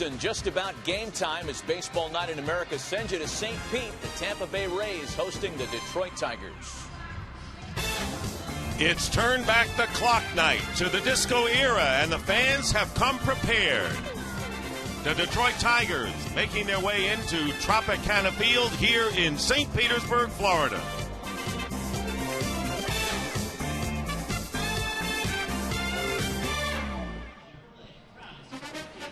And just about game time as Baseball Night in America sends you to St. Pete. The Tampa Bay Rays hosting the Detroit Tigers. It's turn back the clock night to the disco era, and the fans have come prepared. The Detroit Tigers making their way into Tropicana Field here in St. Petersburg, Florida.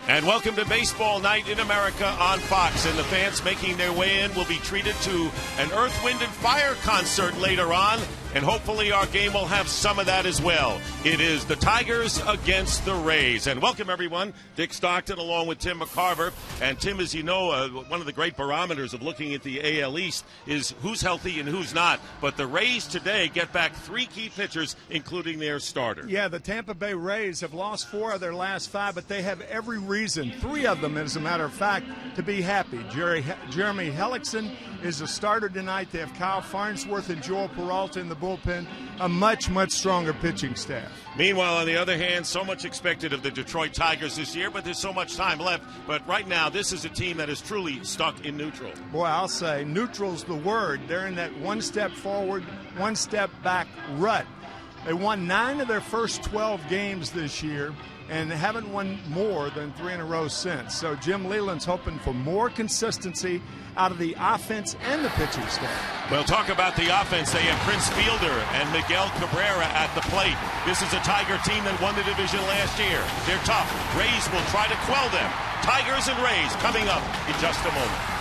And welcome to Baseball Night in America on Fox. And the fans making their way in will be treated to an Earth, Wind, and Fire concert later on. And hopefully our game will have some of that as well. It is the Tigers against the Rays. And welcome, everyone. Dick Stockton along with Tim McCarver. And Tim, as you know, one of the great barometers of looking at the AL East is who's healthy and who's not. But the Rays today get back 3 key pitchers, including their starter. Yeah, the Tampa Bay Rays have lost 4 of their last 5, but they have every reason, 3 of them as a matter of fact, to be happy. Jeremy Hellickson is a starter tonight. They have Kyle Farnsworth and Joel Peralta in the bullpen, a much, much stronger pitching staff. Meanwhile, on the other hand, so much expected of the Detroit Tigers this year, but there's so much time left. But right now, this is a team that is truly stuck in neutral. Boy, I'll say neutral's the word. They're in that one step forward, one step back rut. They won 9 of their first 12 games this year and haven't won more than 3 in a row since. So Jim Leyland's hoping for more consistency out of the offense and the pitching staff. Well, talk about the offense. They have Prince Fielder and Miguel Cabrera at the plate. This is a Tiger team that won the division last year. They're tough. Rays will try to quell them. Tigers and Rays coming up in just a moment.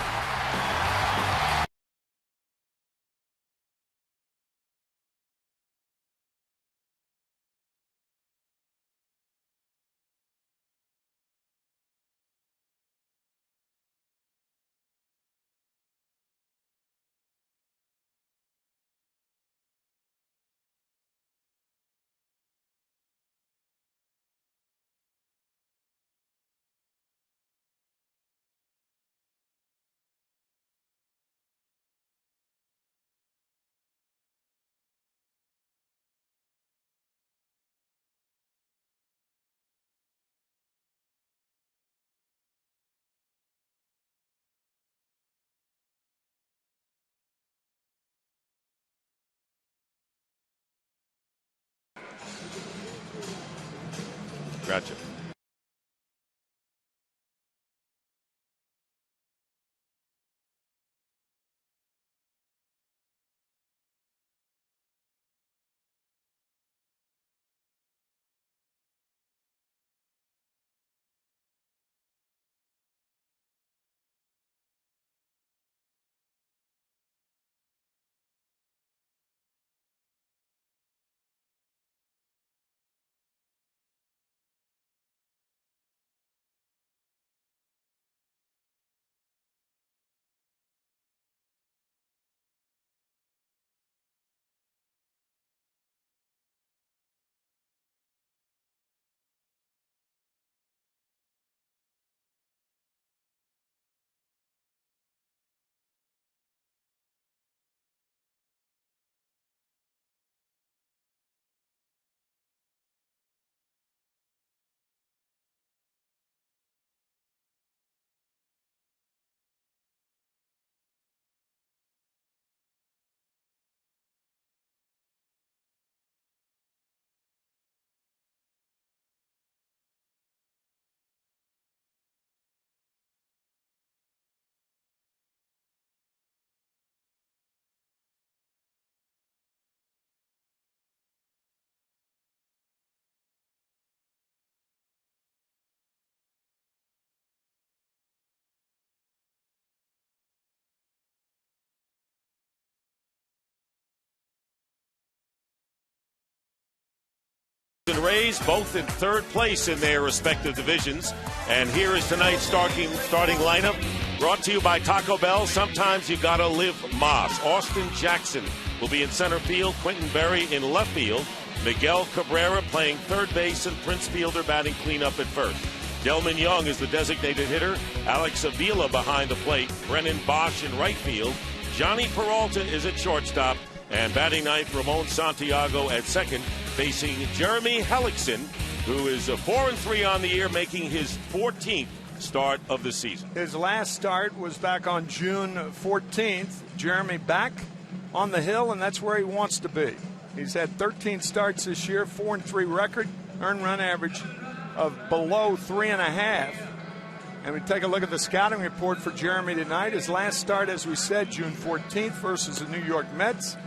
Gotcha. And Rays both in 3rd place in their respective divisions. And here is tonight's starting lineup, brought to you by Taco Bell. Sometimes you gotta live Moss. Austin Jackson will be in center field, Quentin Berry in left field, Miguel Cabrera playing 3rd base, and Prince Fielder batting cleanup at 1st. Delman Young is the designated hitter, Alex Avila behind the plate, Brennan Bosch in right field, Johnny Peralta is at shortstop, and batting ninth, Ramon Santiago at 2nd, facing Jeremy Hellickson, who is 4-3 on the year, making his 14th start of the season. His last start was back on June 14th. Jeremy back on the hill, and that's where he wants to be. He's had 13 starts this year, 4-3 record, earned run average of below 3.5. And we take a look at the scouting report for Jeremy tonight. His last start, as we said, June 14th versus the New York Mets.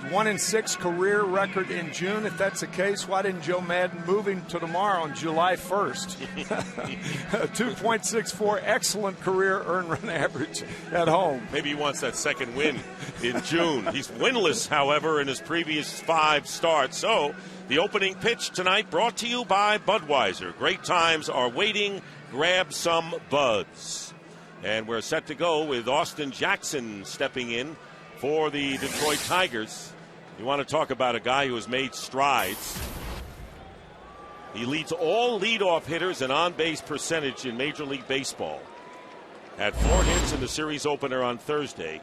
1-6 career record in June. If that's the case, why didn't Joe Madden move him to tomorrow on July 1st? 2.64, excellent career earned run average at home. Maybe he wants that second win in June. He's winless, however, in his previous 5 starts. So the opening pitch tonight brought to you by Budweiser. Great times are waiting. Grab some buds. And we're set to go with Austin Jackson stepping in for the Detroit Tigers. You want to talk about a guy who has made strides. He leads all leadoff hitters in on-base percentage in Major League Baseball. Had 4 hits in the series opener on Thursday.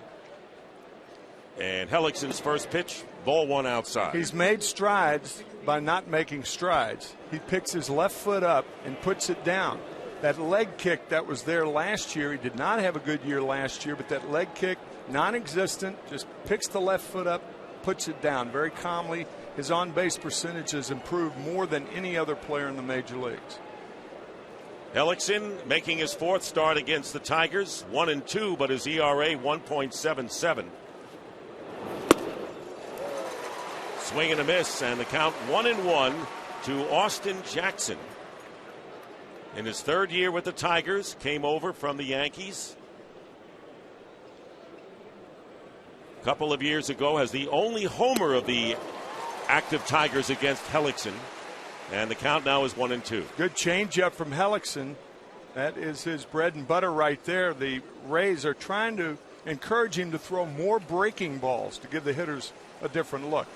And Hellickson's first pitch, ball 1 outside. He's made strides by not making strides. He picks his left foot up and puts it down. That leg kick that was there last year, he did not have a good year last year, but that leg kick, non-existent, just picks the left foot up, puts it down very calmly. His on-base percentage has improved more than any other player in the major leagues. Hellickson making his 4th start against the Tigers, 1-2, but his ERA 1.77. Swing and a miss, and the count 1-1 to Austin Jackson. In his 3rd year with the Tigers, came over from the Yankees. A couple of years ago, has the only homer of the active Tigers against Hellickson. And the count now is 1-2. Good changeup from Hellickson. That is his bread and butter right there. The Rays are trying to encourage him to throw more breaking balls to give the hitters a different look.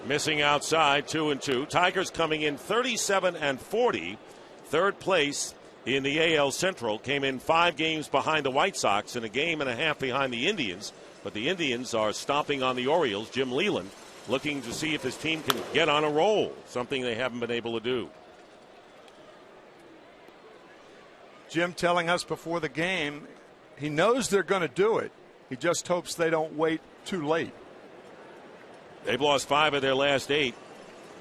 Missing outside, 2-2. Tigers coming in 37-40. 3rd place in the AL Central. Came in 5 games behind the White Sox and a game and a half behind the Indians. But the Indians are stomping on the Orioles. Jim Leyland looking to see if his team can get on a roll, something they haven't been able to do. Jim telling us before the game, he knows they're going to do it. He just hopes they don't wait too late. They've lost 5 of their last 8,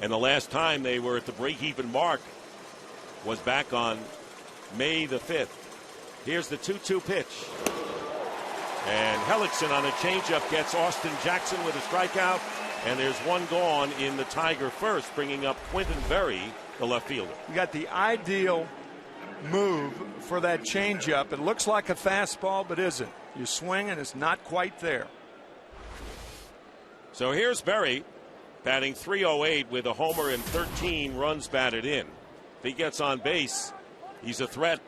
and the last time they were at the break-even mark was back on May the 5th. Here's the 2-2 pitch. And Hellickson on a changeup gets Austin Jackson with a strikeout, and there's 1 gone in the Tiger first, bringing up Quinton Berry, the left fielder. You got the ideal move for that changeup. It looks like a fastball, but isn't. You swing, and it's not quite there. So here's Berry, batting .308 with a homer and 13 runs batted in. If he gets on base, he's a threat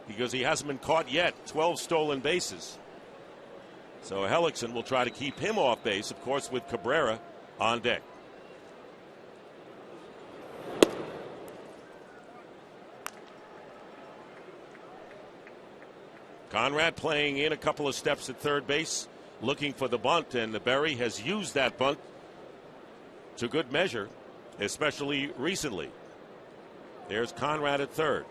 because he hasn't been caught yet. 12 stolen bases. So Hellickson will try to keep him off base, of course, with Cabrera on deck. Conrad playing in a couple of steps at third base, looking for the bunt, and the Berry has used that bunt to good measure, especially recently. There's Conrad at third.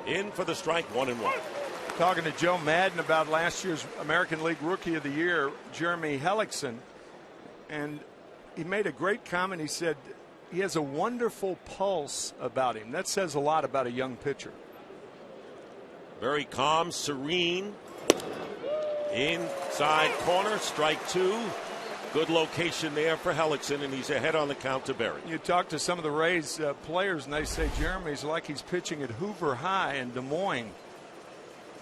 In for the strike, 1-1. Talking to Joe Madden about last year's American League Rookie of the Year, Jeremy Hellickson, and he made a great comment. He said he has a wonderful pulse about him. That says a lot about a young pitcher. Very calm, serene. Inside corner, strike 2. Good location there for Hellickson, and he's ahead on the count to Berry. You talk to some of the Rays players, and they say Jeremy's like he's pitching at Hoover High in Des Moines.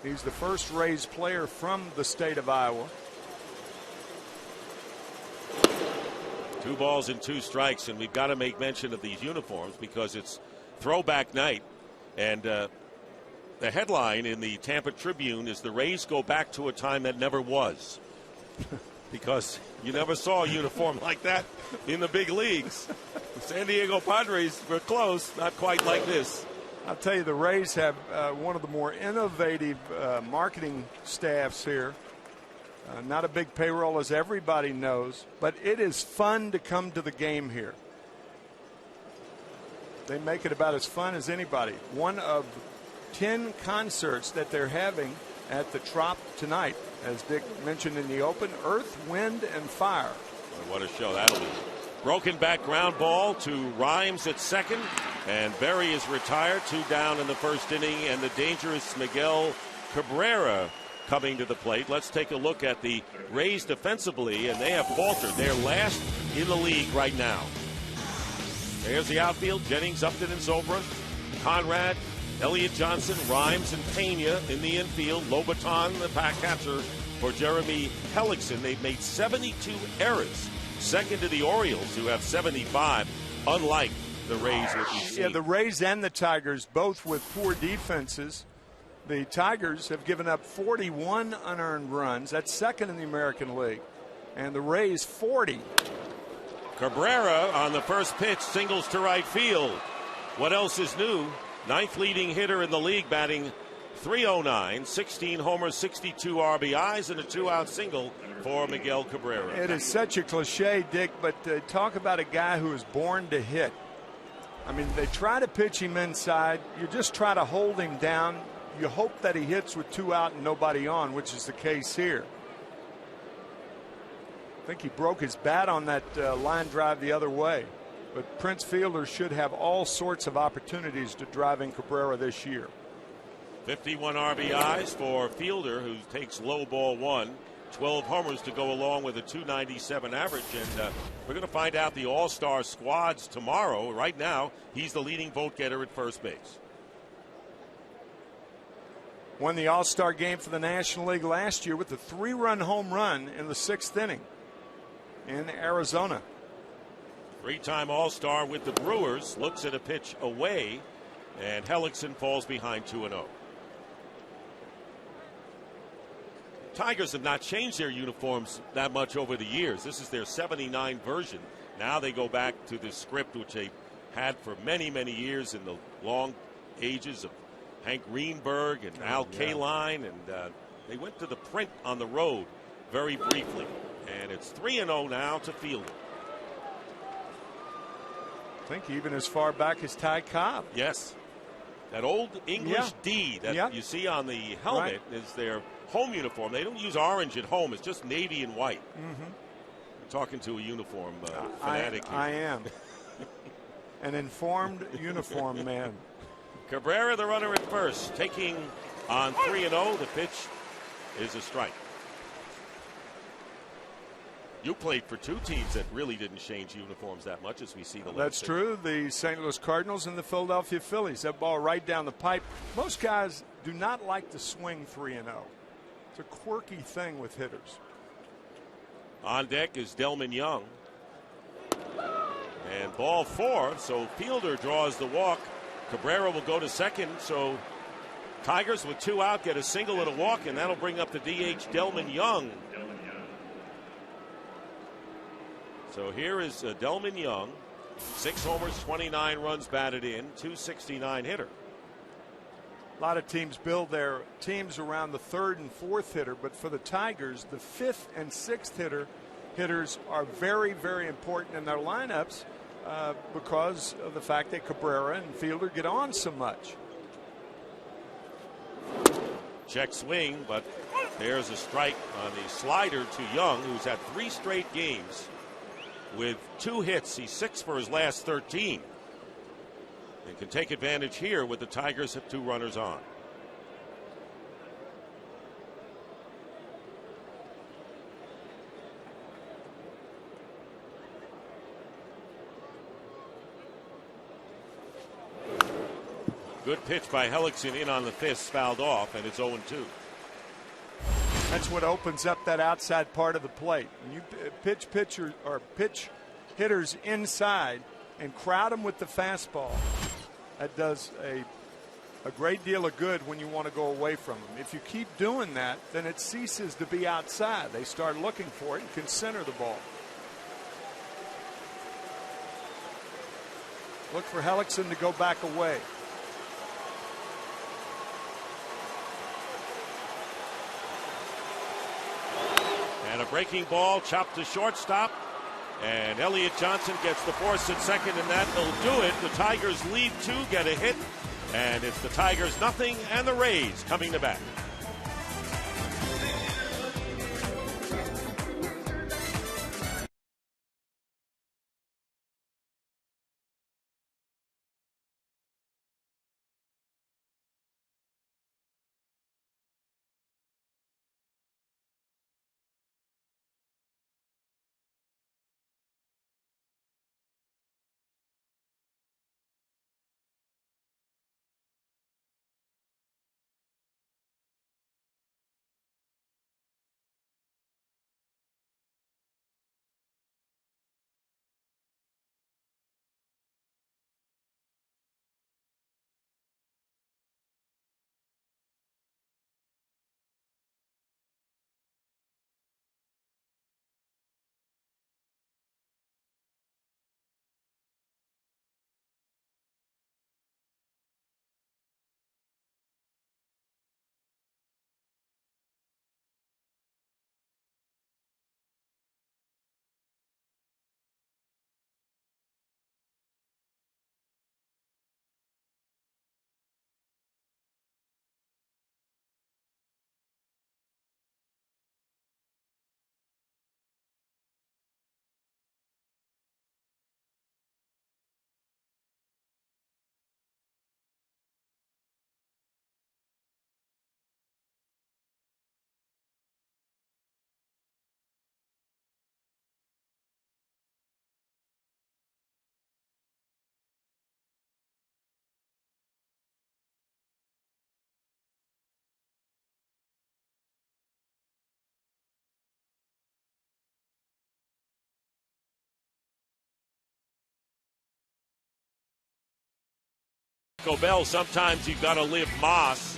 He's the first Rays player from the state of Iowa. 2 balls and 2 strikes, and we've got to make mention of these uniforms because it's throwback night, and the headline in the Tampa Tribune is the Rays go back to a time that never was. Because you never saw a uniform like that in the big leagues. The San Diego Padres were close, not quite like this. I'll tell you, the Rays have one of the more innovative marketing staffs here. Not a big payroll, as everybody knows, but it is fun to come to the game here. They make it about as fun as anybody. One of 10 concerts that they're having at the Trop tonight, as Dick mentioned in the open, Earth, Wind, and Fire. Well, what a show that'll be. Broken back ground ball to Rhymes at second, and Berry is retired. 2 down in the first inning, and the dangerous Miguel Cabrera coming to the plate. Let's take a look at the Rays defensively, and they have faltered. They're last in the league right now. There's the outfield. Jennings, Upton, and Zobra. Conrad, Elliott Johnson, Rhymes, and Pena in the infield. Lobaton, the pack catcher for Jeremy Hellickson. They've made 72 errors. Second to the Orioles, who have 75, unlike the Rays. Yeah, the Rays and the Tigers, both with poor defenses. The Tigers have given up 41 unearned runs. That's second in the American League. And the Rays, 40. Cabrera on the first pitch, singles to right field. What else is new? 9th leading hitter in the league, batting .309, 16 homers, 62 RBIs, and a 2-out single for Miguel Cabrera. It is such a cliche, Dick, but talk about a guy who is born to hit. I mean, they try to pitch him inside. You just try to hold him down. You hope that he hits with 2 out and nobody on, which is the case here. I think he broke his bat on that line drive the other way. But Prince Fielder should have all sorts of opportunities to drive in Cabrera this year. 51 RBIs for Fielder, who takes low ball 1. 12 homers to go along with a .297 average. And we're going to find out the All-Star squads tomorrow. Right now, he's the leading vote getter at first base. Won the All-Star game for the National League last year with a 3-run home run in the 6th inning in Arizona. 3-time All-Star with the Brewers. Looks at a pitch away, and Hellickson falls behind 2-0. Tigers have not changed their uniforms that much over the years. This is their '79 version. Now they go back to the script which they had for many, many years in the long ages of Hank Greenberg and Al Kaline, and they went to the print on the road very briefly. And it's 3-0 now to Fielder. I think even as far back as Ty Cobb. Yes. That old English D that you see on the helmet is their home uniform. They don't use orange at home. It's just navy and white. Mm-hmm. I'm talking to a uniform fanatic here. I am. An informed uniform man. Cabrera, the runner at first, taking on 3-0. The pitch is a strike. You played for 2 teams that really didn't change uniforms that much, as we see the. That's true. The St. Louis Cardinals and the Philadelphia Phillies. That ball right down the pipe. Most guys do not like to swing 3-0. It's a quirky thing with hitters. On deck is Delman Young. And ball 4, so Fielder draws the walk. Cabrera will go to second, so Tigers with 2 out get a single and a walk, and that'll bring up the DH Delman Young. So here is Delman Young, 6 homers, 29 runs batted in, .269 hitter. A lot of teams build their teams around the 3rd and 4th hitter, but for the Tigers, the 5th and 6th hitters are very, very important in their lineups because of the fact that Cabrera and Fielder get on so much. Check swing, but there's a strike on the slider to Young, who's had 3 straight games with 2 hits. He's 6 for his last 13. And can take advantage here with the Tigers have 2 runners on. Good pitch by Hellickson in on the fist, fouled off, and it's 0-2. That's what opens up that outside part of the plate. When you pitch hitters inside and crowd them with the fastball, that does a great deal of good when you want to go away from them. If you keep doing that, then it ceases to be outside. They start looking for it and can center the ball. Look for Hellickson to go back away. And a breaking ball chopped to shortstop. And Elliott Johnson gets the force at second, and that will do it. The Tigers lead 2, get a hit, and it's the Tigers nothing and the Rays coming to bat. Bell, sometimes you've got to live Moss.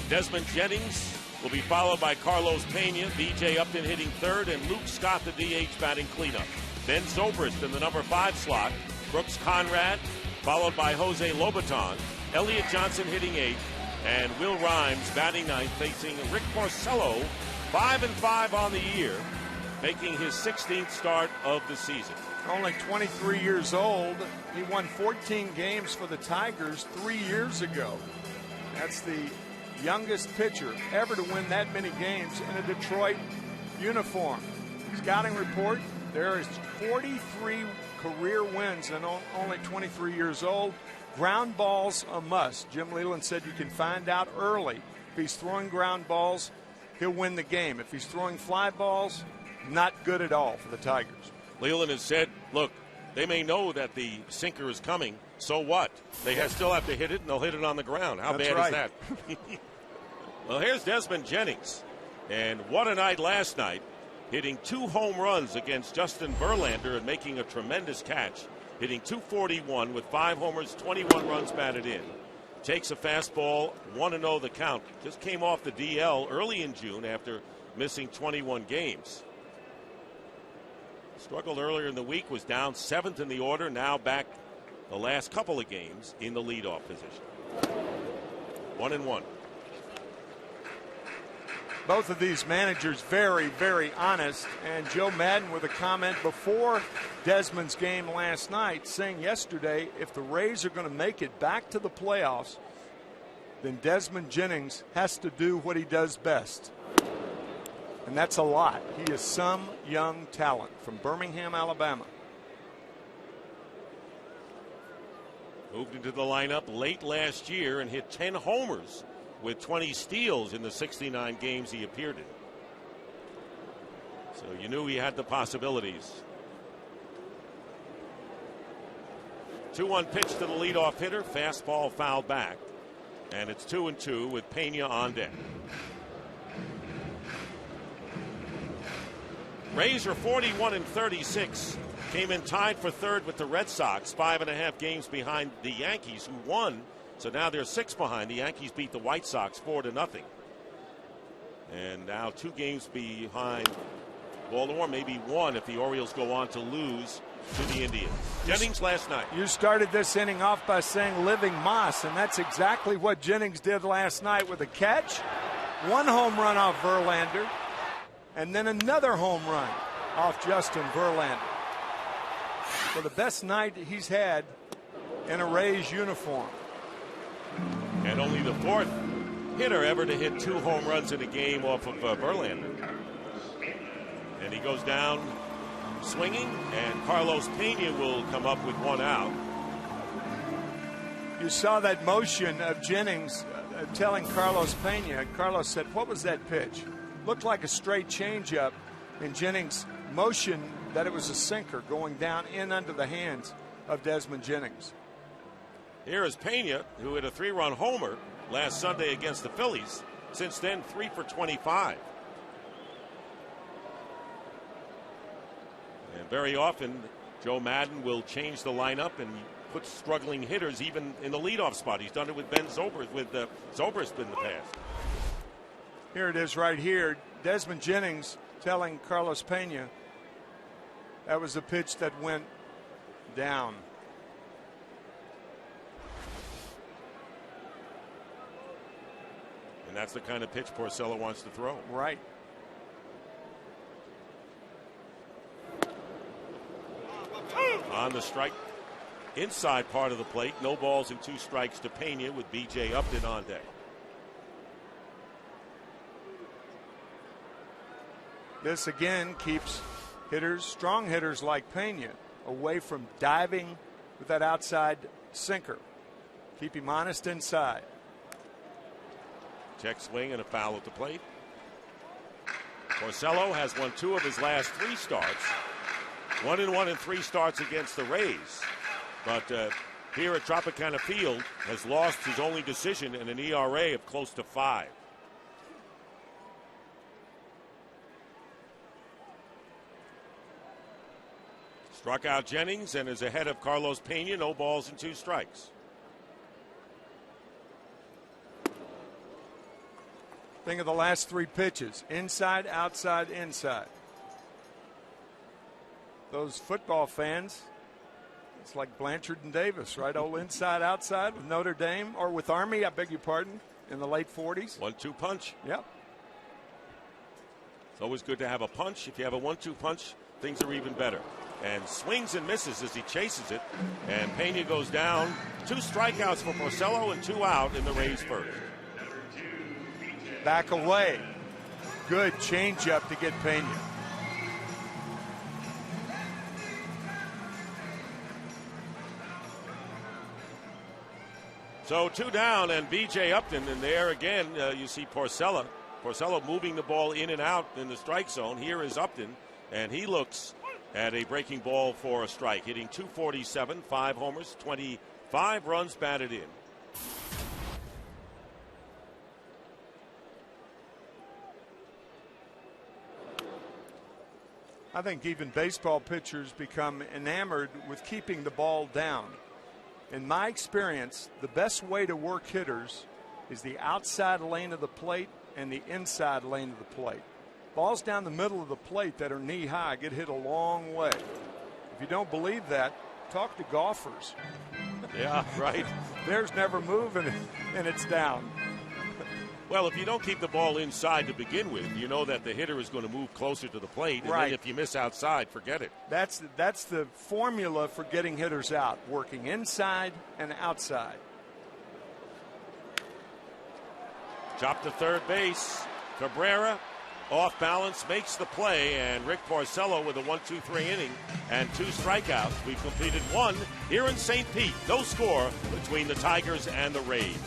Desmond Jennings will be followed by Carlos Pena, B.J. Upton hitting third, and Luke Scott, the DH, batting cleanup. Ben Zobrist in the number 5 slot, Brooks Conrad, followed by Jose Lobaton, Elliott Johnson hitting 8th, and Will Rhimes batting 9th, facing Rick Porcello, 5-5 on the year, making his 16th start of the season. Only 23 years old. He won 14 games for the Tigers 3 years ago. That's the youngest pitcher ever to win that many games in a Detroit uniform. Scouting report, there is 43 career wins and only 23 years old. Ground balls a must. Jim Leyland said you can find out early. If he's throwing ground balls, he'll win the game. If he's throwing fly balls, not good at all for the Tigers. Leland has said, look, they may know that the sinker is coming, so what? They still have to hit it, and they'll hit it on the ground. How bad is that? Well, here's Desmond Jennings. And what a night last night, hitting 2 home runs against Justin Verlander and making a tremendous catch, hitting .241 with 5 homers, 21 runs batted in. Takes a fastball, 1-0 the count. Just came off the DL early in June after missing 21 games. Struggled earlier in the week, was down 7th in the order, now back the last couple of games in the leadoff position. 1-1. Both of these managers very, very honest. And Joe Madden with a comment before Desmond's game last night saying yesterday, if the Rays are going to make it back to the playoffs, then Desmond Jennings has to do what he does best. And that's a lot. He is some young talent from Birmingham, Alabama. Moved into the lineup late last year and hit 10 homers with 20 steals in the 69 games he appeared in. So you knew he had the possibilities. 2-1 pitch to the leadoff hitter. Fastball fouled back. And it's 2-2 with Pena on deck. Rays are 41-36. Came in tied for third with the Red Sox, 5.5 games behind the Yankees, who won. So now they're 6 behind. The Yankees beat the White Sox 4-0. And now 2 games behind Baltimore, maybe 1 if the Orioles go on to lose to the Indians. Jennings last night. You started this inning off by saying living Moss, and that's exactly what Jennings did last night with a catch, 1 home run off Verlander, and then another home run off Justin Verlander. for the best night he's had in a Rays uniform. And only the fourth hitter ever to hit 2 home runs in a game off of Verlander. And he goes down swinging, and Carlos Pena will come up with 1 out. You saw that motion of Jennings telling Carlos Pena. Carlos said, "What was that pitch?" Looked like a straight changeup, and Jennings motioned that it was a sinker going down in under the hands of Desmond Jennings. Here is Pena, who hit a 3-run homer last Sunday against the Phillies. Since then, 3 for 25. And very often, Joe Madden will change the lineup and put struggling hitters even in the leadoff spot. He's done it with Ben Zobrist, Zobrist in the past. Here it is right here. Desmond Jennings telling Carlos Pena that was the pitch that went down. And that's the kind of pitch Porcello wants to throw. Right. On the strike, inside part of the plate, no balls and 2 strikes to Pena with B.J. Upton on deck. This again keeps hitters, strong hitters like Pena, away from diving with that outside sinker. Keep him honest inside. Check swing and a foul at the plate. Porcello has won 2 of his last 3 starts. 1-1 in 3 starts against the Rays. But here at Tropicana Field has lost his only decision in an ERA of close to 5. Struck out Jennings and is ahead of Carlos Pena. No balls and 2 strikes. Think of the last 3 pitches. Inside, outside, inside. Those football fans, it's like Blanchard and Davis, right? Old inside, outside with Notre Dame, or with Army, I beg your pardon, in the late 40s. 1-2 punch. Yep. It's always good to have a punch. If you have a 1-2 punch, things are even better. And swings and misses as he chases it. And Pena goes down. 2 strikeouts for Porcello and 2 out in the Rays' first. Back away. Good changeup to get Pena. So 2 down, and B.J. Upton, and there again you see Porcello. Porcello moving the ball in and out in the strike zone. Here is Upton, and he looks at a breaking ball for a strike, hitting .247, 5 homers, 25 runs batted in. I think even baseball pitchers become enamored with keeping the ball down. In my experience, the best way to work hitters is the outside lane of the plate and the inside lane of the plate. Balls down the middle of the plate that are knee high get hit a long way. If you don't believe that, talk to golfers. Yeah, right. Theirs never move and it's down. Well, if you don't keep the ball inside to begin with, you know that the hitter is going to move closer to the plate. And right. Then if you miss outside, forget it. That's the formula for getting hitters out, working inside and outside. Chop to third base. Cabrera off balance, makes the play, and Rick Porcello with a 1-2-3 inning and 2 strikeouts. We've completed 1 here in St. Pete. No score between the Tigers and the Rays.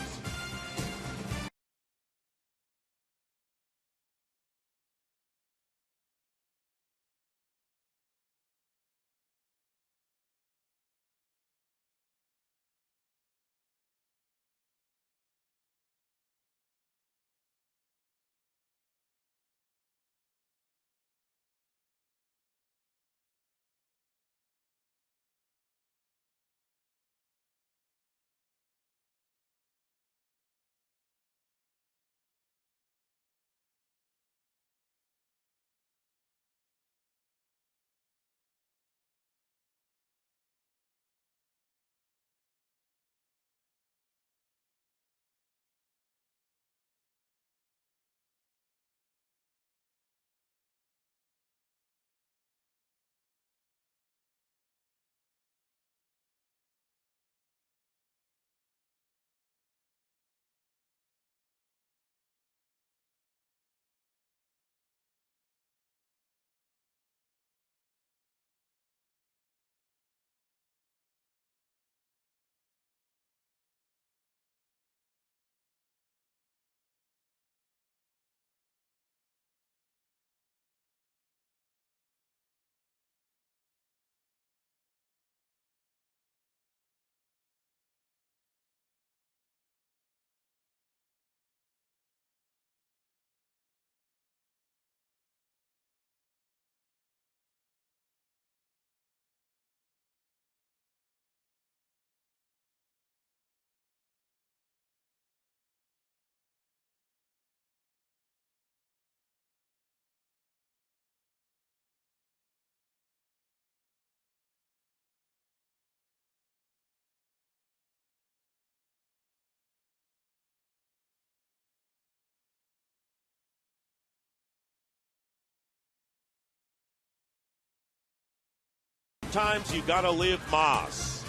sometimes you gotta live Moss.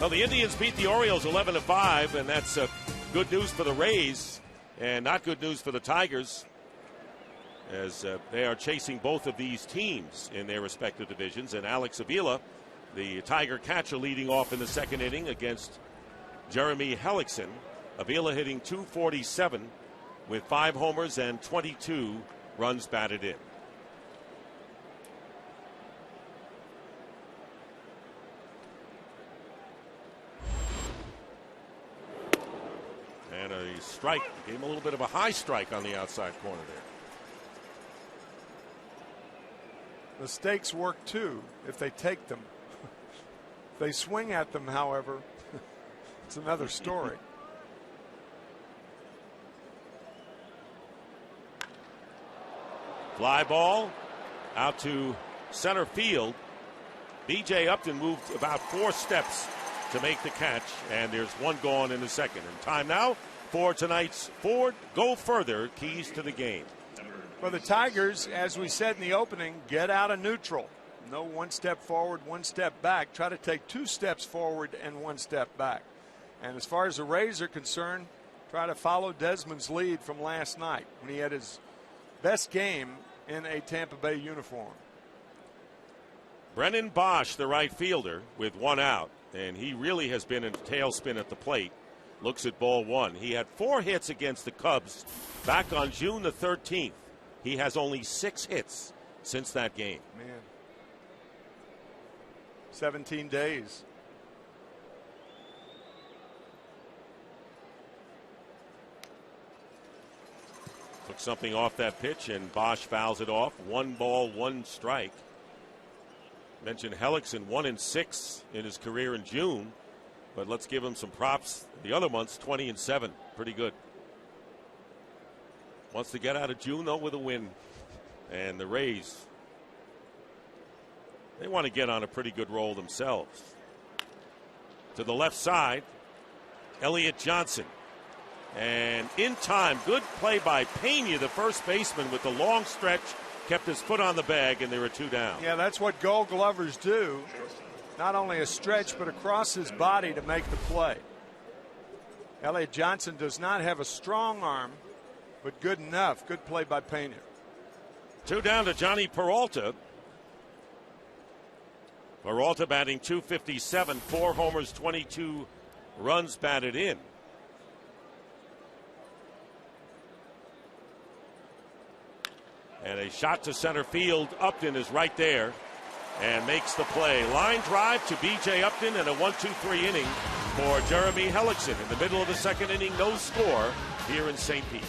Well, the Indians beat the Orioles 11-5, and that's good news for the Rays and not good news for the Tigers, as they are chasing both of these teams in their respective divisions. And Alex Avila, the Tiger catcher, leading off in the second inning against Jeremy Hellickson. Avila hitting .247 with 5 homers and 22 runs batted in. And a strike. Gave him a little bit of a high strike on the outside corner there. Mistakes work too if they take them. If they swing at them, however, it's another story. Fly ball out to center field. B.J. Upton moved about 4 steps to make the catch, and there's one gone in the second. And time now for tonight's Ford Go Further keys to the game. For the Tigers, as we said in the opening, get out of neutral. No 1 step forward, 1 step back. Try to take 2 steps forward and 1 step back. And as far as the Rays are concerned, try to follow Desmond's lead from last night when he had his best game in a Tampa Bay uniform. Brennan Bosch, the right fielder, with 1 out, and he really has been in a tailspin at the plate. Looks at ball 1. He had 4 hits against the Cubs back on June the 13th. He has only 6 hits since that game. Man, 17 days. Took something off that pitch, and Bosch fouls it off. 1 ball, 1 strike. Mentioned Hellickson 1-6 in his career in June, but let's give him some props. The other months, 20-7, pretty good. Wants to get out of June though with a win, and the Rays, they want to get on a pretty good roll themselves. To the left side, Elliott Johnson. And in time, good play by Pena, the first baseman, with the long stretch, kept his foot on the bag, and there were 2 down. Yeah, that's what Gold Glovers do. Not only a stretch, but across his body to make the play. Elliott Johnson does not have a strong arm, but good enough. Good play by Pena. 2 down to Johnny Peralta. Peralta batting .257, 4 homers, 22 runs batted in. And a shot to center field. Upton is right there and makes the play. Line drive to B.J. Upton, and a 1-2-3 inning for Jeremy Hellickson. In the middle of the second inning, no score here in St. Pete.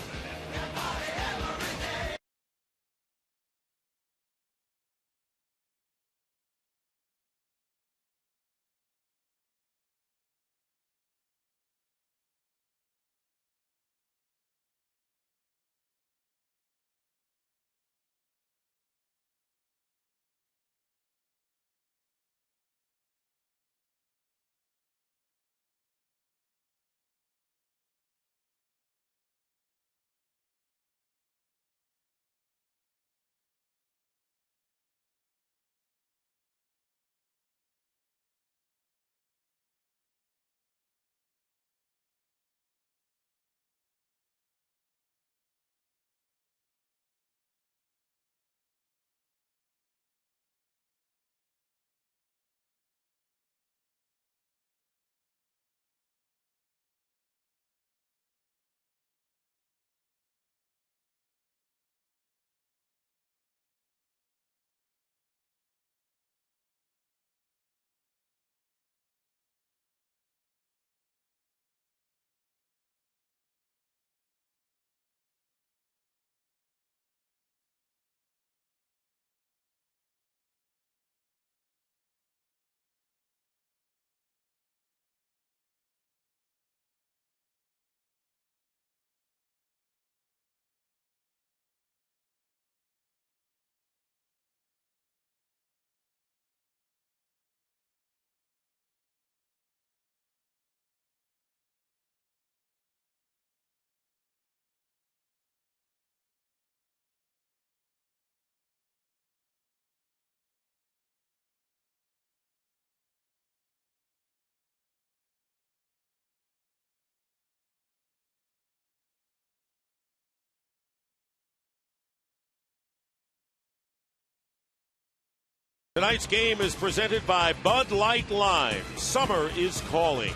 Tonight's game is presented by Bud Light Lime. Summer is calling.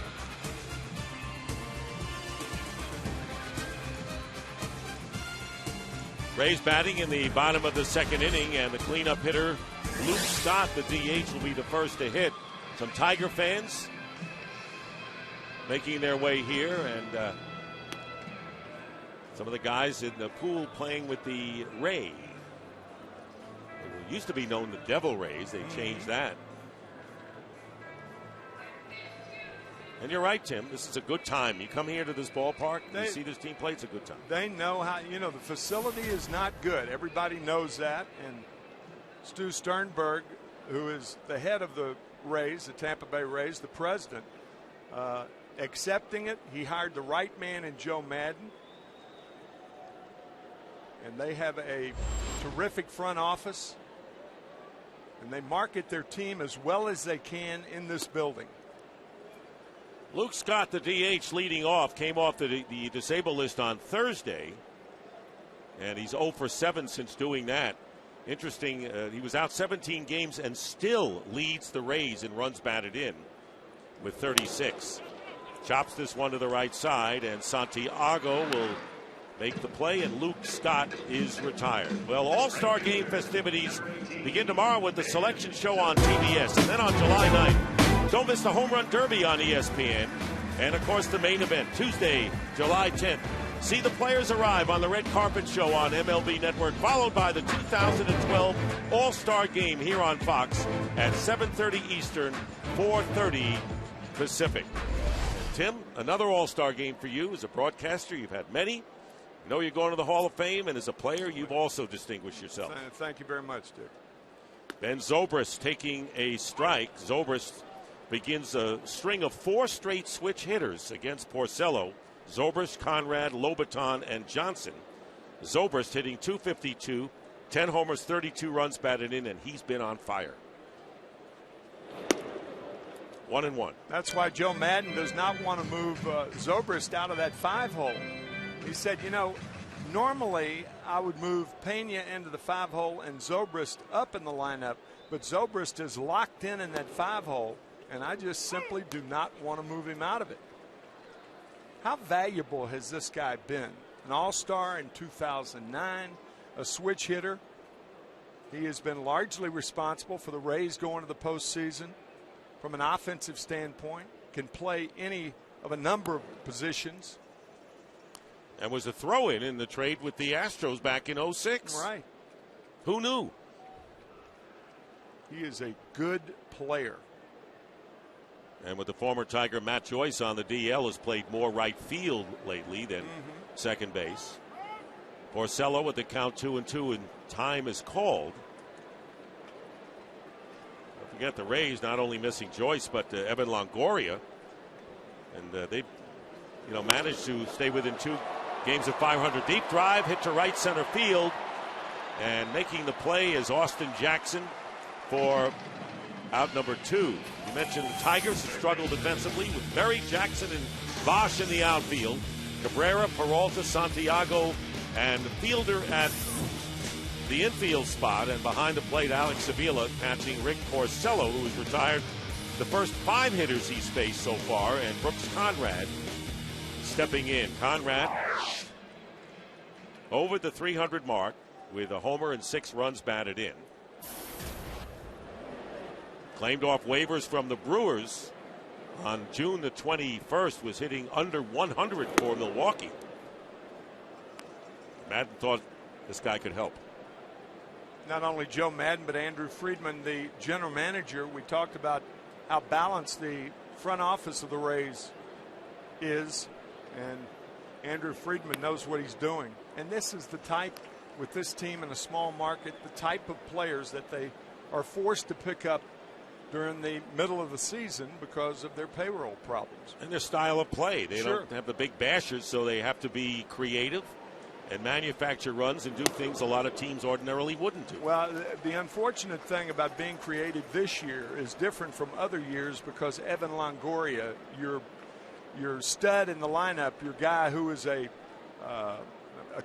Rays batting in the bottom of the second inning, and the cleanup hitter, Luke Scott, the DH, will be the first to hit. Some Tiger fans making their way here, and some of the guys in the pool playing with the Rays. They used to be known the Devil Rays. They changed that. And you're right, Tim. This is a good time. You come here to this ballpark, you see this team play, it's a good time. They know how, the facility is not good. Everybody knows that. And Stu Sternberg, who is the head of the Rays, the Tampa Bay Rays, the president, accepting it. He hired the right man in Joe Madden. And they have a terrific front office. And they market their team as well as they can in this building. Luke Scott, the DH, leading off, came off the disabled list on Thursday, and he's 0 for 7 since doing that. Interesting, he was out 17 games and still leads the Rays in runs batted in with 36. Chops this one to the right side, and Santiago will make the play, and Luke Scott is retired. Well, All-Star Game festivities begin tomorrow with the selection show on TBS, and then on July 9th. Don't miss the Home Run Derby on ESPN. And, of course, the main event, Tuesday, July 10th. See the players arrive on the Red Carpet Show on MLB Network, followed by the 2012 All-Star Game here on Fox at 7:30 Eastern, 4:30 Pacific. And Tim, another All-Star Game for you. As a broadcaster, you've had many. You know you're going to the Hall of Fame, and as a player, you've also distinguished yourself. Thank you very much, Dick. Ben Zobrist taking a strike. Zobrist begins a string of 4 straight switch hitters against Porcello. Zobrist, Conrad, Lobaton, and Johnson. Zobrist hitting .252, 10 homers, 32 runs batted in, and he's been on fire. 1-1. That's why Joe Madden does not want to move Zobrist out of that 5-hole. He said, normally I would move Pena into the 5-hole and Zobrist up in the lineup, but Zobrist is locked in that 5-hole. And I just simply do not want to move him out of it. How valuable has this guy been? An all-star in 2009, a switch hitter. He has been largely responsible for the Rays going to the postseason. From an offensive standpoint, can play any of a number of positions. And was a throw-in in the trade with the Astros back in 06. Right. Who knew? He is a good player. And with the former Tiger Matt Joyce on the DL, has played more right field lately than second base. Porcello with the count 2-2, and time is called. Don't forget the Rays not only missing Joyce, but Evan Longoria. And they managed to stay within 2 games of 500. Deep drive, hit to right center field. And making the play is Austin Jackson for out number 2. You mentioned the Tigers have struggled defensively with Berry, Jackson, and Bosch in the outfield. Cabrera, Peralta, Santiago, and the fielder at the infield spot. And behind the plate, Alex Avila catching Rick Porcello, who has retired the first 5 hitters he's faced so far. And Brooks Conrad stepping in. Conrad over the 300 mark with a homer and 6 runs batted in. Claimed off waivers from the Brewers on June the 21st, was hitting under 100 for Milwaukee. Madden thought this guy could help. Not only Joe Madden, but Andrew Friedman, the general manager. We talked about how balanced the front office of the Rays is, and Andrew Friedman knows what he's doing. And this is the type, with this team in a small market, the type of players that they are forced to pick up during the middle of the season because of their payroll problems. And their style of play. They don't have the big bashers, so they have to be creative and manufacture runs and do things a lot of teams ordinarily wouldn't do. Well, the unfortunate thing about being creative this year is different from other years because Evan Longoria, your stud in the lineup, your guy who is a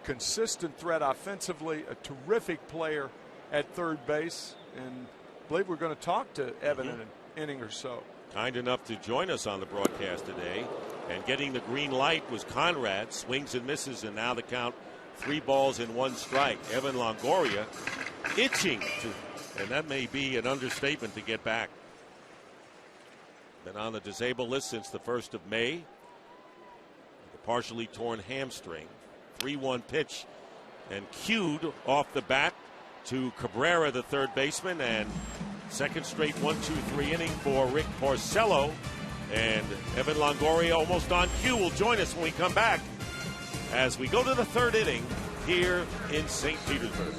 consistent threat offensively, a terrific player at third base, and believe we're going to talk to Evan in an inning or so. Kind enough to join us on the broadcast today. And getting the green light was Conrad. Swings and misses, and now the count 3 balls and 1 strike. Evan Longoria itching to, and that may be an understatement, to get back. Been on the disabled list since the 1st of May. The partially torn hamstring. 3-1 pitch and cued off the bat to Cabrera, the third baseman, and second straight 1-2-3 inning for Rick Porcello. And Evan Longoria, almost on cue, will join us when we come back as we go to the 3rd inning here in St. Petersburg.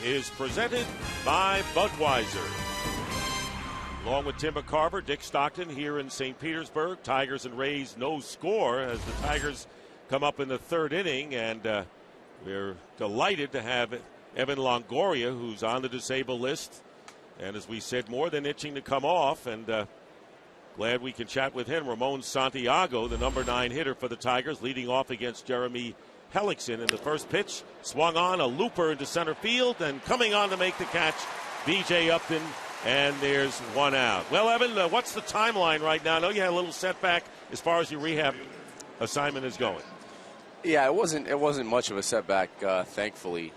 Is presented by Budweiser. Along with Tim McCarver, Dick Stockton here in St. Petersburg. Tigers and Rays no score as the Tigers come up in the 3rd inning, and we're delighted to have Evan Longoria, who's on the disabled list, and as we said, more than itching to come off, and glad we can chat with him. Ramon Santiago, the number 9 hitter for the Tigers, leading off against Jeremy Hellickson in the first pitch. Swung on, a looper into center field, and coming on to make the catch, B.J. Upton, and there's 1 out. Well, Evan, what's the timeline right now? I know you had a little setback as far as your rehab assignment is going. Yeah, it wasn't much of a setback, thankfully.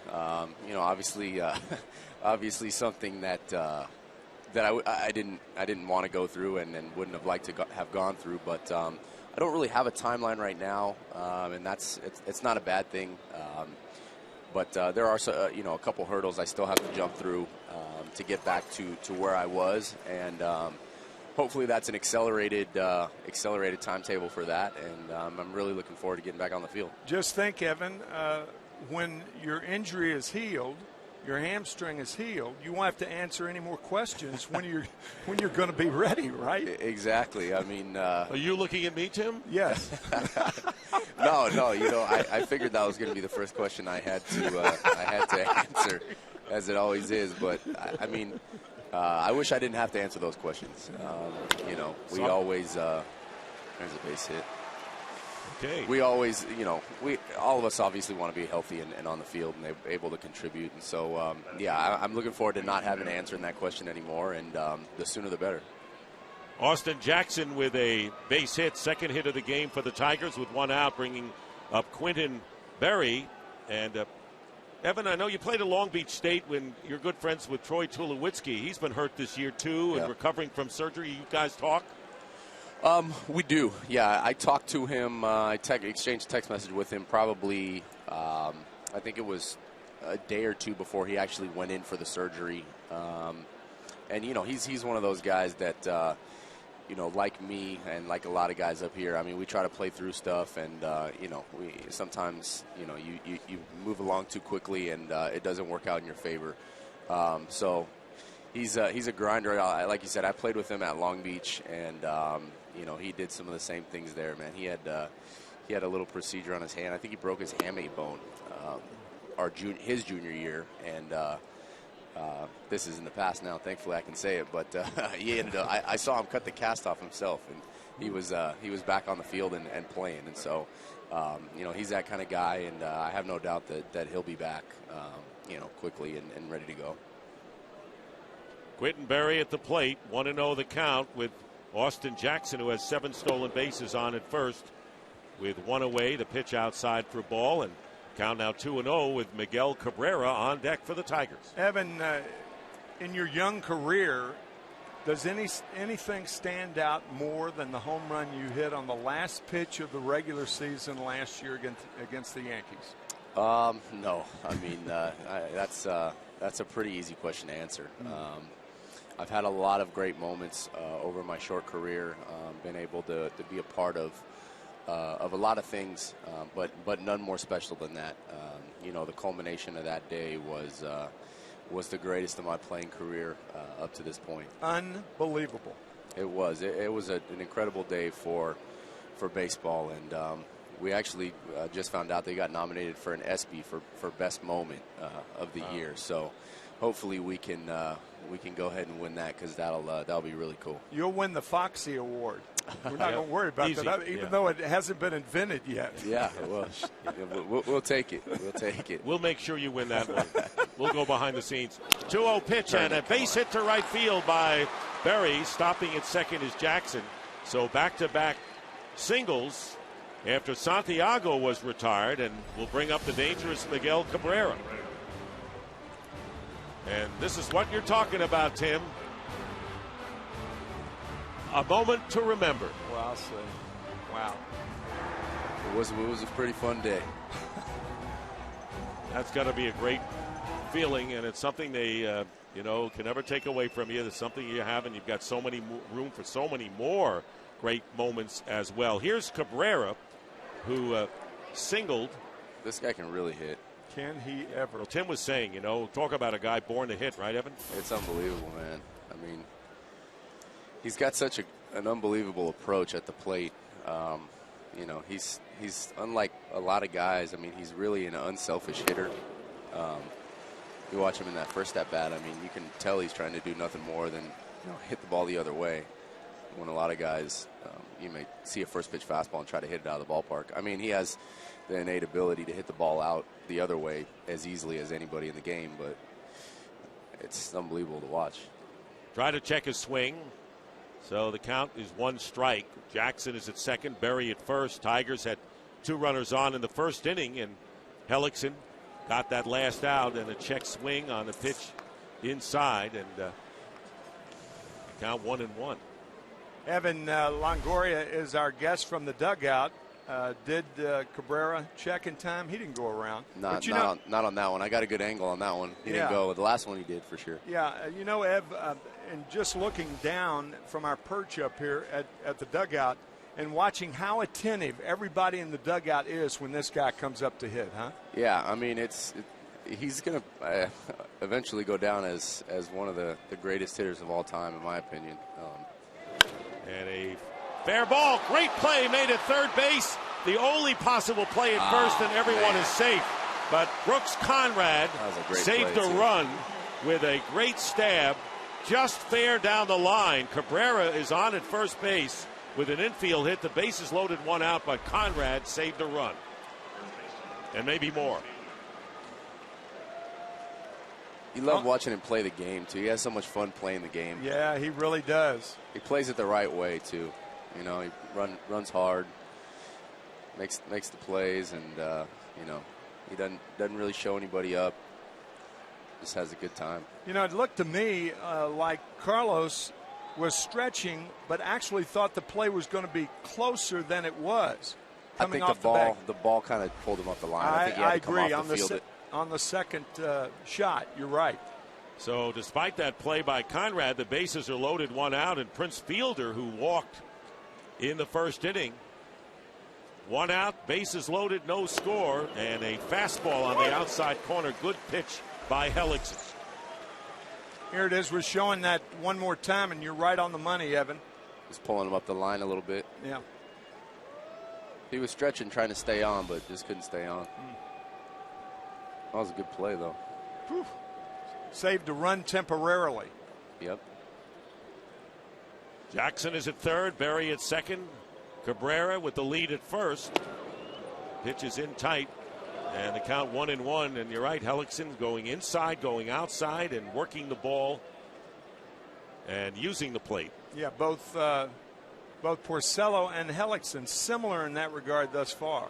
Obviously something that I didn't want to go through and wouldn't have liked to have gone through, but I don't really have a timeline right now, and it's not a bad thing. But there are a couple hurdles I still have to jump through to get back to where I was, and hopefully that's an accelerated timetable for that. And I'm really looking forward to getting back on the field. Just think, Evan, when your injury is healed, your hamstring is healed, you won't have to answer any more questions when you're going to be ready, right? Exactly. I mean, are you looking at me, Tim? Yes. No. I figured that was going to be the first question I had to answer, as it always is. But I mean, I wish I didn't have to answer those questions. We always there's a base hit. Okay. We always, all of us obviously want to be healthy and on the field and able to contribute. And so, I'm looking forward to not having to answer that question anymore, and the sooner the better. Austin Jackson with a base hit, second hit of the game for the Tigers with 1 out, bringing up Quinton Berry. And Evan, I know you played at Long Beach State when you're good friends with Troy Tulowitzki. He's been hurt this year, too, and recovering from surgery. You guys talk? We do. Yeah, I talked to him. I exchanged text message with him probably, I think it was a day or two before he actually went in for the surgery. And, you know, he's one of those guys that, you know, like me and like a lot of guys up here, I mean, we try to play through stuff, and, you know, we sometimes, you know, you move along too quickly, and it doesn't work out in your favor. So he's a grinder. Like you said, I played with him at Long Beach, and, you know, he did some of the same things there, man. He had a little procedure on his hand. I think he broke his hamate bone his junior year, and this is in the past now. Thankfully, I can say it. But he ended up, I saw him cut the cast off himself, and he was back on the field and playing. And so, you know, he's that kind of guy, and I have no doubt that he'll be back, you know, quickly and ready to go. Quentin Berry at the plate, 1-0 the count with Austin Jackson, who has 7 stolen bases on at first. With 1 away, the pitch outside for ball, and count now 2-0 with Miguel Cabrera on deck for the Tigers. Evan, in your young career, does anything stand out more than the home run you hit on the last pitch of the regular season last year against the Yankees? No. I mean, that's a pretty easy question to answer. I've had a lot of great moments over my short career, been able to be a part of a lot of things, but none more special than that. You know, the culmination of that day was the greatest of my playing career up to this point. Unbelievable. It was. It was an incredible day for baseball, and we actually just found out they got nominated for an ESPY for best moment of the year. So hopefully we can go ahead and win that, because that'll be really cool. You'll win the Foxy Award. We're not going to worry about that, even though it hasn't been invented yet. Yeah, well, we'll take it. We'll take it. We'll make sure you win that one. We'll go behind the scenes. 2-0 pitch and a base hit to right field by Berry. Stopping at second is Jackson. So back-to-back singles after Santiago was retired, and will bring up the dangerous Miguel Cabrera. And this is what you're talking about, Tim. A moment to remember. Well, I'll say. Wow. It was a pretty fun day. That's got to be a great feeling, and it's something they, you know, can never take away from you. It's something you have, and you've got so many room for so many more great moments as well. Here's Cabrera, who singled. This guy can really hit. Can he ever? Well, Tim was saying, you know, talk about a guy born to hit, right, Evan? It's unbelievable, man. I mean, he's got such an unbelievable approach at the plate. You know, he's unlike a lot of guys. I mean, he's really an unselfish hitter. You watch him in that first at bat. I mean, you can tell he's trying to do nothing more than, you know, hit the ball the other way. When a lot of guys, you may see a first pitch fastball and try to hit it out of the ballpark. I mean, he has the innate ability to hit the ball out the other way as easily as anybody in the game, but it's unbelievable to watch. Try to check his swing. So the count is 1 strike. Jackson is at second, Berry at first. Tigers had 2 runners on in the first inning, and Hellickson got that last out, and a check swing on the pitch inside, and count 1-1. Evan Longoria is our guest from the dugout. Did Cabrera check in time? He didn't go around. Not on that one. I got a good angle on that one. He didn't go. The last one he did, for sure. Yeah, you know, Ev, and just looking down from our perch up here at the dugout and watching how attentive everybody in the dugout is when this guy comes up to hit, huh? Yeah, I mean, he's going to eventually go down as one of the greatest hitters of all time, in my opinion. And a fair ball. Great play made at third base. The only possible play at first, and everyone is safe. But Brooks Conrad saved a run with a great stab just fair down the line. Cabrera is on at first base with an infield hit. The base is loaded, 1 out, but Conrad saved a run. And maybe more. You love watching him play the game, too. He has so much fun playing the game. Yeah, he really does. He plays it the right way, too. You know, he runs hard, makes the plays, and, you know, He doesn't really show anybody up. Just has a good time. You know, it looked to me like Carlos was stretching, but actually thought the play was going to be closer than it was. I think the ball kind of pulled him off the line. I think he had to come agree off the field. On the second shot. You're right. So despite that play by Conrad, the bases are loaded, 1 out, and Prince Fielder, who walked in the first inning, 1 out, bases loaded, no score, and a fastball on the outside corner. Good pitch by Hellickson. Here it is. We're showing that one more time, and you're right on the money, Evan. Just pulling him up the line a little bit. Yeah. He was stretching, trying to stay on, but just couldn't stay on. That was a good play, though. Whew. Saved a run temporarily. Yep. Jackson is at third, Berry at second. Cabrera with the lead at first. Pitch is in tight, and the count 1-1. And you're right, Hellickson going inside, going outside, and working the ball and using the plate. Yeah, both Porcello and Hellickson similar in that regard thus far.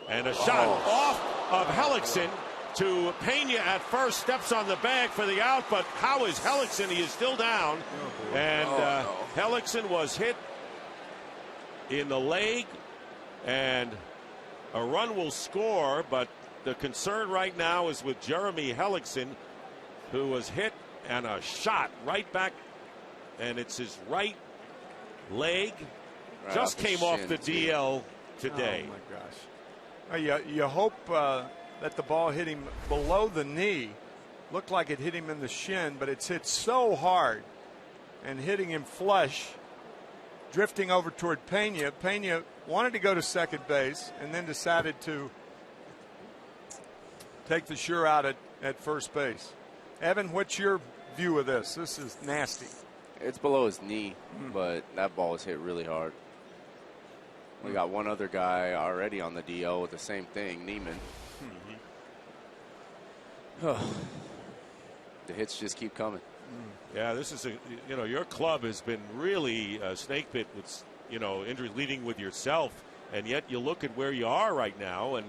And a shot off of Hellickson to Pena at first, steps on the bag for the out, but how is Hellickson? He is still down. Hellickson was hit in the leg, and a run will score, but the concern right now is with Jeremy Hellickson, who was hit and a shot right back, and it's his right leg. Right just came off the too. DL today. Oh, my gosh. You hope that the ball hit him below the knee. Looked like it hit him in the shin, but it's hit so hard and hitting him flush, drifting over toward Pena. Pena wanted to go to second base and then decided to take the sure out at first base. Evan, what's your view of this? This is nasty. It's below his knee, but that ball was hit really hard. We got one other guy already on the DL with the same thing, Neiman. The hits just keep coming. Yeah, this is your club has been really snake bit with injuries, leading with yourself, and yet you look at where you are right now, and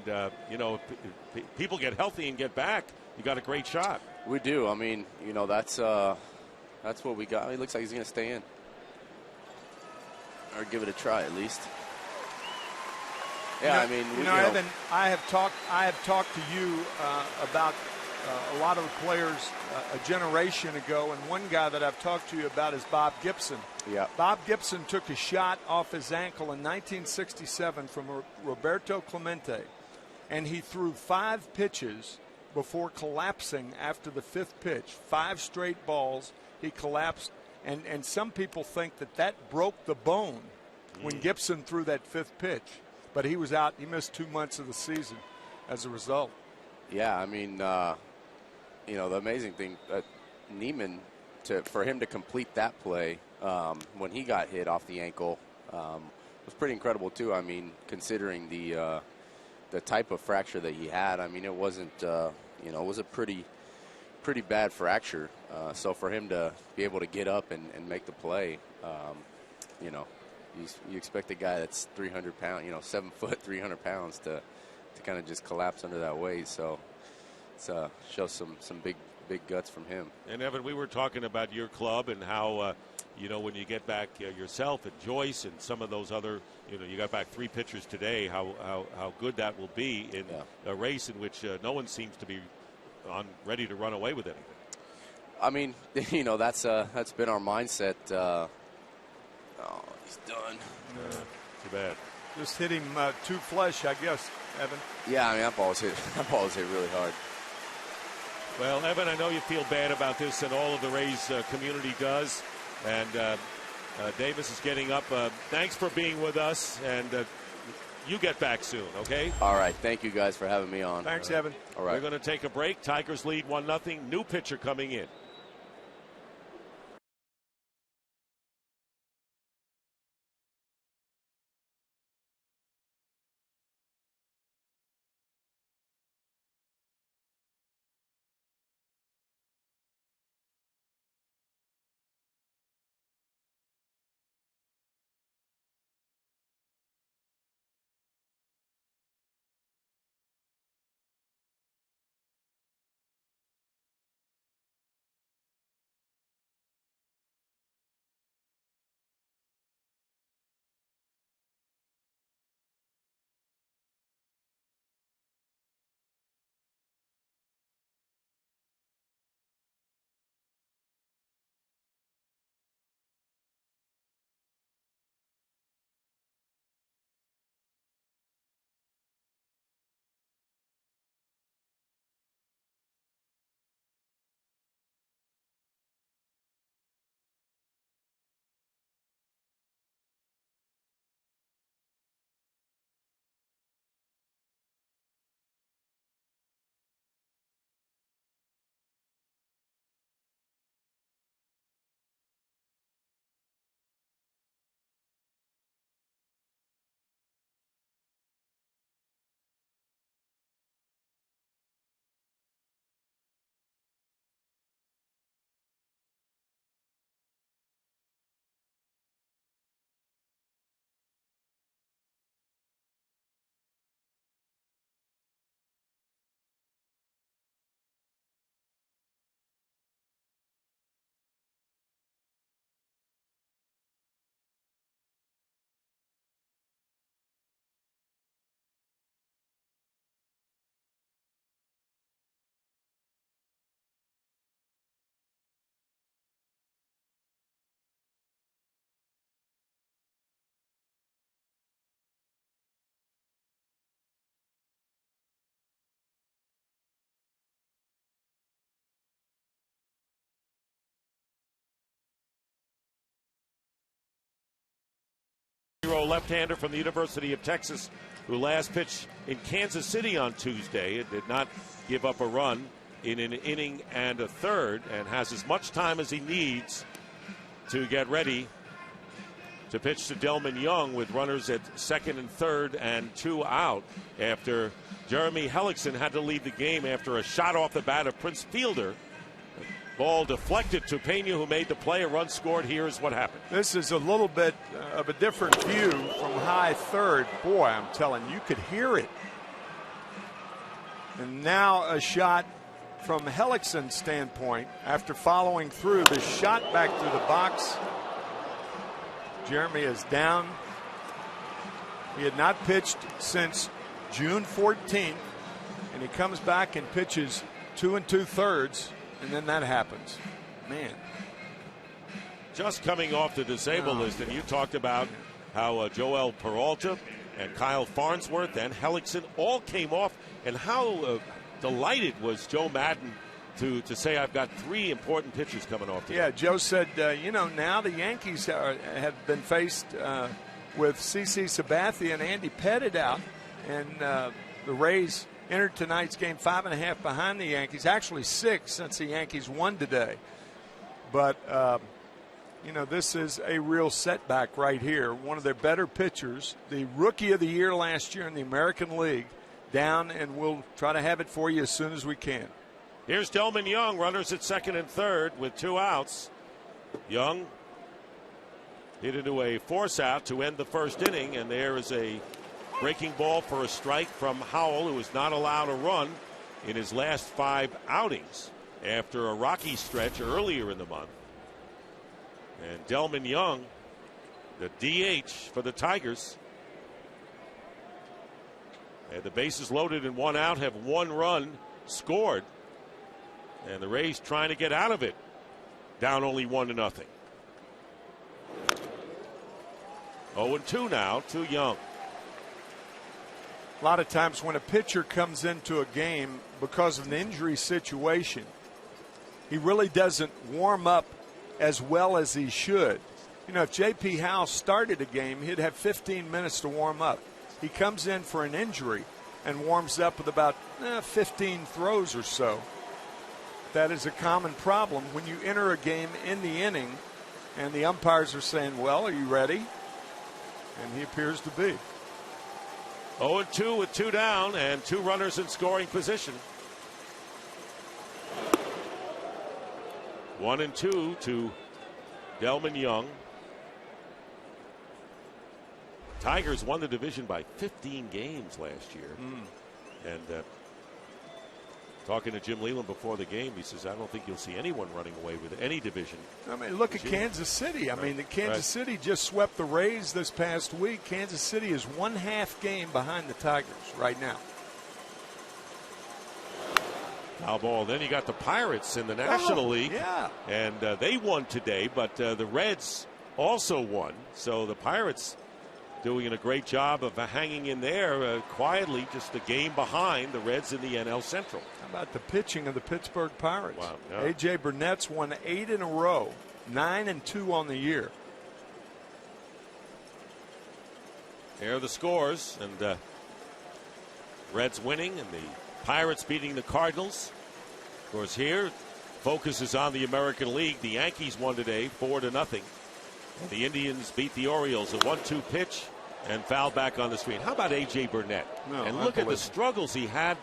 people get healthy and get back. You got a great shot. We do. I mean, that's what we got. It looks like he's going to stay in, or give it a try at least. Yeah, Evan, I have talked to you about a lot of the players a generation ago, and one guy that I've talked to you about is Bob Gibson. Yeah. Bob Gibson took a shot off his ankle in 1967 from Roberto Clemente, and he threw 5 pitches before collapsing after the 5th pitch. 5 straight balls, he collapsed, and some people think that broke the bone when Gibson threw that 5th pitch. But he was out. He missed 2 months of the season as a result. Yeah, I mean, the amazing thing, Neiman, for him to complete that play when he got hit off the ankle was pretty incredible too. I mean, considering the type of fracture that he had, I mean, it wasn't, it was a pretty bad fracture. So for him to be able to get up and make the play, you expect a guy that's 300 pounds, 7 foot, 300 pounds to kind of just collapse under that weight. So it's shows some big guts from him. And Evan, we were talking about your club and how when you get back yourself and Joyce and some of those other, you got back 3 pitchers today, how good that will be in a race in which no one seems to be ready to run away with anything. I mean, that's been our mindset. He's done. Too bad. Just hit him too flush, I guess, Evan. Yeah, I mean, that ball was hit really hard. Well, Evan, I know you feel bad about this, and all of the Rays community does. And Davis is getting up. Thanks for being with us, and you get back soon, okay? All right. Thank you guys for having me on. Thanks, Evan. All right. We're going to take a break. Tigers lead 1-0. New pitcher coming in. left-hander from the University of Texas, who last pitched in Kansas City on Tuesday and did not give up a run in an inning and a third, and has as much time as he needs to get ready to pitch to Delman Young with runners at second and third and 2 out after Jeremy Hellickson had to leave the game after a shot off the bat of Prince Fielder. Ball deflected to Pena, who made the play. A run scored. Here's what happened. This is a little bit of a different view from high third. Boy, I'm telling you, you could hear it. And now a shot from Hellickson's standpoint after following through the shot back to the box. Jeremy is down. He had not pitched since June 14th, and he comes back and pitches 2 2/3, and then that happens. Man. Just coming off the disabled list, and you talked about how Joel Peralta and Kyle Farnsworth and Hellickson all came off, and how delighted was Joe Madden to say, I've got 3 important pitchers coming off today. Yeah, Joe said, now the Yankees have been faced with CC Sabathia and Andy Pettit out, and the Rays entered tonight's game 5.5 behind the Yankees, actually 6 since the Yankees won today. But, this is a real setback right here. One of their better pitchers, the Rookie of the Year last year in the American League, down, and we'll try to have it for you as soon as we can. Here's Delman Young, runners at second and third with 2 outs. Young hit into a force out to end the first inning, and there is a breaking ball for a strike from Howell, who was not allowed a run in his last 5 outings after a rocky stretch earlier in the month. And Delman Young, the DH for the Tigers. And the bases loaded and 1 out, have 1 run scored. And the Rays trying to get out of it, down only 1-0. 0-2 now to Young. A lot of times when a pitcher comes into a game because of an injury situation, he really doesn't warm up as well as he should. If J.P. Howell started a game, he'd have 15 minutes to warm up. He comes in for an injury and warms up with about 15 throws or so. That is a common problem when you enter a game in the inning and the umpires are saying, well, are you ready? And he appears to be. 0-2 with 2 down and 2 runners in scoring position. 1-2 to Delman Young. Tigers won the division by 15 games last year. And talking to Jim Leland before the game, he says, I don't think you'll see anyone running away with any division. I mean, look at Kansas City. The Kansas City just swept the Rays this past week. Kansas City is 1/2 game behind the Tigers right now. Foul ball. Then you got the Pirates in the National League. Yeah. And they won today, but the Reds also won. So the Pirates doing a great job of hanging in there quietly, just a game behind the Reds in the NL Central. How about the pitching of the Pittsburgh Pirates? Wow, yeah. A.J. Burnett's won 8 in a row, 9-2 on the year. There are the scores, and Reds winning and the Pirates beating the Cardinals. Of course, here focus is on the American League. The Yankees won today 4-0. And the Indians beat the Orioles. A 1-2 pitch and foul back on the screen. How about A.J. Burnett? And look at the struggles he had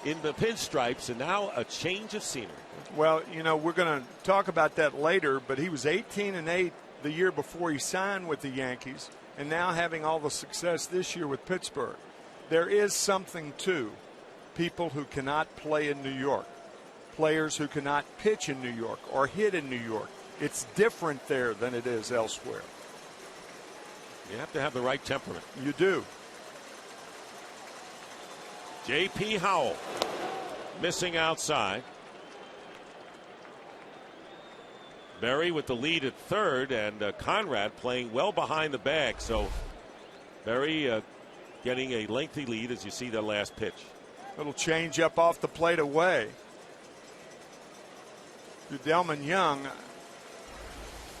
in the pinstripes, and now a change of scenery. Well, we're going to talk about that later, but he was 18-8 the year before he signed with the Yankees, and now having all the success this year with Pittsburgh. There is something to people who cannot play in New York, players who cannot pitch in New York or hit in New York. It's different there than it is elsewhere. You have to have the right temperament. You do. J.P. Howell missing outside. Berry with the lead at third, and Conrad playing well behind the bag. So Berry getting a lengthy lead as you see that last pitch. Little change up off the plate away to Delman Young.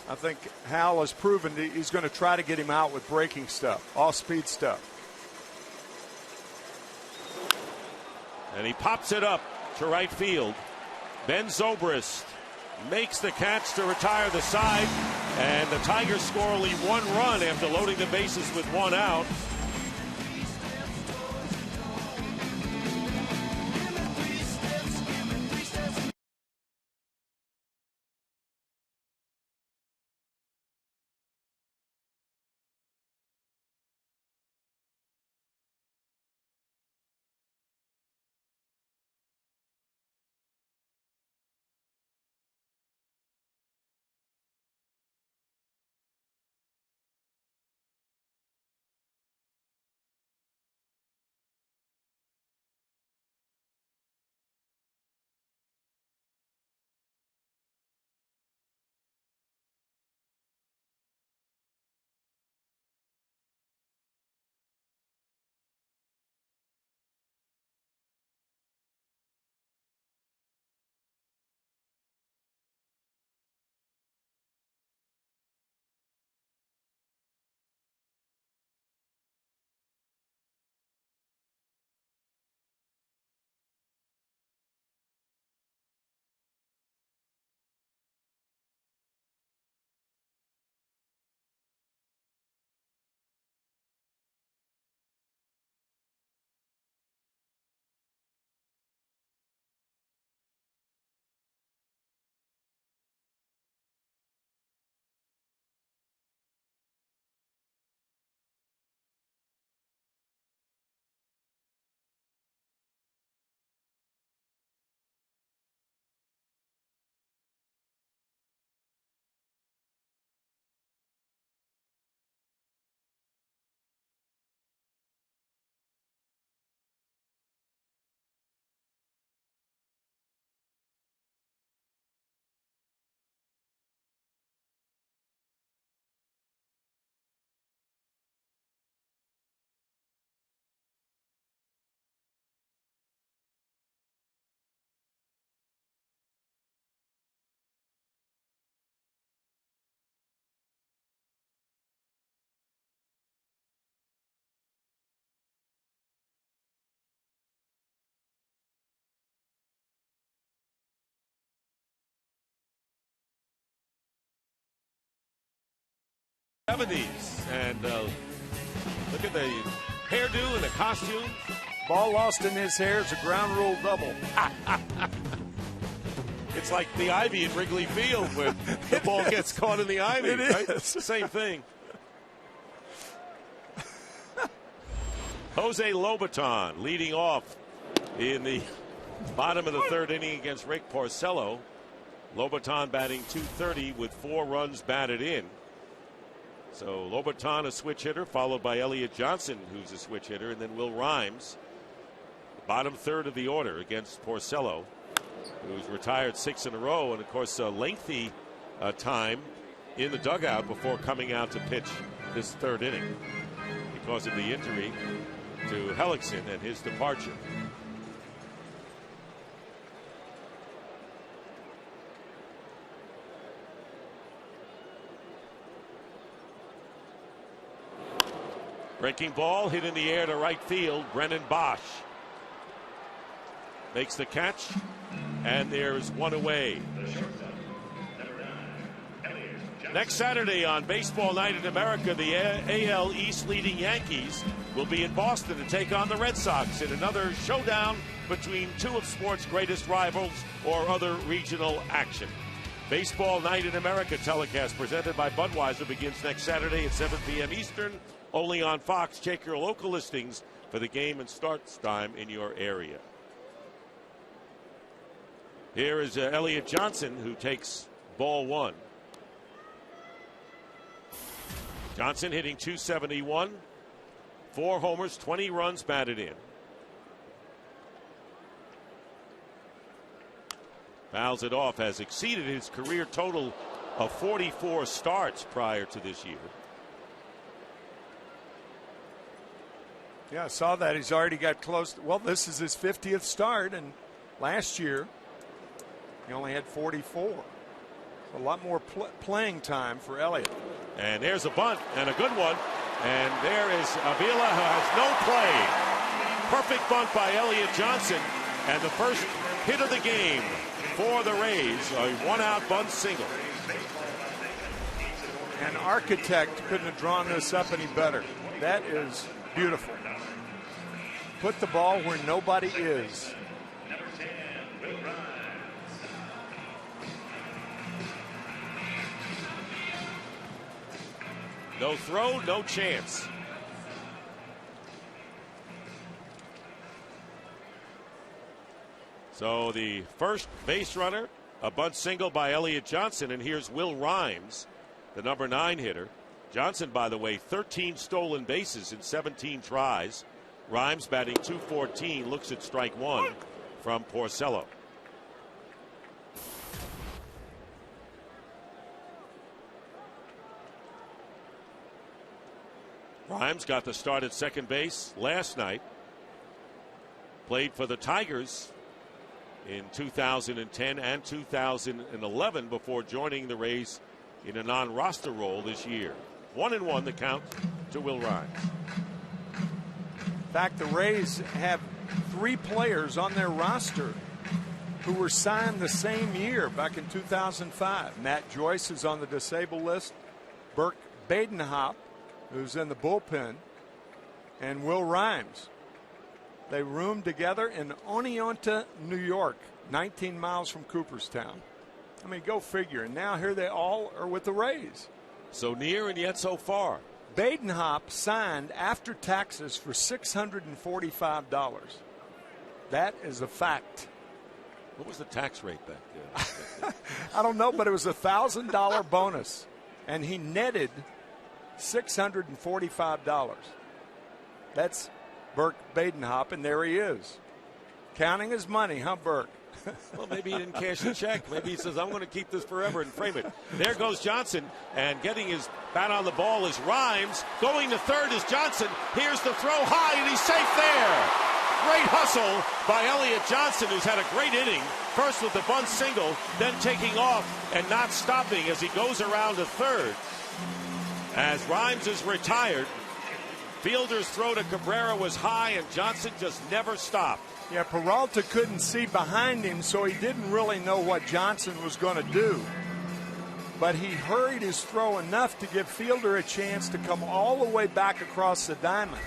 I think Hal has proven that he's going to try to get him out with breaking stuff, off-speed stuff. And he pops it up to right field. Ben Zobrist makes the catch to retire the side, and the Tigers score only 1 run after loading the bases with 1 out. '70s, and look at the hairdo and the costume. Ball lost in his hair is a ground rule double. It's like the ivy at Wrigley Field where the ball gets caught in the ivy. It right? is. Same thing. Jose Lobaton leading off in the bottom of the 3rd inning against Rick Porcello. Lobaton batting .230 with 4 runs batted in. So Lobaton, a switch hitter, followed by Elliott Johnson, who's a switch hitter, and then Will Rhymes, bottom 3rd of the order against Porcello, who's retired 6 in a row, and of course a lengthy time in the dugout before coming out to pitch this 3rd inning because of the injury to Hellickson and his departure. Breaking ball hit in the air to right field. Brennan Bosch makes the catch, and there's 1 away. Next Saturday on Baseball Night in America, the AL East leading Yankees will be in Boston to take on the Red Sox in another showdown between 2 of sports' greatest rivals or other regional action. Baseball Night in America telecast presented by Budweiser begins next Saturday at 7 p.m. Eastern, only on Fox. Check your local listings for the game and starts time in your area. Here is Elliott Johnson, who takes ball 1. Johnson hitting .271, 4 homers, 20 runs batted in. Fouls it off, has exceeded his career total of 44 starts prior to this year. Yeah, I saw that. He's already got close. Well, this is his 50th start, and last year he only had 44. A lot more playing time for Elliott. And there's a bunt, and a good one. And there is Avila, who has no play. Perfect bunt by Elliott Johnson. And the first hit of the game for the Rays, a one-out bunt single. An architect couldn't have drawn this up any better. That is beautiful. Put the ball where nobody is. No throw, no chance. So the first base runner, a bunt single by Elliott Johnson, and here's Will Rhymes, the number 9 hitter. Johnson, by the way, 13 stolen bases in 17 tries. Rhymes batting .214, looks at strike 1 from Porcello. Rhymes got the start at second base last night. Played for the Tigers in 2010 and 2011 before joining the Rays in a non-roster role this year. 1-1 the count to Will Rhymes. In fact, the Rays have 3 players on their roster who were signed the same year, back in 2005. Matt Joyce is on the disabled list. Burke Badenhop, who's in the bullpen, and Will Rhymes. They roomed together in Oneonta, New York, 19 miles from Cooperstown. I mean, go figure. And now here they all are with the Rays. So near and yet so far. Badenhop signed after taxes for $645. That is a fact. What was the tax rate back then? I don't know, but it was a $1,000 bonus. And he netted $645. That's Burke Badenhop, and there he is. Counting his money, huh, Burke? Well, maybe he didn't cash the check. Maybe he says, I'm going to keep this forever and frame it. There goes Johnson, and getting his bat on the ball is Rhymes. Going to third is Johnson. Here's the throw high, and he's safe there. Great hustle by Elliott Johnson, who's had a great inning. First with the bunt single, then taking off and not stopping as he goes around to third. As Rhymes is retired, Fielder's throw to Cabrera was high, and Johnson just never stopped. Yeah, Peralta couldn't see behind him, so he didn't really know what Johnson was going to do. But he hurried his throw enough to give Fielder a chance to come all the way back across the diamond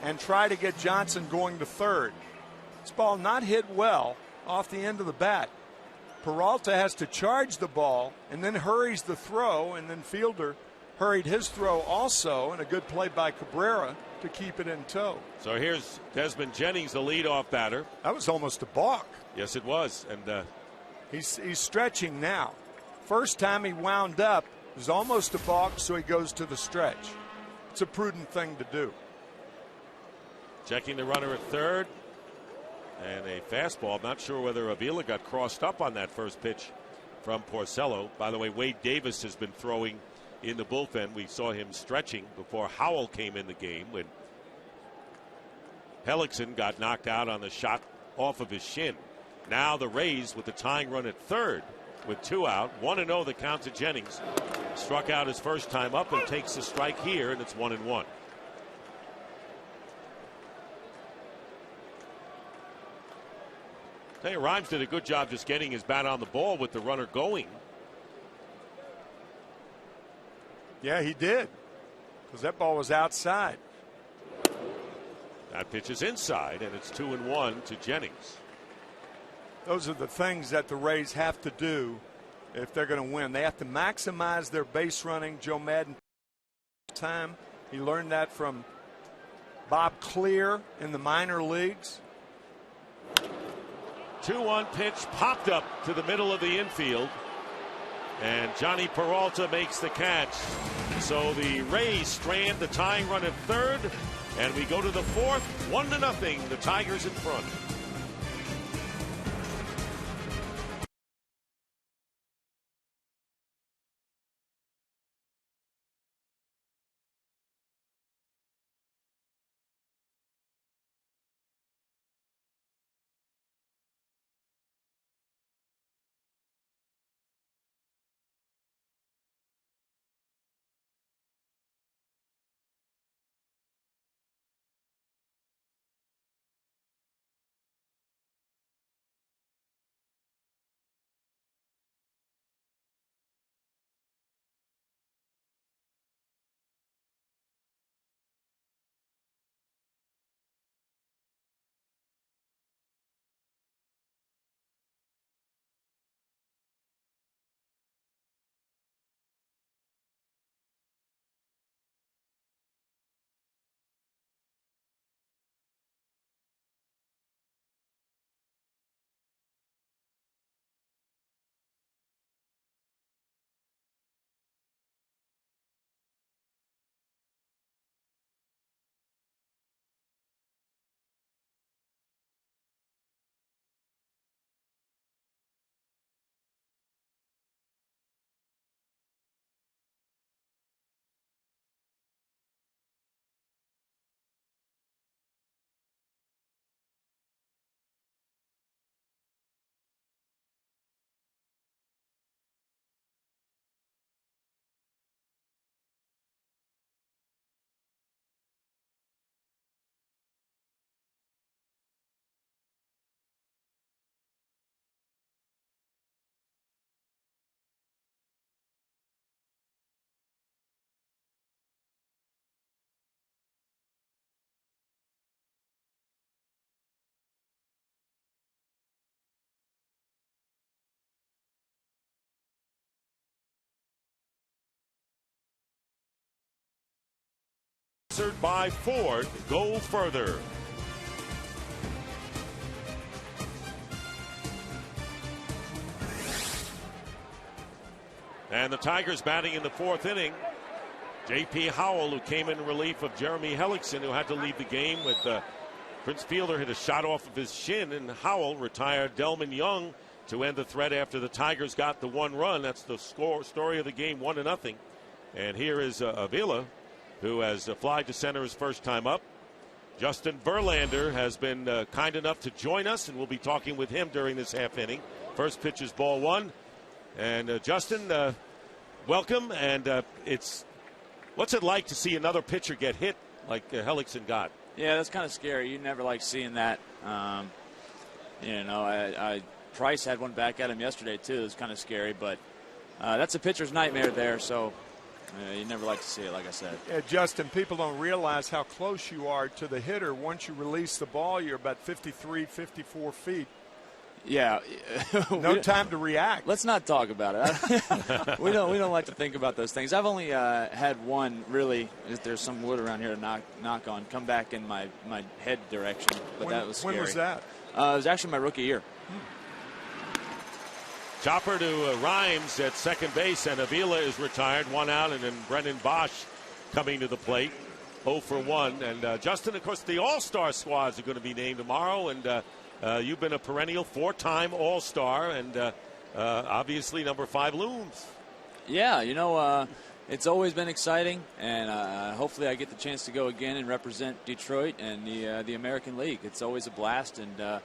and try to get Johnson going to third. This ball not hit well off the end of the bat. Peralta has to charge the ball and then hurries the throw, and then Fielder hurried his throw also, and a good play by Cabrera to keep it in tow. So here's Desmond Jennings, the leadoff batter. That was almost a balk. Yes, it was. And he's stretching now. First time he wound up, it was almost a balk, so he goes to the stretch. It's a prudent thing to do. Checking the runner at third. And a fastball. I'm not sure whether Avila got crossed up on that first pitch from Porcello. By the way, Wade Davis has been throwing in the bullpen. We saw him stretching before Howell came in the game when Hellickson got knocked out on the shot off of his shin. Now the Rays with the tying run at third with 2 out. 1-0 the count to Jennings. Struck out his first time up and takes a strike here, and it's 1-1. Tell you, Rhymes did a good job just getting his bat on the ball with the runner going. Yeah, he did, because that ball was outside. That pitch is inside, and it's 2-1 to Jennings. Those are the things that the Rays have to do if they're going to win. They have to maximize their base running. Joe Madden time. He learned that from Bob Clear in the minor leagues. 2-1 pitch popped up to the middle of the infield, and Johnny Peralta makes the catch. So the Rays strand the tying run at third, and we go to the fourth. 1-0. The Tigers in front. sponsored by Ford. Go further. And the Tigers batting in the fourth inning. J.P. Howell, who came in relief of Jeremy Hellickson, who had to leave the game with Prince Fielder hit a shot off of his shin, and Howell retired Delman Young to end the threat after the Tigers got the one run. That's the story of the game, 1-0. And here is Avila, who has flied to center his first time up. Justin Verlander has been kind enough to join us, and we'll be talking with him during this half inning. First pitch is ball one. And Justin, welcome. And what's it like to see another pitcher get hit like Hellickson got? Yeah, that's kind of scary. You never like seeing that. Price had one back at him yesterday, too. It was kind of scary, but that's a pitcher's nightmare there, so you never like to see it, like I said. Yeah, Justin, people don't realize how close you are to the hitter. Once you release the ball, you're about 53, 54 feet. Yeah. No time to react. Let's not talk about it. We don't like to think about those things. I've only had one, really, if there's some wood around here to knock on, come back in my head direction, but that was scary. When was that? It was actually my rookie year. Chopper to Rhymes at second base, and Avila is retired, one out, and then Brendan Bosch coming to the plate, 0 for 1. And Justin, of course, the All-Star squads are going to be named tomorrow, and you've been a perennial four-time All-Star, and obviously number 5 looms. Yeah, it's always been exciting, and hopefully I get the chance to go again and represent Detroit and the American League. It's always a blast, and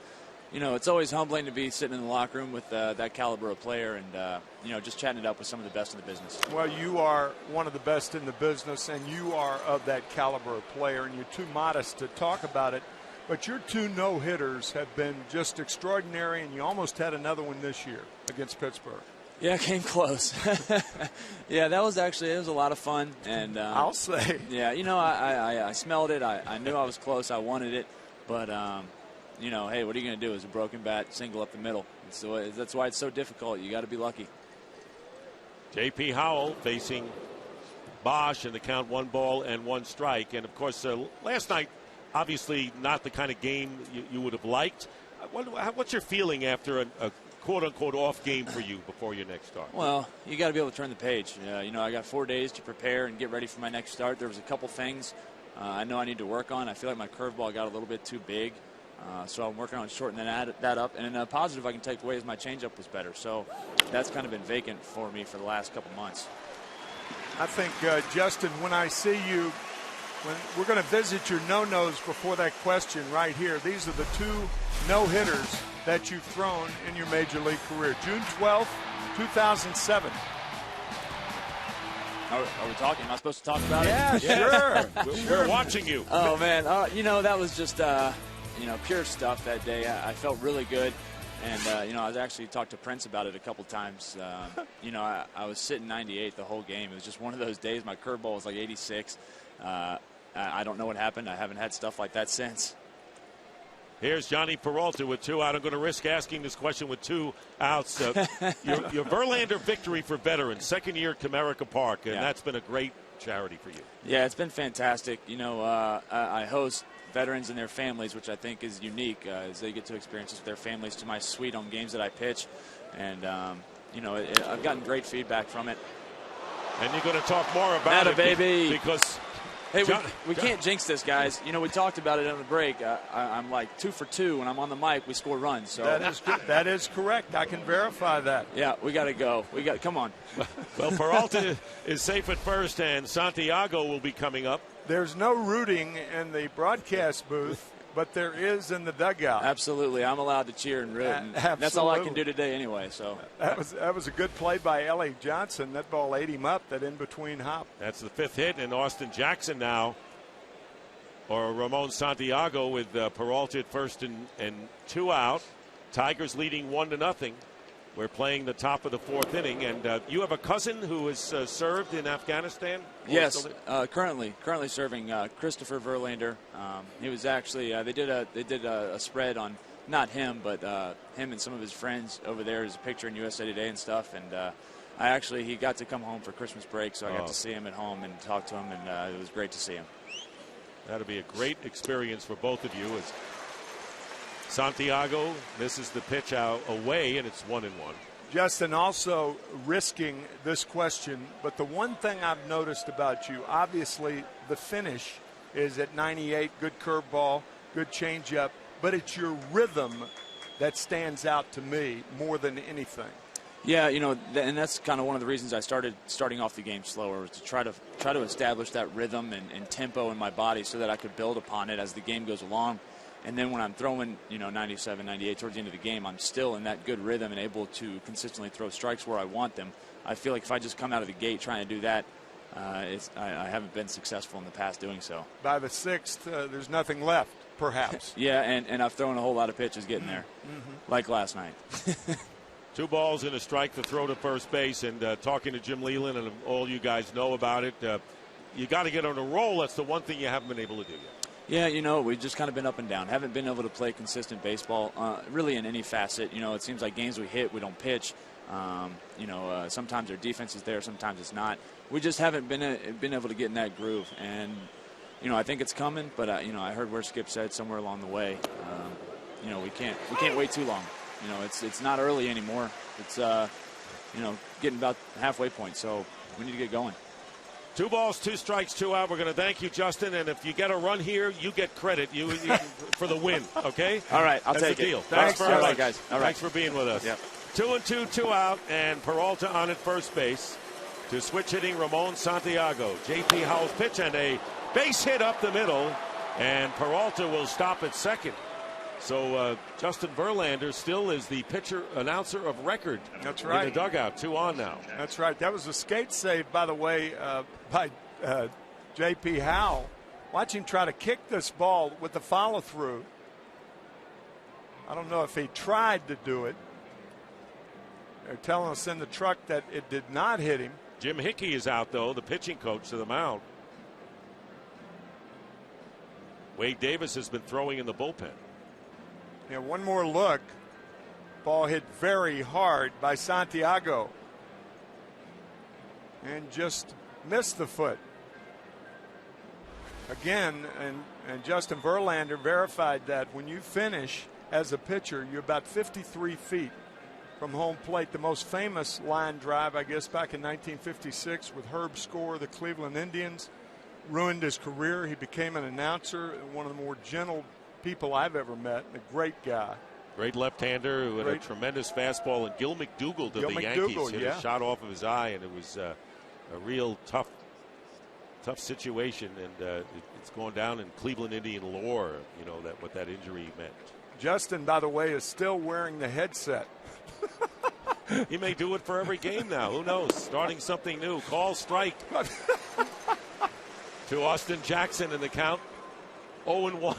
it's always humbling to be sitting in the locker room with that caliber of player and, just chatting it up with some of the best in the business. Well, you are one of the best in the business, and you are of that caliber of player, and you're too modest to talk about it. But your 2 no-hitters have been just extraordinary, and you almost had another one this year against Pittsburgh. Yeah, came close. Yeah, it was a lot of fun. And I'll say. Yeah, I smelled it. I knew I was close. I wanted it. But, hey, what are you going to do? It's a broken bat, single up the middle. So that's why it's so difficult. You got to be lucky. J.P. Howell facing Bosch in the count 1 ball and 1 strike. And, of course, last night, obviously not the kind of game you would have liked. What's your feeling after a quote-unquote off game for you before your next start? Well, you got to be able to turn the page. I got 4 days to prepare and get ready for my next start. There was a couple things I know I need to work on. I feel like my curveball got a little bit too big, so I'm working on shortening that up. And a positive I can take away is my changeup was better. So that's kind of been vacant for me for the last couple months. I think, Justin, when I see you, when we're going to visit your no-nos before that question right here. These are the 2 no-hitters that you've thrown in your Major League career. June 12th, 2007. Are we talking? Am I supposed to talk about it? Yeah, sure. We're watching you. Oh, man. That was just, pure stuff that day. I felt really good. And, I was actually talked to Prince about it a couple times. I was sitting 98 the whole game. It was just one of those days. My curveball was like 86. I don't know what happened. I haven't had stuff like that since. Here's Johnny Peralta with 2 out. I'm going to risk asking this question with 2 outs. Your Verlander victory for veterans, second year at Comerica Park, and that's been a great charity for you. Yeah, it's been fantastic. I host veterans and their families, which I think is unique, as they get to experience with their families to my suite on games that I pitch. And, I've gotten great feedback from it. And you're going to talk more about it, baby. Because hey, we can't jinx this, guys. We talked about it on the break. I'm like 2 for 2 when I'm on the mic. We score runs. So that is correct. I can verify that. Yeah, we got to go. Come on. Well, Peralta is safe at first, and Santiago will be coming up. There's no rooting in the broadcast booth, but there is in the dugout. Absolutely. I'm allowed to cheer and root. And that's all I can do today anyway. So that was a good play by Ellie Johnson. That ball ate him up, that in-between hop. That's the 5th hit, and Austin Jackson now, or Ramon Santiago with Peralta at first and 2 out. Tigers leading 1-0. We're playing the top of the 4th inning, and you have a cousin who has served in Afghanistan? Yes, currently serving, Christopher Verlander. He was actually they did a spread on not him, but him and some of his friends over there. There's a picture in USA Today and stuff, and he got to come home for Christmas break, so I got to see him at home and talk to him, and it was great to see him. That'll be a great experience for both of you as Santiago misses the pitch out away, and it's 1-1. Justin, also risking this question, but the one thing I've noticed about you, obviously the finish is at 98, good curveball, good changeup, but it's your rhythm that stands out to me more than anything. Yeah, and that's kind of one of the reasons I starting off the game slower, was to try to establish that rhythm and tempo in my body so that I could build upon it as the game goes along. And then when I'm throwing, 97, 98 towards the end of the game, I'm still in that good rhythm and able to consistently throw strikes where I want them. I feel like if I just come out of the gate trying to do that, I haven't been successful in the past doing so. By the sixth, there's nothing left, perhaps. Yeah, and I've thrown a whole lot of pitches getting there, like last night. 2 balls and a strike to throw to first base. And talking to Jim Leland, and all you guys know about it, you got to get on a roll. That's the one thing you haven't been able to do yet. Yeah, we've just kind of been up and down. Haven't been able to play consistent baseball, really in any facet. It seems like games we hit, we don't pitch. Sometimes our defense is there, sometimes it's not. We just haven't been able to get in that groove. And, I think it's coming, but, I heard where Skip said somewhere along the way, we can't wait too long. It's not early anymore. It's, getting about halfway point, so we need to get going. 2 balls, 2 strikes, 2 out. We're going to thank you, Justin. And if you get a run here, you get credit you for the win, okay? All right, I'll take the deal. it. Thanks very much, guys. All right. Thanks for being with us. Yep. 2-2, 2 out, and Peralta on at first base to switch hitting Ramon Santiago. J.P. Howell's pitch and a base hit up the middle, and Peralta will stop at second. So Justin Verlander still is the pitcher announcer of record. That's right. In the dugout, 2 on now. That's right. That was a skate save, by the way, by J.P. Howell. Watch him try to kick this ball with the follow-through. I don't know if he tried to do it. They're telling us in the truck that it did not hit him. Jim Hickey is out, though, the pitching coach to the mound. Wade Davis has been throwing in the bullpen. Yeah, one more look. Ball hit very hard by Santiago. And just missed the foot. Again, and Justin Verlander verified that when you finish as a pitcher, you're about 53 feet from home plate. The most famous line drive, I guess, back in 1956 with Herb Score, the Cleveland Indians, ruined his career. He became an announcer, one of the more gentle people I've ever met, a great guy. Great left-hander who had a tremendous fastball, and Gil McDougall to the Yankees hit a shot off of his eye, and it was a real tough situation, and it's going down in Cleveland Indian lore, what that injury meant. Justin, by the way, is still wearing the headset. He may do it for every game now. Who knows? Starting something new. Call strike to Austin Jackson in the count. 0-1.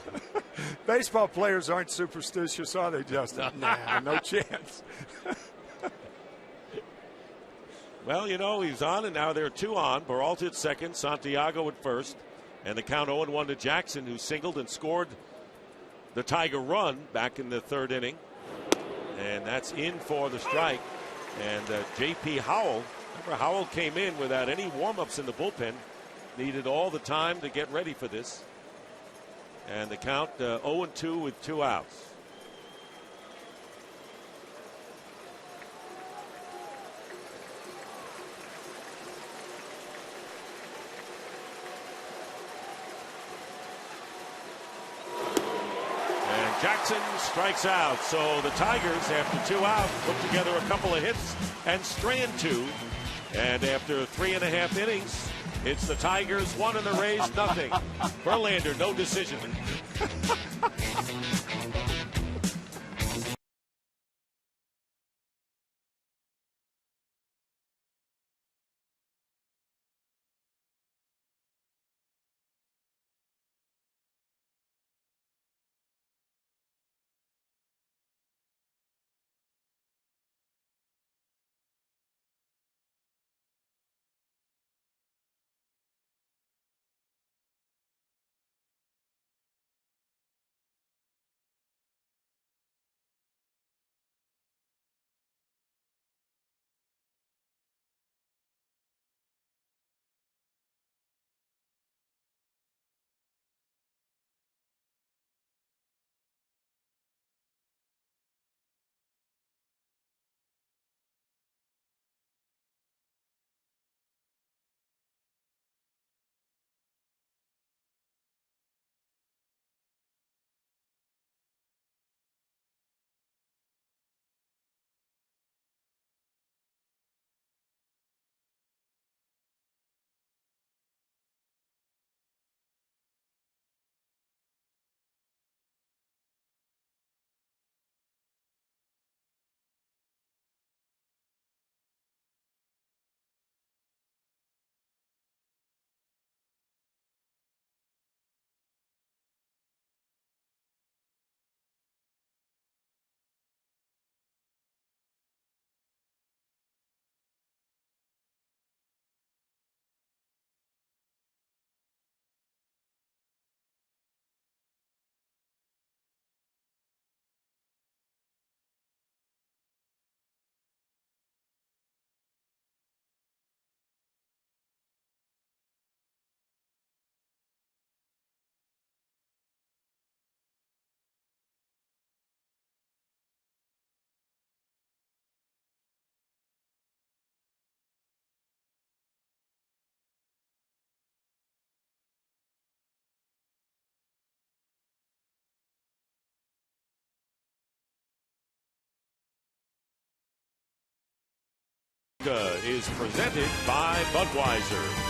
Baseball players aren't superstitious, are they, Justin? Nah, no chance. Well, he's on, and now there are 2 on. Peralta at second, Santiago at first, and the count 0-1 to Jackson, who singled and scored the Tiger run back in the 3rd inning. And that's in for the strike. And J.P. Howell, remember Howell came in without any warm-ups in the bullpen, needed all the time to get ready for this. And the count 0-2 with 2 outs. And Jackson strikes out. So the Tigers, after 2 outs, put together a couple of hits and strand 2. And after 3.5 innings, it's the Tigers 1 and the Rays nothing. Verlander, no decision. is presented by Budweiser.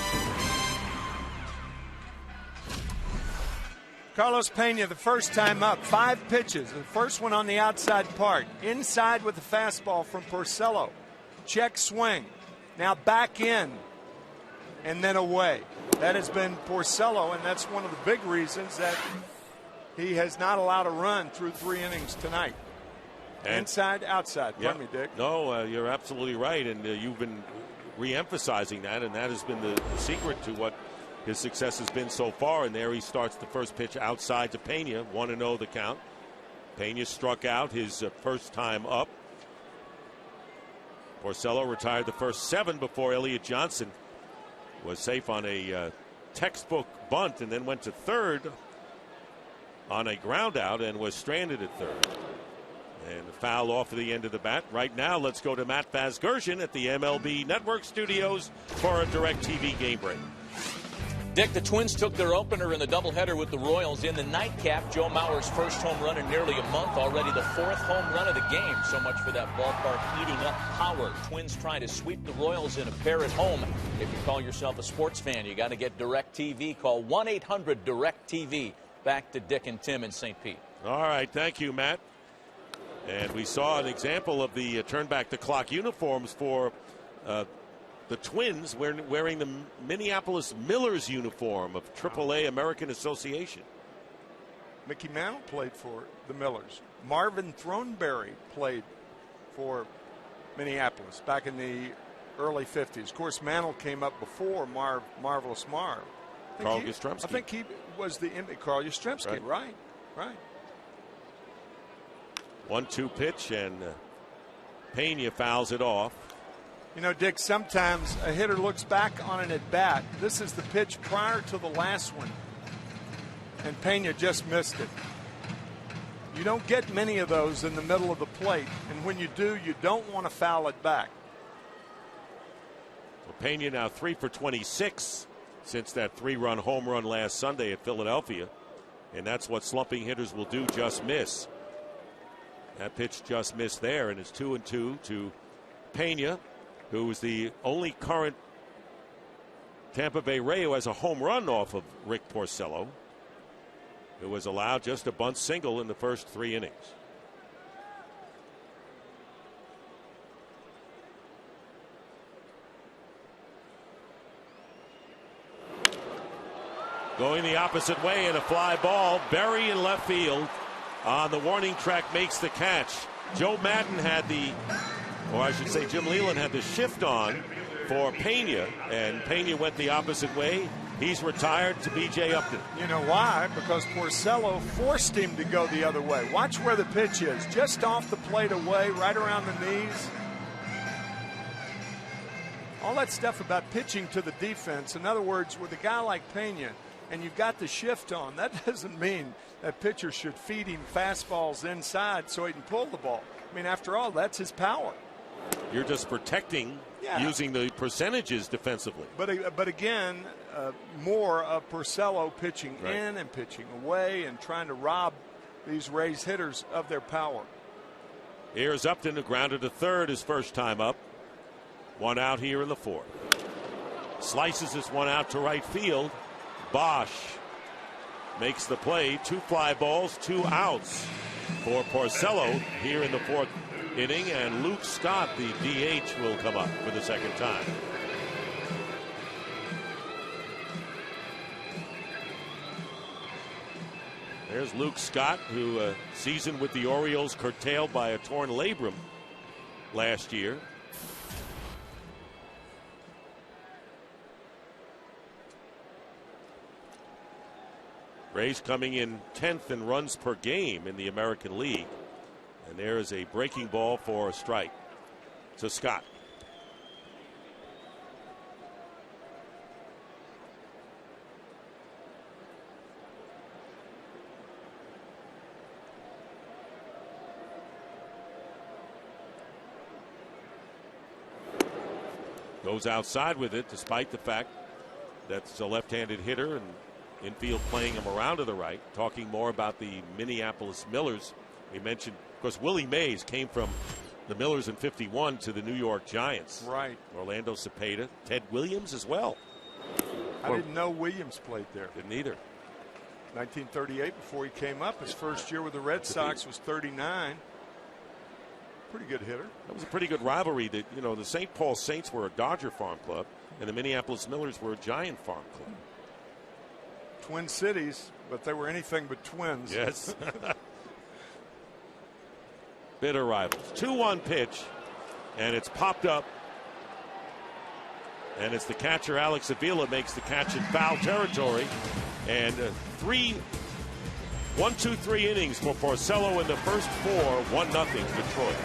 Carlos Pena, the first time up, 5 pitches. The first one on the outside part. Inside with the fastball from Porcello. Check swing. Now back in and then away. That has been Porcello, and that's one of the big reasons that he has not allowed a run through 3 innings tonight. And inside, outside. Pardon me, Dick. No, you're absolutely right, and you've been re-emphasizing that, and that has been the secret to what his success has been so far. And there he starts the first pitch outside to Pena, 1-0 the count. Pena struck out his first time up. Porcello retired the first 7 before Elliott Johnson was safe on a textbook bunt and then went to third on a ground out and was stranded at third. And the foul off of the end of the bat. Right now, let's go to Matt Vasgersian at the MLB Network studios for a DirecTV game break. Dick, the Twins took their opener in the doubleheader with the Royals. In the nightcap, Joe Mauer's first home run in nearly a month, already the 4th home run of the game. So much for that ballpark eating up power. Twins trying to sweep the Royals in a pair at home. If you call yourself a sports fan, you got to get DirecTV. Call 1-800-DirecTV. Back to Dick and Tim in St. Pete. All right, thank you, Matt. And we saw an example of the turn back the clock uniforms for the Twins wearing the Minneapolis Millers uniform of AAA American Association. Mickey Mantle played for the Millers. Marvin Throneberry played for Minneapolis back in the early 50s. Of course, Mantle came up before Marvelous Marv. Carl Yastrzemski. I think he was the Carl Yastrzemski. Right. 1-2 pitch, and Pena fouls it off. You know, Dick, sometimes a hitter looks back on an at-bat. This is the pitch prior to the last one, and Pena just missed it. You don't get many of those in the middle of the plate, and when you do, you don't want to foul it back. Well, Pena now 3 for 26 since that 3-run home run last Sunday at Philadelphia, and that's what slumping hitters will do, just miss. That pitch just missed there, and it's 2-2 to Pena, who is the only current Tampa Bay Ray who has a home run off of Rick Porcello, who was allowed just a bunt single in the first 3 innings. Going the opposite way and a fly ball. Berry in left field on the warning track makes the catch. Joe Madden had or I should say Jim Leyland had the shift on for Pena, and Pena went the opposite way. He's retired to B.J. Upton. You know why? Because Porcello forced him to go the other way. Watch where the pitch is. Just off the plate away, right around the knees. All that stuff about pitching to the defense. In other words, with a guy like Pena, and you've got the shift on, that doesn't mean that pitcher should feed him fastballs inside so he can pull the ball. I mean, after all, that's his power. You're just protecting using the percentages defensively. But again, more of Porcello pitching in and pitching away and trying to rob these Rays hitters of their power. Here's Upton, who grounded to third his first time up. 1 out here in the 4th. Slices this one out to right field. Bosch makes the play. 2 fly balls, 2 outs for Porcello here in the 4th inning, and Luke Scott, the DH, will come up for the second time. There's Luke Scott, who season with the Orioles curtailed by a torn labrum last year. Rays coming in 10th in runs per game in the American League. And there is a breaking ball for a strike to Scott. Goes outside with it, despite the fact that's a left-handed hitter and infield playing him around to the right. Talking more about the Minneapolis Millers. We mentioned, of course, Willie Mays came from the Millers in 51 to the New York Giants. Right. Orlando Cepeda, Ted Williams as well. I didn't know Williams played there. Didn't either. 1938 before he came up. His first year with the Red Sox was 39. Pretty good hitter. That was a pretty good rivalry. That, you know, the St. Paul Saints were a Dodger farm club, and the Minneapolis Millers were a Giant farm club. Twin cities, but they were anything but twins. Yes. Bitter rivals. 2-1 pitch, and it's popped up. And it's the catcher, Alex Avila, makes the catch in foul territory. And 1-2-3 innings for Porcello in the first 4, 1-0 Detroit.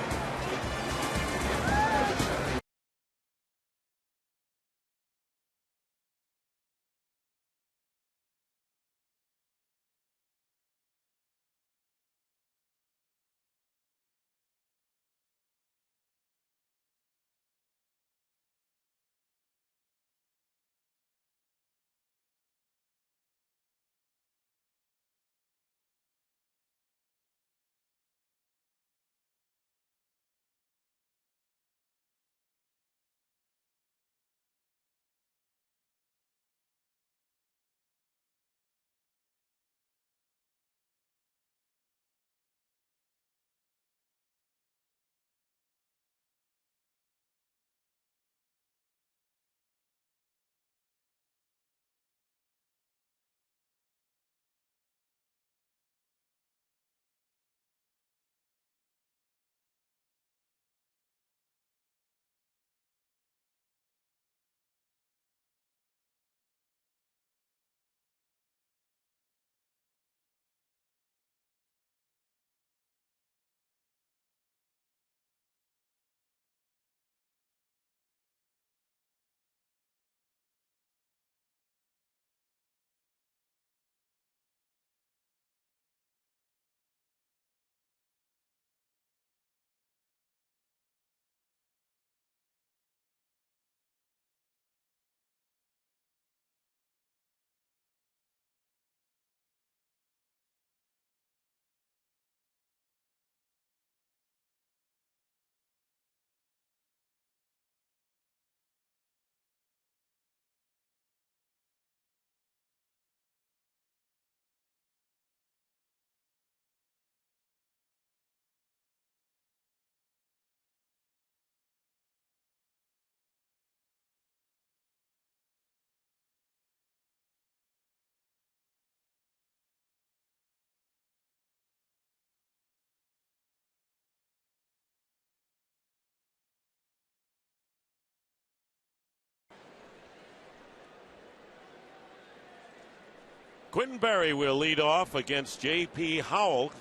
Quentin Berry will lead off against J.P. Howell.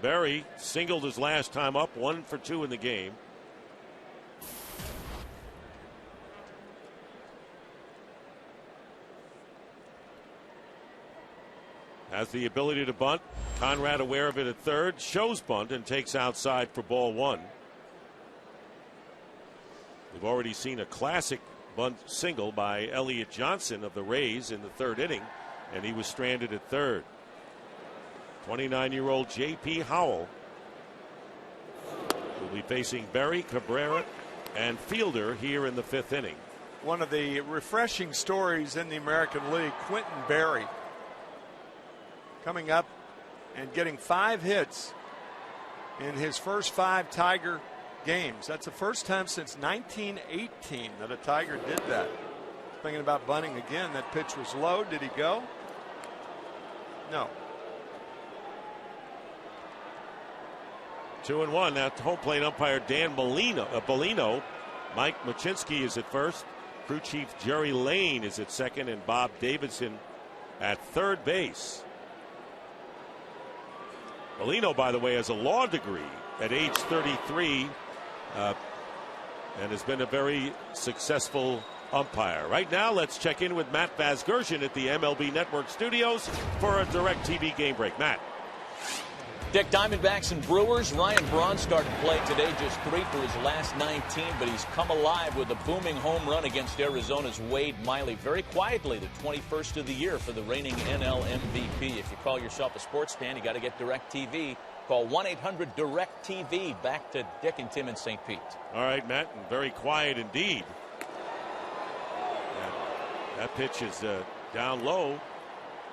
Berry singled his last time up, 1 for 2 in the game. Has the ability to bunt. Conrad aware of it at third. Shows bunt and takes outside for ball 1. We've already seen a classic bunt single by Elliott Johnson of the Rays in the 3rd inning, and he was stranded at third. 29-year-old J.P. Howell will be facing Berry, Cabrera, and Fielder here in the 5th inning. One of the refreshing stories in the American League, Quentin Berry coming up and getting 5 hits in his first 5 Tiger games. That's the first time since 1918 that a Tiger did that. Thinking about bunting again. That pitch was low. Did he go? No. 2-1. Now home plate umpire Dan Bellino. Mike Machinsky is at first. Crew chief Jerry Lane is at second, and Bob Davidson at third base. Bellino, by the way, has a law degree at age 33 and has been a very successful umpire. Right now, let's check in with Matt Vasgersian at the MLB Network studios for a DirecTV game break. Matt. Dick, Diamondbacks and Brewers. Ryan Braun started play today, just 3 for his last 19, but he's come alive with a booming home run against Arizona's Wade Miley. Very quietly, the 21st of the year for the reigning NL MVP. If you call yourself a sports fan, you got to get DirecTV. Call 1-800-DIRECT-TV. Back to Dick and Tim in St. Pete. All right, Matt, and very quiet indeed. And that pitch is down low,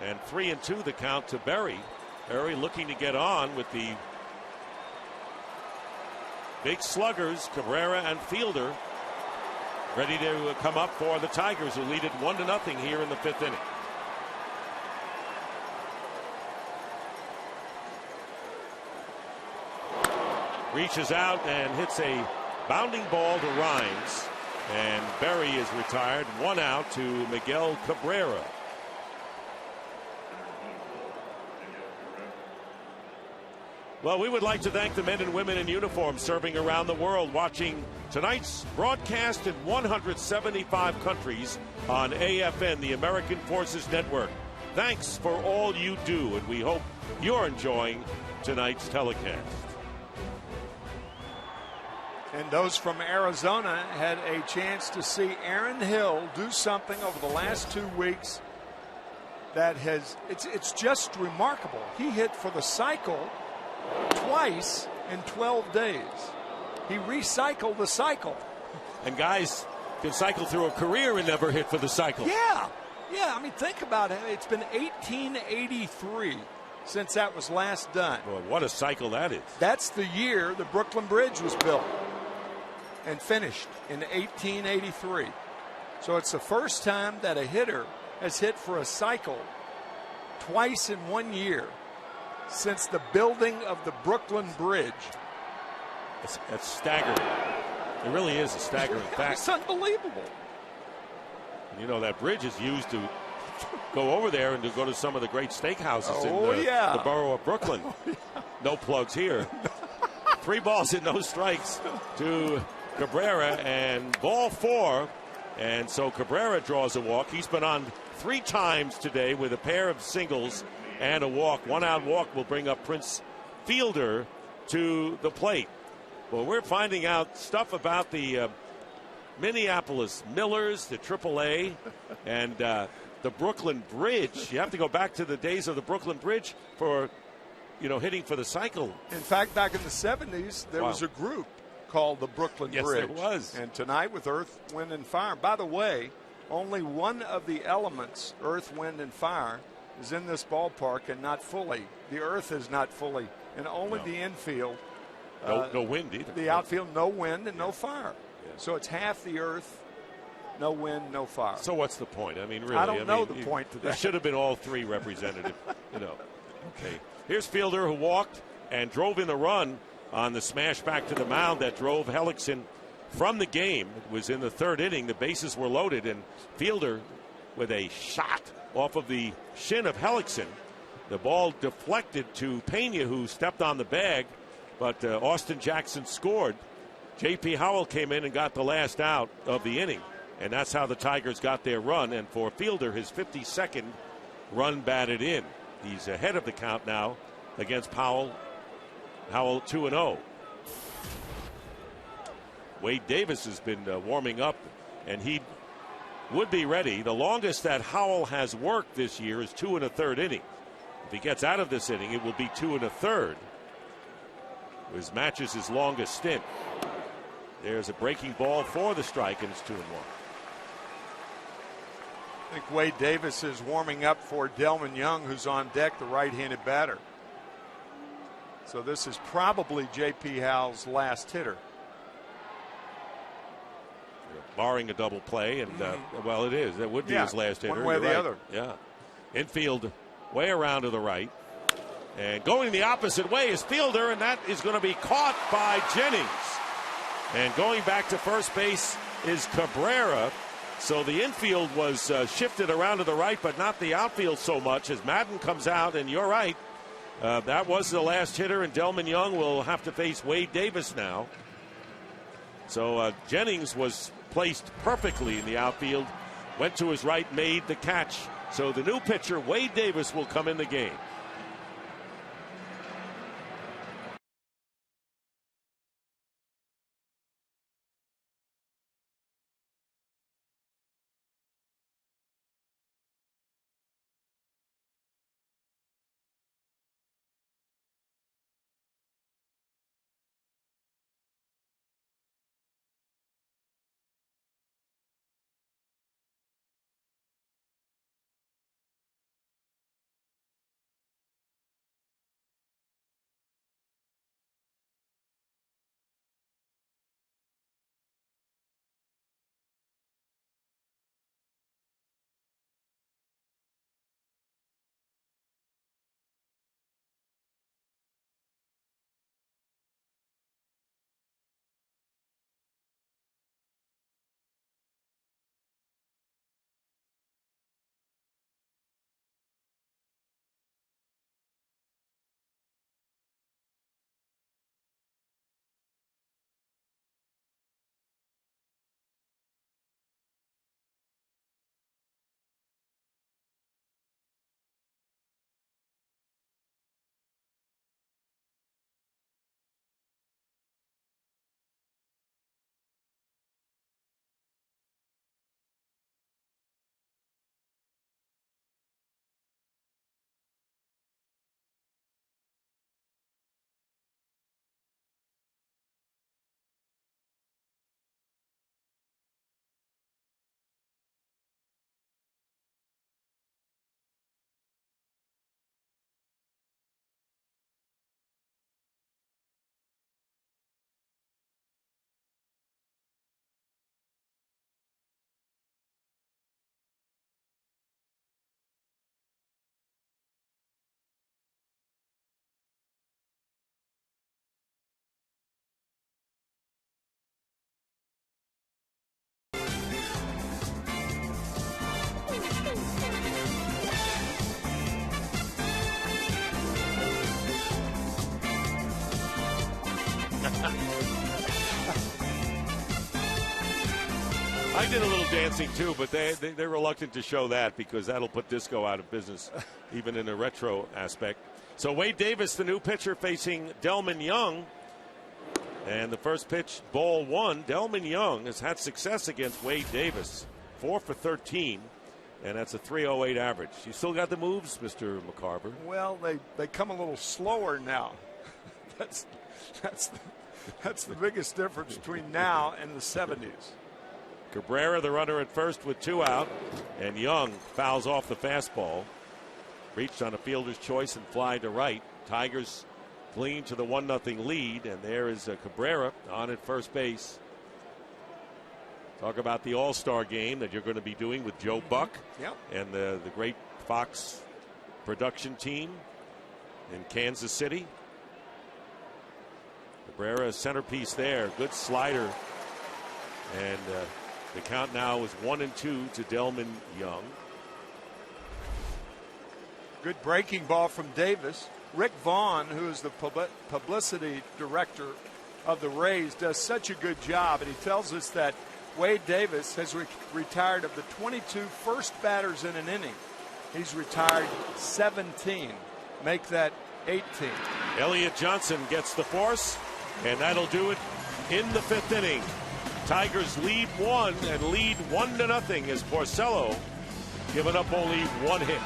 and 3-2 the count to Berry. Berry looking to get on with the big sluggers, Cabrera and Fielder, ready to come up for the Tigers, who lead it 1-0 here in the 5th inning. Reaches out and hits a bounding ball to Rhines, and Berry is retired. 1 out to Miguel Cabrera. Well, we would like to thank the men and women in uniform serving around the world, watching tonight's broadcast in 175 countries on AFN, the American Forces Network. Thanks for all you do, and we hope you're enjoying tonight's telecast. And those from Arizona had a chance to see Aaron Hill do something over the last 2 weeks that it's just remarkable. He hit for the cycle twice in 12 days. He recycled the cycle. And guys can cycle through a career and never hit for the cycle. Yeah. I mean, think about it. It's been 1883 since that was last done. Boy, what a cycle that is. That's the year the Brooklyn Bridge was built and finished in 1883. So it's the first time that a hitter has hit for a cycle twice in 1 year since the building of the Brooklyn Bridge. That's staggering. It really is a staggering fact. It's unbelievable. You know, that bridge is used to go over there and to go to some of the great steakhouses in the borough of Brooklyn. No plugs here. 3 balls and no strikes to Cabrera, and ball 4. And so Cabrera draws a walk. He's been on 3 times today with a pair of singles and a walk. 1 out walk will bring up Prince Fielder to the plate. Well, we're finding out stuff about the Minneapolis Millers, the AAA, and the Brooklyn Bridge. You have to go back to the days of the Brooklyn Bridge for, hitting for the cycle. In fact, back in the 70s, there was a group called the Brooklyn Bridge. Yes, there was. And tonight with Earth, Wind, and Fire. By the way, only one of the elements, Earth, Wind, and Fire, is in this ballpark and not fully. The Earth is not fully, and only the infield. No wind either. The outfield, no wind and no fire. Yeah. So it's half the Earth, no wind, no fire. So what's the point? I mean, really. I don't know the point to that. There should have been all 3 representative, Okay. Here's Fielder, who walked and drove in the run on the smash back to the mound that drove Hellickson from the game. It was in the 3rd inning. The bases were loaded, and Fielder with a shot off of the shin of Hellickson. The ball deflected to Pena, who stepped on the bag, but Austin Jackson scored. J.P. Howell came in and got the last out of the inning, and that's how the Tigers got their run. And for Fielder, his 52nd run batted in. He's ahead of the count now against Powell. Howell 2-0. Wade Davis has been warming up, and he would be ready. The longest that Howell has worked this year is 2 1/3 innings. If he gets out of this inning, it will be 2 1/3. Which matches his longest stint. There's a breaking ball for the strike, and it's 2-1. I think Wade Davis is warming up for Delman Young, who's on deck, the right-handed batter. So this is probably J.P. Howell's last hitter. Barring a double play, and well, it is. That would be his last hitter. One way or the other. Yeah. Infield way around to the right. And going the opposite way is Fielder, and that is going to be caught by Jennings. And going back to first base is Cabrera. So the infield was shifted around to the right, but not the outfield so much as Madden comes out, and you're right. That was the last hitter, and Delman Young will have to face Wade Davis now. So Jennings was placed perfectly in the outfield, went to his right, made the catch. So the new pitcher, Wade Davis, will come in the game. I did a little dancing too, but they're reluctant to show that because that'll put disco out of business, even in a retro aspect. So Wade Davis, the new pitcher, facing Delman Young. And the first pitch, ball one. Delman Young has had success against Wade Davis, 4 for 13, and that's a 3.08 average. You still got the moves, Mr. McCarver? Well, they come a little slower now. That's the biggest difference between now and the 70s. Cabrera, the runner at first with 2 out, and Young fouls off the fastball. Reached on a fielder's choice and fly to right. Tigers clean to the 1-0 lead, and there is Cabrera on at first base. Talk about the All-Star game that you're going to be doing with Joe Buck and the great Fox production team in Kansas City. Cabrera, centerpiece there. Good slider. And the count now is 1-2 to Delman Young. Good breaking ball from Davis. Rick Vaughn, who is the publicity director of the Rays, does such a good job. And he tells us that Wade Davis has retired of the 22 first batters in an inning. He's retired 17. Make that 18. Elliott Johnson gets the force, and that'll do it in the 5th inning. Tigers lead 1 and lead 1-0 as Porcello giving up only 1 hit.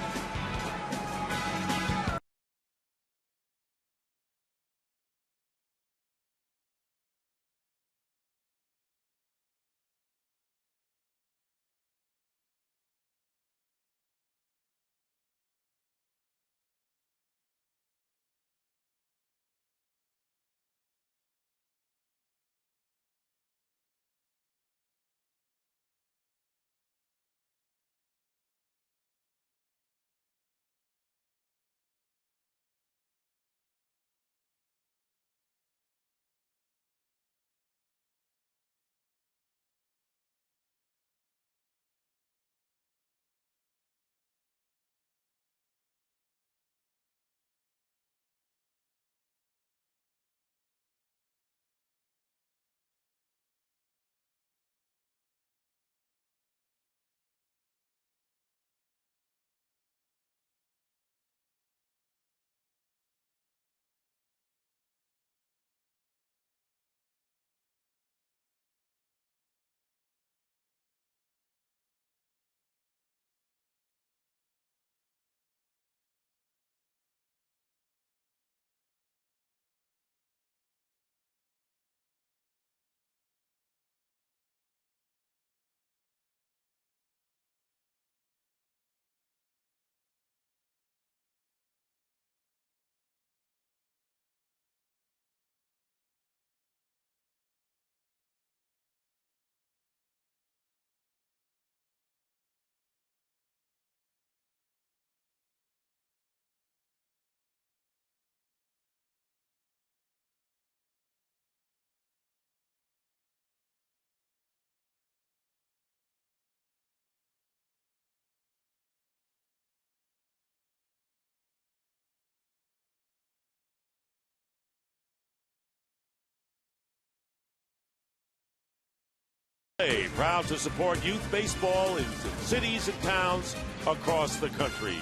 Proud to support youth baseball in cities and towns across the country.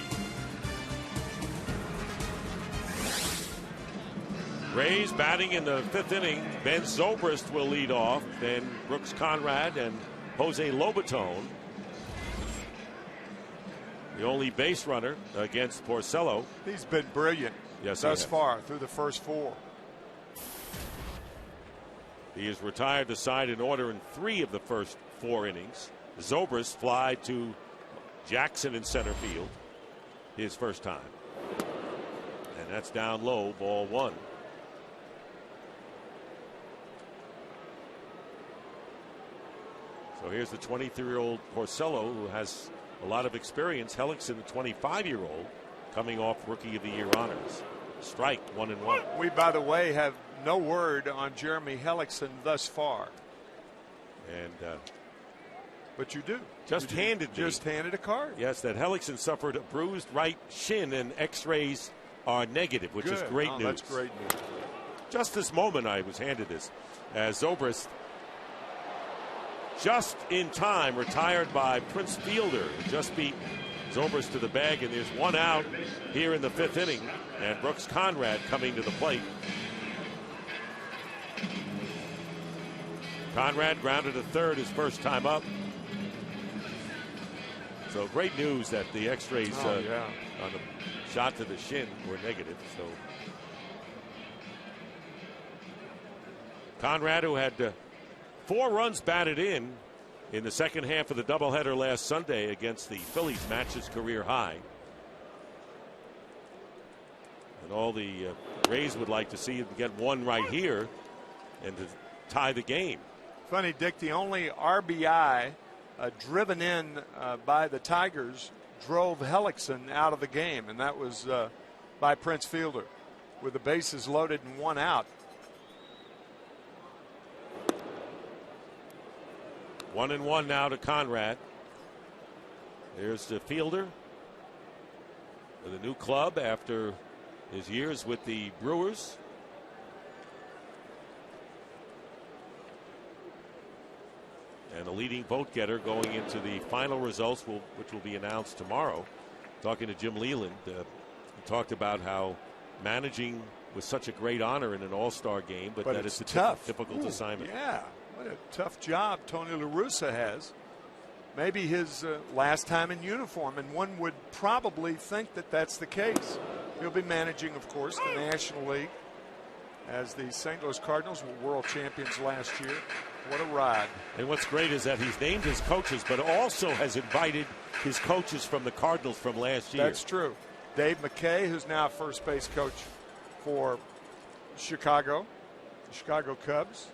Rays batting in the 5th inning. Ben Zobrist will lead off. Then Brooks Conrad and Jose Lobaton. The only base runner against Porcello. He's been brilliant thus far through the first 4. He has retired the side in order in 3 of the first 4 innings. Zobrist fly to Jackson in center field. His first time. And that's down low, ball 1. So here's the 23-year-old Porcello, who has a lot of experience. Hellickson, the 25-year-old, coming off Rookie of the Year honors. Strike 1-1. We, by the way, have no word on Jeremy Hellickson thus far. And but you do. Just handed a card. Yes, that Hellickson suffered a bruised right shin, and X-rays are negative, which is great news. That's great news. Just this moment, I was handed this as Zobrist just in time, retired by Prince Fielder. Just beat Zobrist to the bag, and there's one out here in the 5th inning. And Brooks Conrad coming to the plate. Conrad grounded to third his first time up. So great news that the x-rays on the shot to the shin were negative. So Conrad, who had 4 runs batted in the second half of the doubleheader last Sunday against the Phillies, matched his career high. And all the Rays would like to see him get one right here and to tie the game. Funny, Dick, the only RBI driven in by the Tigers drove Hellickson out of the game, and that was by Prince Fielder with the bases loaded and 1 out. 1-1 now to Conrad. There's the Fielder with a new club after his years with the Brewers. And the leading vote getter going into the final results, which will be announced tomorrow. Talking to Jim Leland, he talked about how managing was such a great honor in an all-star game, but that it's a difficult assignment. Yeah, what a tough job Tony La Russa has. Maybe his last time in uniform, and one would probably think that that's the case. He'll be managing, of course, the National League, as the St. Louis Cardinals were world champions last year. What a ride. And what's great is that he's named his coaches, but also has invited his coaches from the Cardinals from last year. That's true. Dave McKay, who's now first base coach for Chicago, the Chicago Cubs.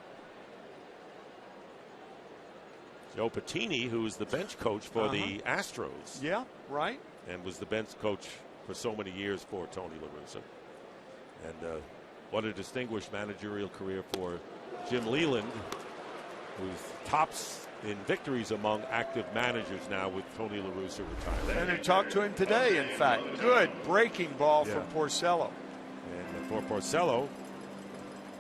Joe Patini, who is the bench coach for the Astros. Yeah, right. And was the bench coach for so many years for Tony La Russa. And what a distinguished managerial career for Jim Leland, who's tops in victories among active managers now with Tony La Russa retired. And I talked to him today, in fact. Good breaking ball from Porcello. And for Porcello,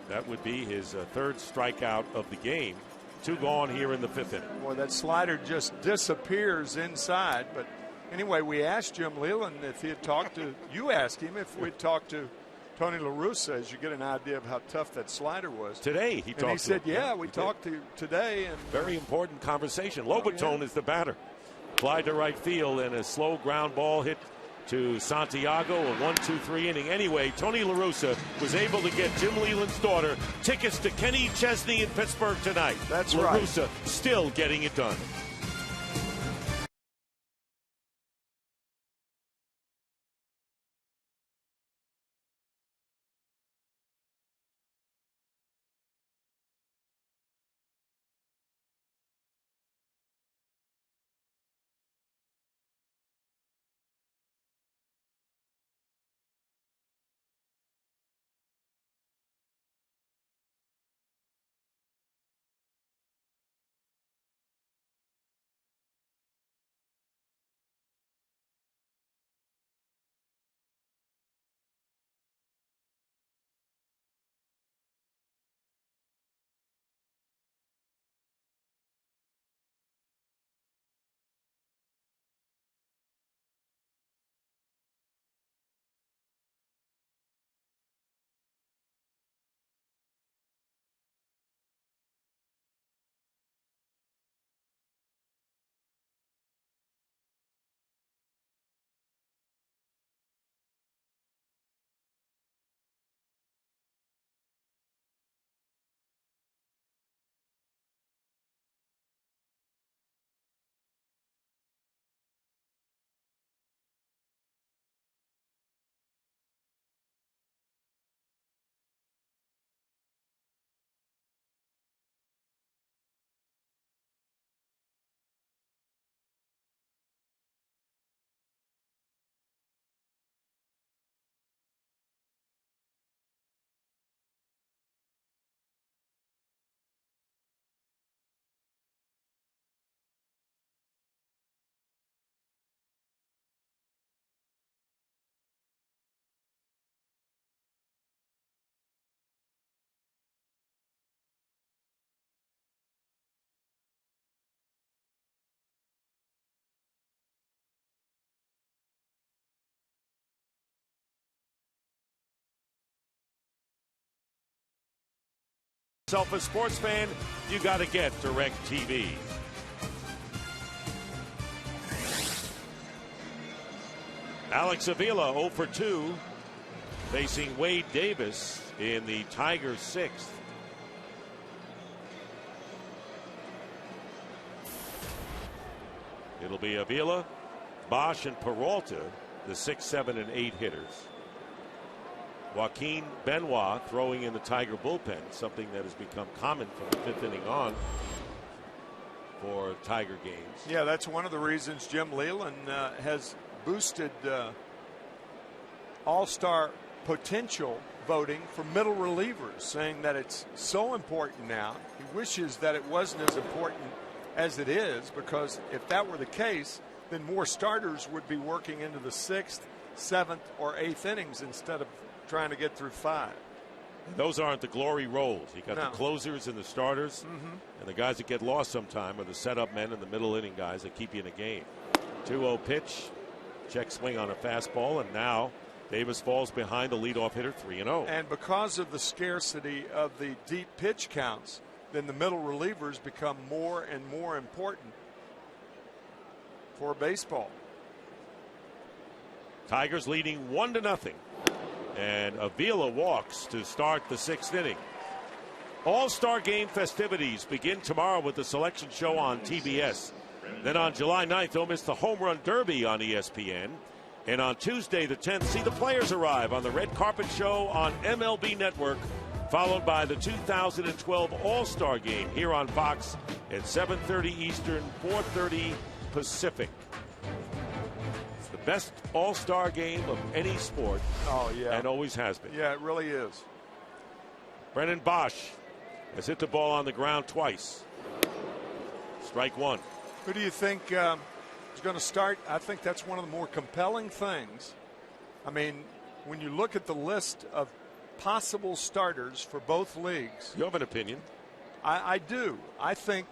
that would be his 3rd strikeout of the game. 2 gone here in the 5th inning. Boy, that slider just disappears inside. But anyway, we asked Jim Leland if he had talked to, you asked him if we'd talked to Tony La Russa, as you get an idea of how tough that slider was. Today he talked to him. And he said, yeah, we talked to today. And very important conversation. Lobatone is the batter. Fly to right field and a slow ground ball hit to Santiago, a 1-2-3 inning. Anyway, Tony La Russa was able to get Jim Leland's daughter tickets to Kenny Chesney in Pittsburgh tonight. That's La right. Russa still getting it done. yourself a sports fan, you got to get DirecTV. Alex Avila 0 for 2, facing Wade Davis in the Tigers' 6th. It'll be Avila, Bosch, and Peralta, the 6, 7, and 8 hitters. Joaquin Benoit throwing in the Tiger bullpen, something that has become common from the 5th inning on for Tiger games. Yeah, that's one of the reasons Jim Leland has boosted all-star potential voting for middle relievers, saying that it's so important now. He wishes that it wasn't as important as it is, because if that were the case, then more starters would be working into the 6th, 7th, or 8th innings instead of trying to get through 5. Those aren't the glory roles. You got the closers and the starters, and the guys that get lost sometime are the setup men and the middle inning guys that keep you in a game. 2-0 pitch, check swing on a fastball, and now Davis falls behind the leadoff hitter 3-0. And because of the scarcity of the deep pitch counts, then the middle relievers become more and more important for baseball. Tigers leading 1-0. And Avila walks to start the 6th inning. All-Star Game festivities begin tomorrow with the selection show on TBS. Then on July 9th, don't miss the Home Run Derby on ESPN. And on Tuesday the 10th, see the players arrive on the Red Carpet Show on MLB Network, followed by the 2012 All-Star Game here on Fox at 7:30 Eastern, 4:30 Pacific. It's the best All-Star Game of any sport. Oh, yeah. And always has been. Yeah, it really is. Brennan Bosch has hit the ball on the ground twice. Strike one. Who do you think is going to start? I think that's one of the more compelling things. I mean, when you look at the list of possible starters for both leagues. You have an opinion? I do. I think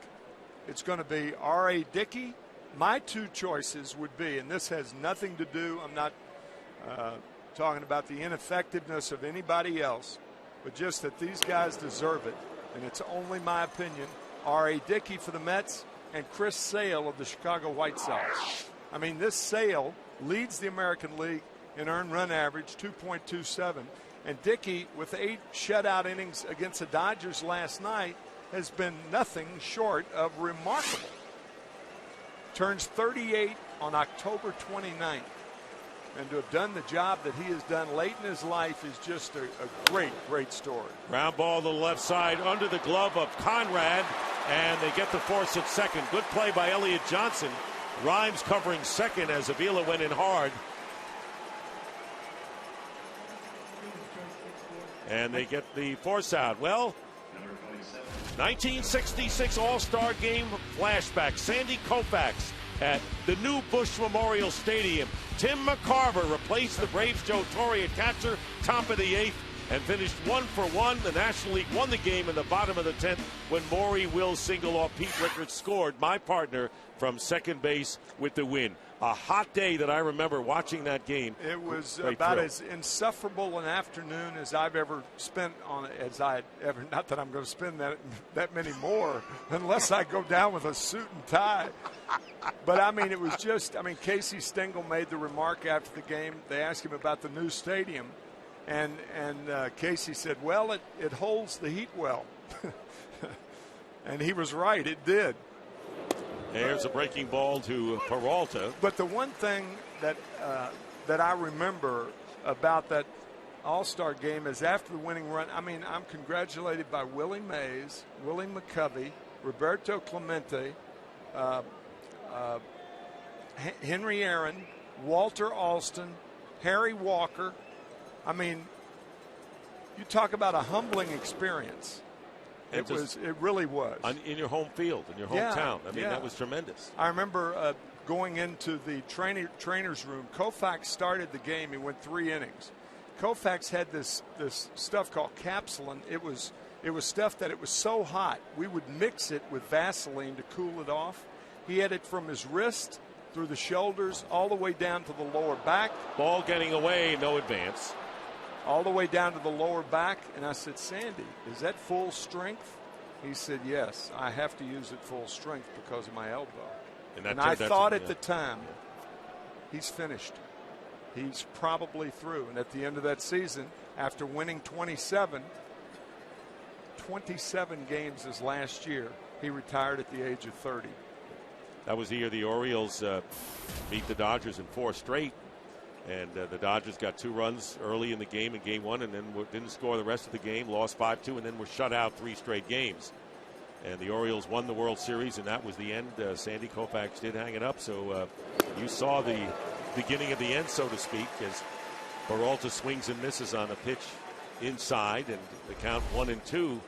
it's going to be R.A. Dickey. My two choices would be, and this has nothing to do, I'm not talking about the ineffectiveness of anybody else, but just that these guys deserve it, and it's only my opinion, R.A. Dickey for the Mets and Chris Sale of the Chicago White Sox. I mean, this Sale leads the American League in earned run average, 2.27. And Dickey, with 8 shutout innings against the Dodgers last night, has been nothing short of remarkable. Turns 38 on October 29th. And to have done the job that he has done late in his life is just a great, great story. Ground ball to the left side under the glove of Conrad, and they get the force at second. Good play by Elliott Johnson. Rhymes covering second as Avila went in hard. And they get the force out. Well, 1966 All-Star Game flashback. Sandy Koufax at the new Bush Memorial Stadium. Tim McCarver replaced the Braves' Joe Torre at catcher, top of the 8th, and finished 1-for-1. The National League won the game in the bottom of the 10th when Maury Will single off Pete Rickard scored, my partner, from second base with the win. A hot day that I remember watching that game. It was Great about thrill. as insufferable an afternoon as I've ever spent on it, not that I'm going to spend that many more unless I go down with a suit and tie. But I mean, it was just, Casey Stengel made the remark after the game. They asked him about the new stadium, and Casey said, well, it holds the heat well. And he was right, it did. There's a breaking ball to Peralta. But the one thing that I remember about that All-Star game is after the winning run, I'm congratulated by Willie Mays, Willie McCovey, Roberto Clemente, Henry Aaron, Walter Alston, Harry Walker. You talk about a humbling experience. It really was. In your home field, in your hometown. That was tremendous. I remember going into the trainer's room. Koufax started the game. He went 3 innings. Koufax had this stuff called capsulin. It was stuff that it was so hot, we would mix it with Vaseline to cool it off. He had it from his wrist through the shoulders all the way down to the lower back. Ball getting away, no advance. all the way down to the lower back. And I said, Sandy, is that full strength? He said, yes, I have to use it full strength because of my elbow. And I thought at the time, he's finished. He's probably through. And at the end of that season, after winning 27 games his last year, he retired at the age of 30. That was the year the Orioles beat the Dodgers in 4 straight. And the Dodgers got 2 runs early in the game in game 1 and then didn't score the rest of the game, lost 5-2, and then were shut out 3 straight games. And the Orioles won the World Series, and that was the end. Sandy Koufax did hang it up, so you saw the beginning of the end, so to speak, as Peralta swings and misses on a pitch inside, and the count 1-2.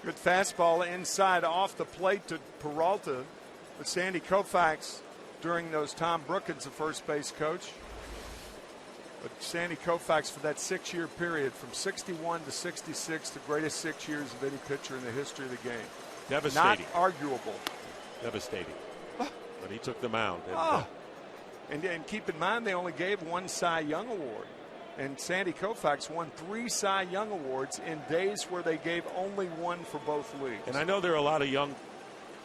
Good fastball inside off the plate to Peralta. But Sandy Koufax, during those, Tom Brookins, the first base coach. But Sandy Koufax, for that 6-year period, from 61 to 66, the greatest 6 years of any pitcher in the history of the game. Devastating. Not arguable. Devastating. When he took the mound. And keep in mind, they only gave 1 Cy Young Award. And Sandy Koufax won 3 Cy Young Awards in days where they gave only 1 for both leagues. And I know there are a lot of young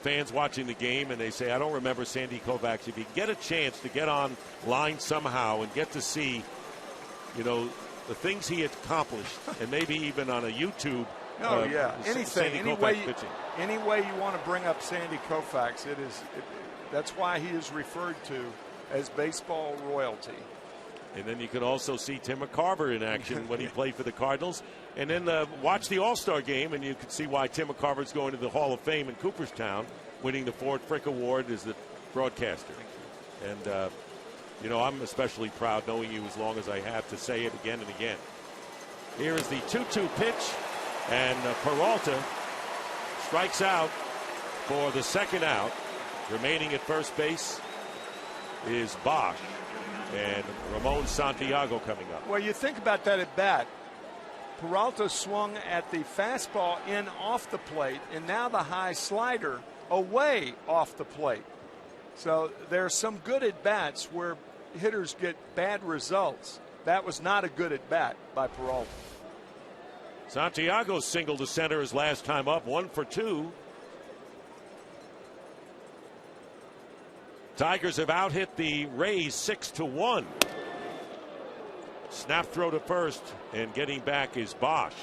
fans watching the game, and they say, I don't remember Sandy Koufax. If you get a chance to get online somehow and get to see, you know, the things he accomplished, and maybe even on a YouTube. Anything, any way you want to bring up Sandy Koufax, that's why he is referred to as baseball royalty. And then you can also see Tim McCarver in action when he played for the Cardinals. And then watch the All-Star game, and you can see why Tim McCarver is going to the Hall of Fame in Cooperstown, winning the Ford Frick Award as the broadcaster. And, you know, I'm especially proud knowing you as long as I have to say it again and again. Here is the 2-2 pitch, and Peralta strikes out for the second out. Remaining at first base is Bosch. And Ramon Santiago coming up. Well, you think about that at bat. Peralta swung at the fastball in off the plate, and now the high slider away off the plate. So there are some good at bats where hitters get bad results. That was not a good at bat by Peralta. Santiago singled to center his last time up, 1 for 2. Tigers have out-hit the Rays 6-1. Snap throw to first, and getting back is Bosch.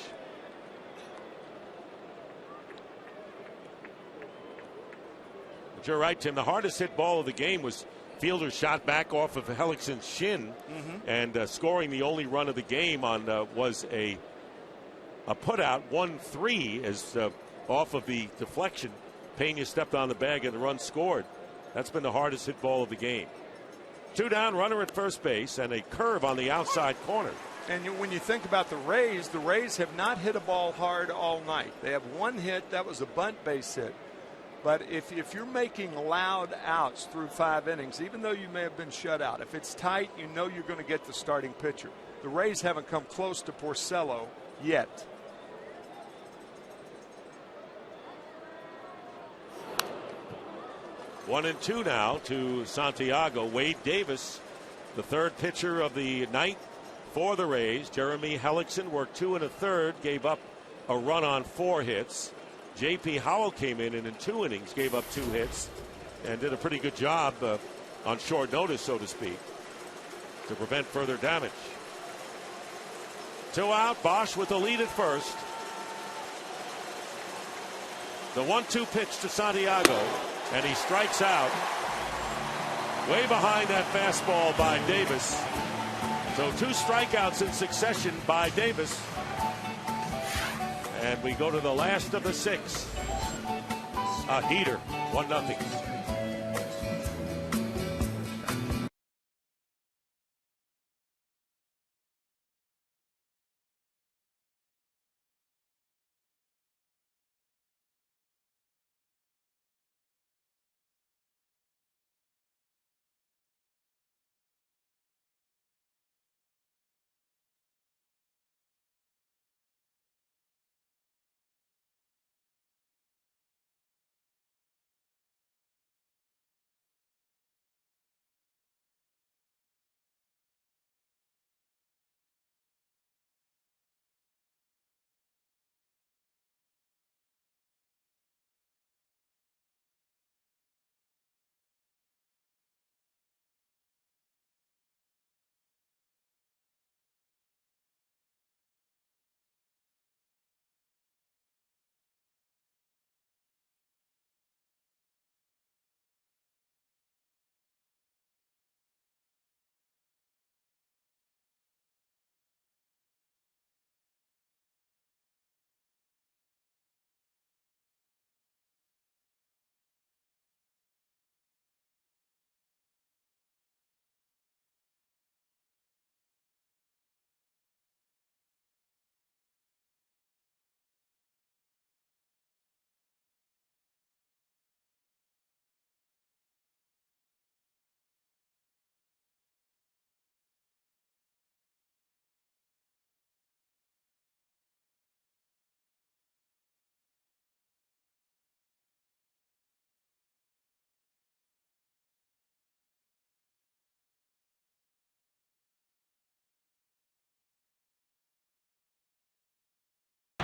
But you're right, Tim. The hardest hit ball of the game was fielder shot back off of Hellickson's shin, and scoring the only run of the game on was a putout 1-3 as off of the deflection. Pena stepped on the bag and the run scored. That's been the hardest hit ball of the game. 2 down, runner at first base, and a curve on the outside corner. And when you think about the Rays have not hit a ball hard all night. They have 1 hit. That was a bunt base hit. But if you're making loud outs through 5 innings, even though you may have been shut out, if it's tight, you know you're going to get the starting pitcher. The Rays haven't come close to Porcello yet. 1-2 now to Santiago. Wade Davis, the third pitcher of the night for the Rays. Jeremy Hellickson worked 2 1/3, gave up a run on 4 hits. J.P. Howell came in and in 2 innings gave up 2 hits and did a pretty good job on short notice, so to speak, to prevent further damage. 2 out, Bosch with the lead at first. The 1-2 pitch to Santiago. And he strikes out way behind that fastball by Davis. So 2 strikeouts in succession by Davis. And we go to the last of the 6. A heater, 1-0.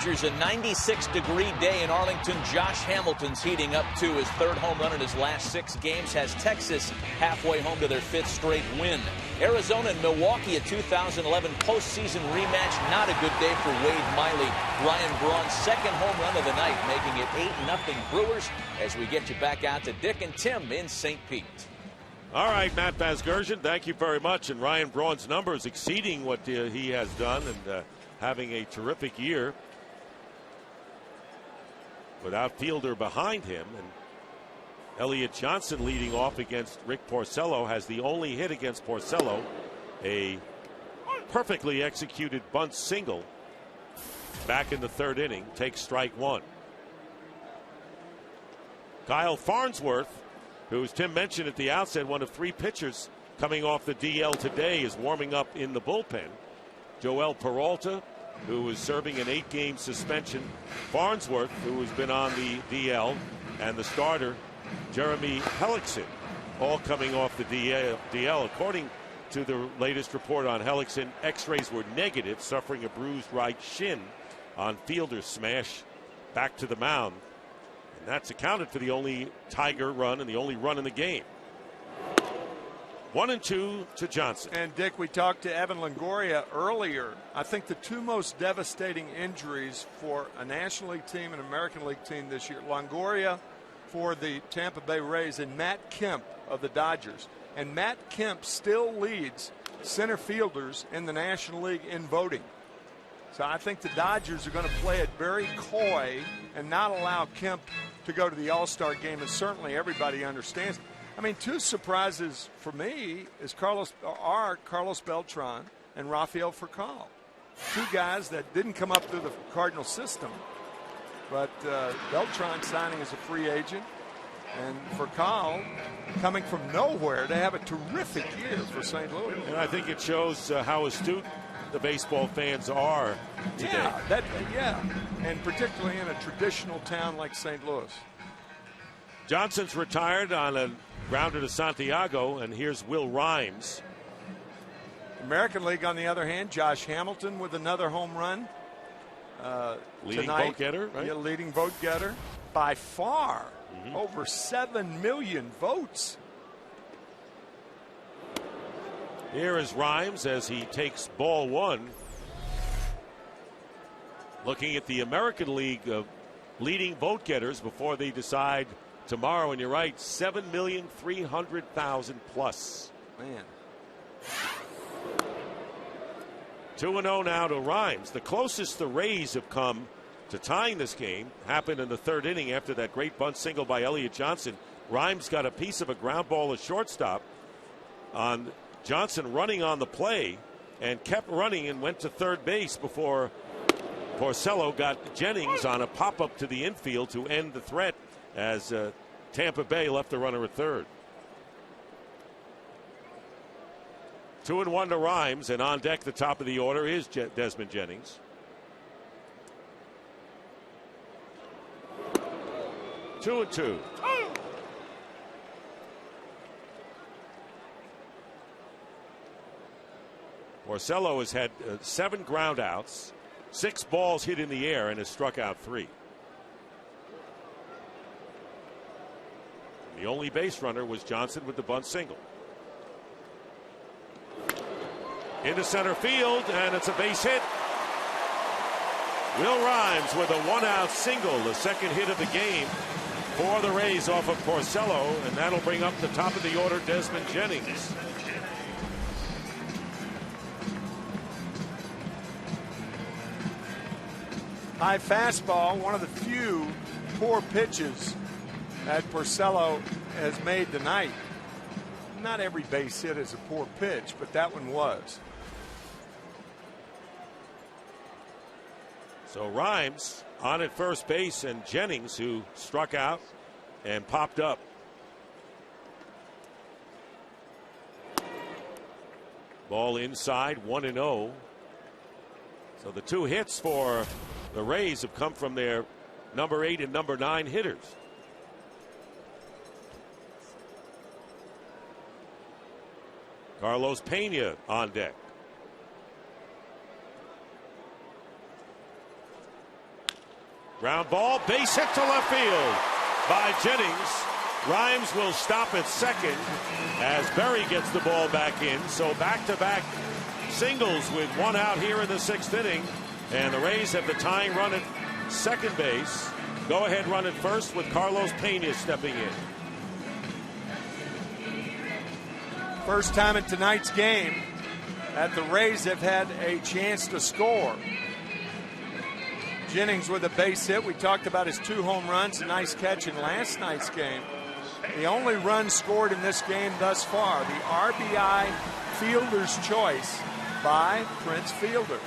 Dodgers, a 96-degree day in Arlington. Josh Hamilton's heating up to his third home run in his last 6 games. Has Texas halfway home to their 5th straight win. Arizona and Milwaukee, a 2011 postseason rematch. Not a good day for Wade Miley. Ryan Braun's 2nd home run of the night, making it 8-0 Brewers. As we get you back out to Dick and Tim in St. Pete. All right, Matt Vasgersian, thank you very much. And Ryan Braun's numbers exceeding what he has done, and having a terrific year with outfielder behind him. And Elliott Johnson leading off against Rick Porcello, has the only hit against Porcello, a perfectly executed bunt single back in the 3rd inning, takes strike 1. Kyle Farnsworth, who, as Tim mentioned at the outset, one of 3 pitchers coming off the DL today, is warming up in the bullpen. Joel Peralta, who is serving an 8-game suspension. Farnsworth, who has been on the DL, and the starter, Jeremy Hellickson, all coming off the DL. According to the latest report on Hellickson, X-rays were negative, suffering a bruised right shin on fielder's smash back to the mound. And that's accounted for the only Tiger run and the only run in the game. 1-2 to Johnson. And Dick, we talked to Evan Longoria earlier. I think the 2 most devastating injuries for a National League team and American League team this year, Longoria for the Tampa Bay Rays and Matt Kemp of the Dodgers. And Matt Kemp still leads center fielders in the National League in voting. So I think the Dodgers are going to play it very coy and not allow Kemp to go to the All-Star game, and certainly everybody understands. I mean, 2 surprises for me are Carlos Beltran and Rafael Furcal. 2 guys that didn't come up through the Cardinal system, but Beltran signing as a free agent, and Furcal coming from nowhere to have a terrific year for St. Louis. And I think it shows how astute the baseball fans are today. Yeah, and particularly in a traditional town like St. Louis. Johnson's retired on a grounder to Santiago, and here's Will Rhymes. American League, on the other hand, Josh Hamilton with another home run. Leading tonight. vote getter, right? Yeah, leading vote getter by far. Over 7 million votes. Here is Rhymes as he takes ball 1. Looking at the American League leading vote getters before they decide tomorrow, and you're right, 7,300,000 plus. Man. 2-0 now to Rhymes. The closest the Rays have come to tying this game happened in the 3rd inning after that great bunt single by Elliott Johnson. Rhymes got a piece of a ground ball at shortstop on Johnson running on the play and kept running and went to 3rd base before Porcello got Jennings on a pop-up to the infield to end the threat as Tampa Bay left the runner at 3rd. 2-1 to Rhymes, and on deck the top of the order is Desmond Jennings. 2-2. Porcello has had 7 ground outs, 6 balls hit in the air, and has struck out 3. The only base runner was Johnson with the bunt single. Into center field, and it's a base hit. Will Rhymes with a 1-out single, the 2nd hit of the game for the Rays off of Porcello, and that'll bring up the top of the order Desmond Jennings. High fastball, one of the few poor pitches that Porcello has made tonight. Not every base hit is a poor pitch, but that one was. So Rhymes on at first base, and Jennings, who struck out and popped up. Ball inside, 1-0. So the 2 hits for the Rays have come from their number 8 and number 9 hitters. Carlos Pena on deck. Ground ball, base hit to left field by Jennings. Rhymes will stop at second as Berry gets the ball back in. So back-to-back singles with one out here in the 6th inning. And the Rays have the tying run at second base. Go-ahead run at first with Carlos Pena stepping in. First time in tonight's game that the Rays have had a chance to score. Jennings with a base hit. We talked about his 2 home runs, a nice catch in last night's game. The only run scored in this game thus far, the RBI fielder's choice by Prince Fielder.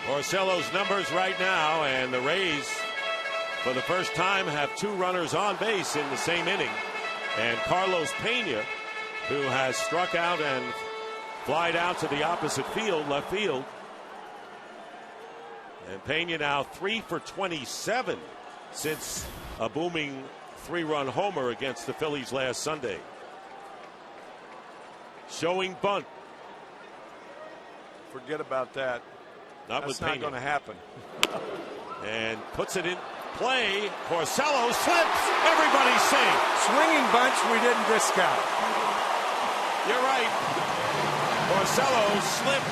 Porcello's numbers right now, and the Rays, for the first time, have 2 runners on base in the same inning. And Carlos Pena, who has struck out and flied out to the opposite field, left field. And Pena now 3 for 27 since a booming 3-run homer against the Phillies last Sunday. Showing bunt. Forget about that. That's not going to happen. And puts it in play. Porcello slips. Everybody safe. Swinging bunch we didn't discount. You're right. Porcello slipped.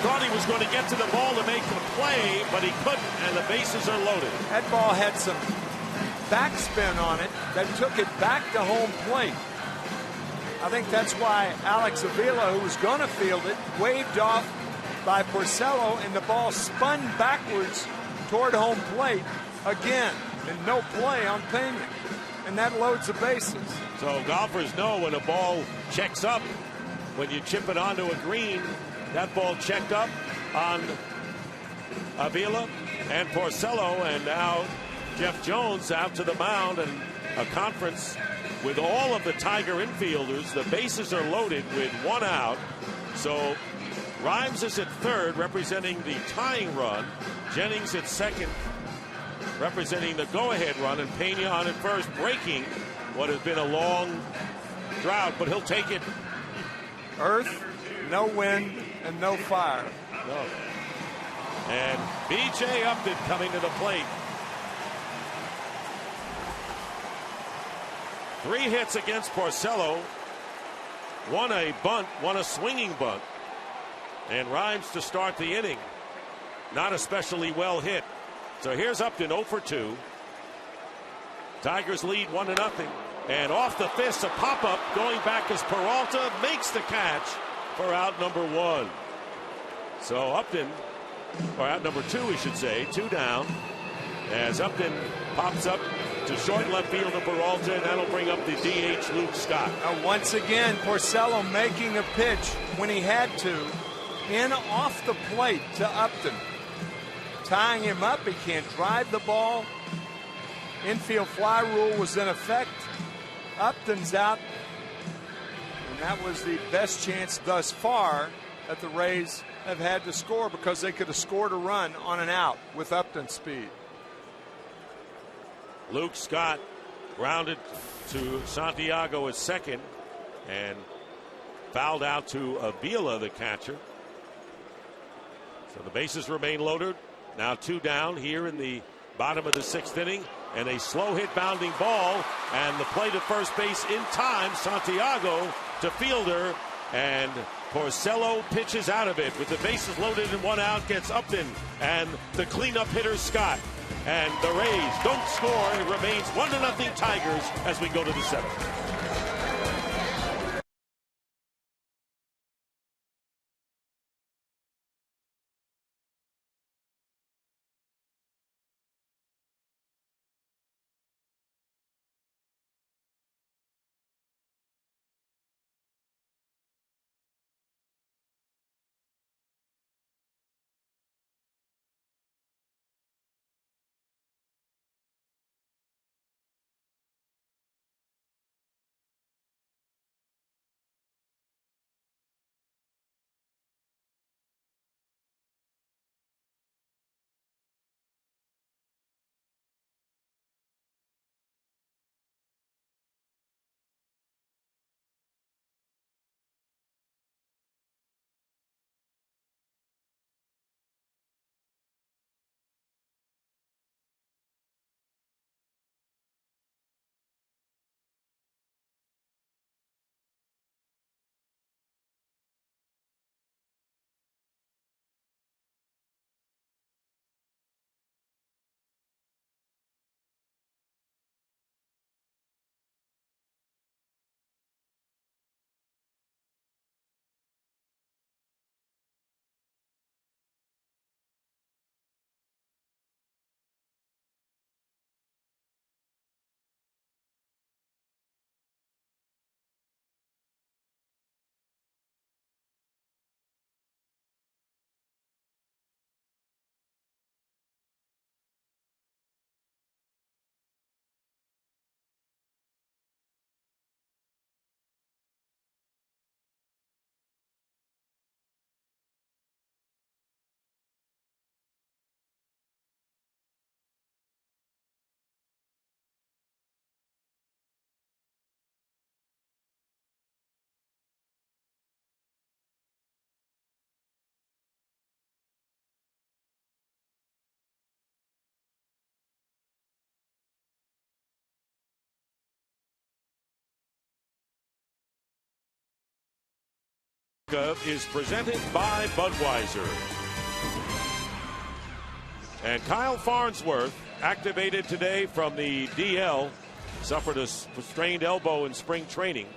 Thought he was going to get to the ball to make the play, but he couldn't, and the bases are loaded. That ball had some backspin on it that took it back to home plate. I think that's why Alex Avila, who was going to field it, waved off by Porcello, and the ball spun backwards toward home plate again, and no play on Pena, and that loads the bases. So golfers know when a ball checks up, when you chip it onto a green, that ball checked up on Avila and Porcello, and now Jeff Jones out to the mound, and a conference with all of the Tiger infielders. The bases are loaded with 1 out. So Rhymes is at third, representing the tying run. Jennings at second, representing the go-ahead run, and Pena on at first, breaking what has been a long drought, but he'll take it. Earth, no wind, and no fire. No. And B.J. Upton coming to the plate. 3 hits against Porcello. 1 a bunt, 1 a swinging bunt. And Rhymes to start the inning. Not especially well hit. So here's Upton 0 for 2. Tigers lead 1-0. And off the fist, a pop-up going back as Peralta makes the catch for out number 1. So Upton, or out number 2, we should say, 2 down. As Upton pops up to short left field to Peralta, and that'll bring up the DH Luke Scott. Now once again, Porcello making a pitch when he had to, in off the plate to Upton. Tying him up, he can't drive the ball. Infield fly rule was in effect. Upton's out, and that was the best chance thus far that the Rays have had to score, because they could have scored a run on an out with Upton's speed. Luke Scott grounded to Santiago at second and fouled out to Avila, the catcher. So the bases remain loaded. Now 2 down here in the bottom of the 6th inning, and a slow hit bounding ball, and the play to first base in time. Santiago to fielder, and Porcello pitches out of it with the bases loaded and 1 out. Gets Upton and the cleanup hitter Scott, and the Rays don't score. It remains 1-0 Tigers as we go to the 7th. America is presented by Budweiser. And Kyle Farnsworth, activated today from the DL, suffered a strained elbow in spring training.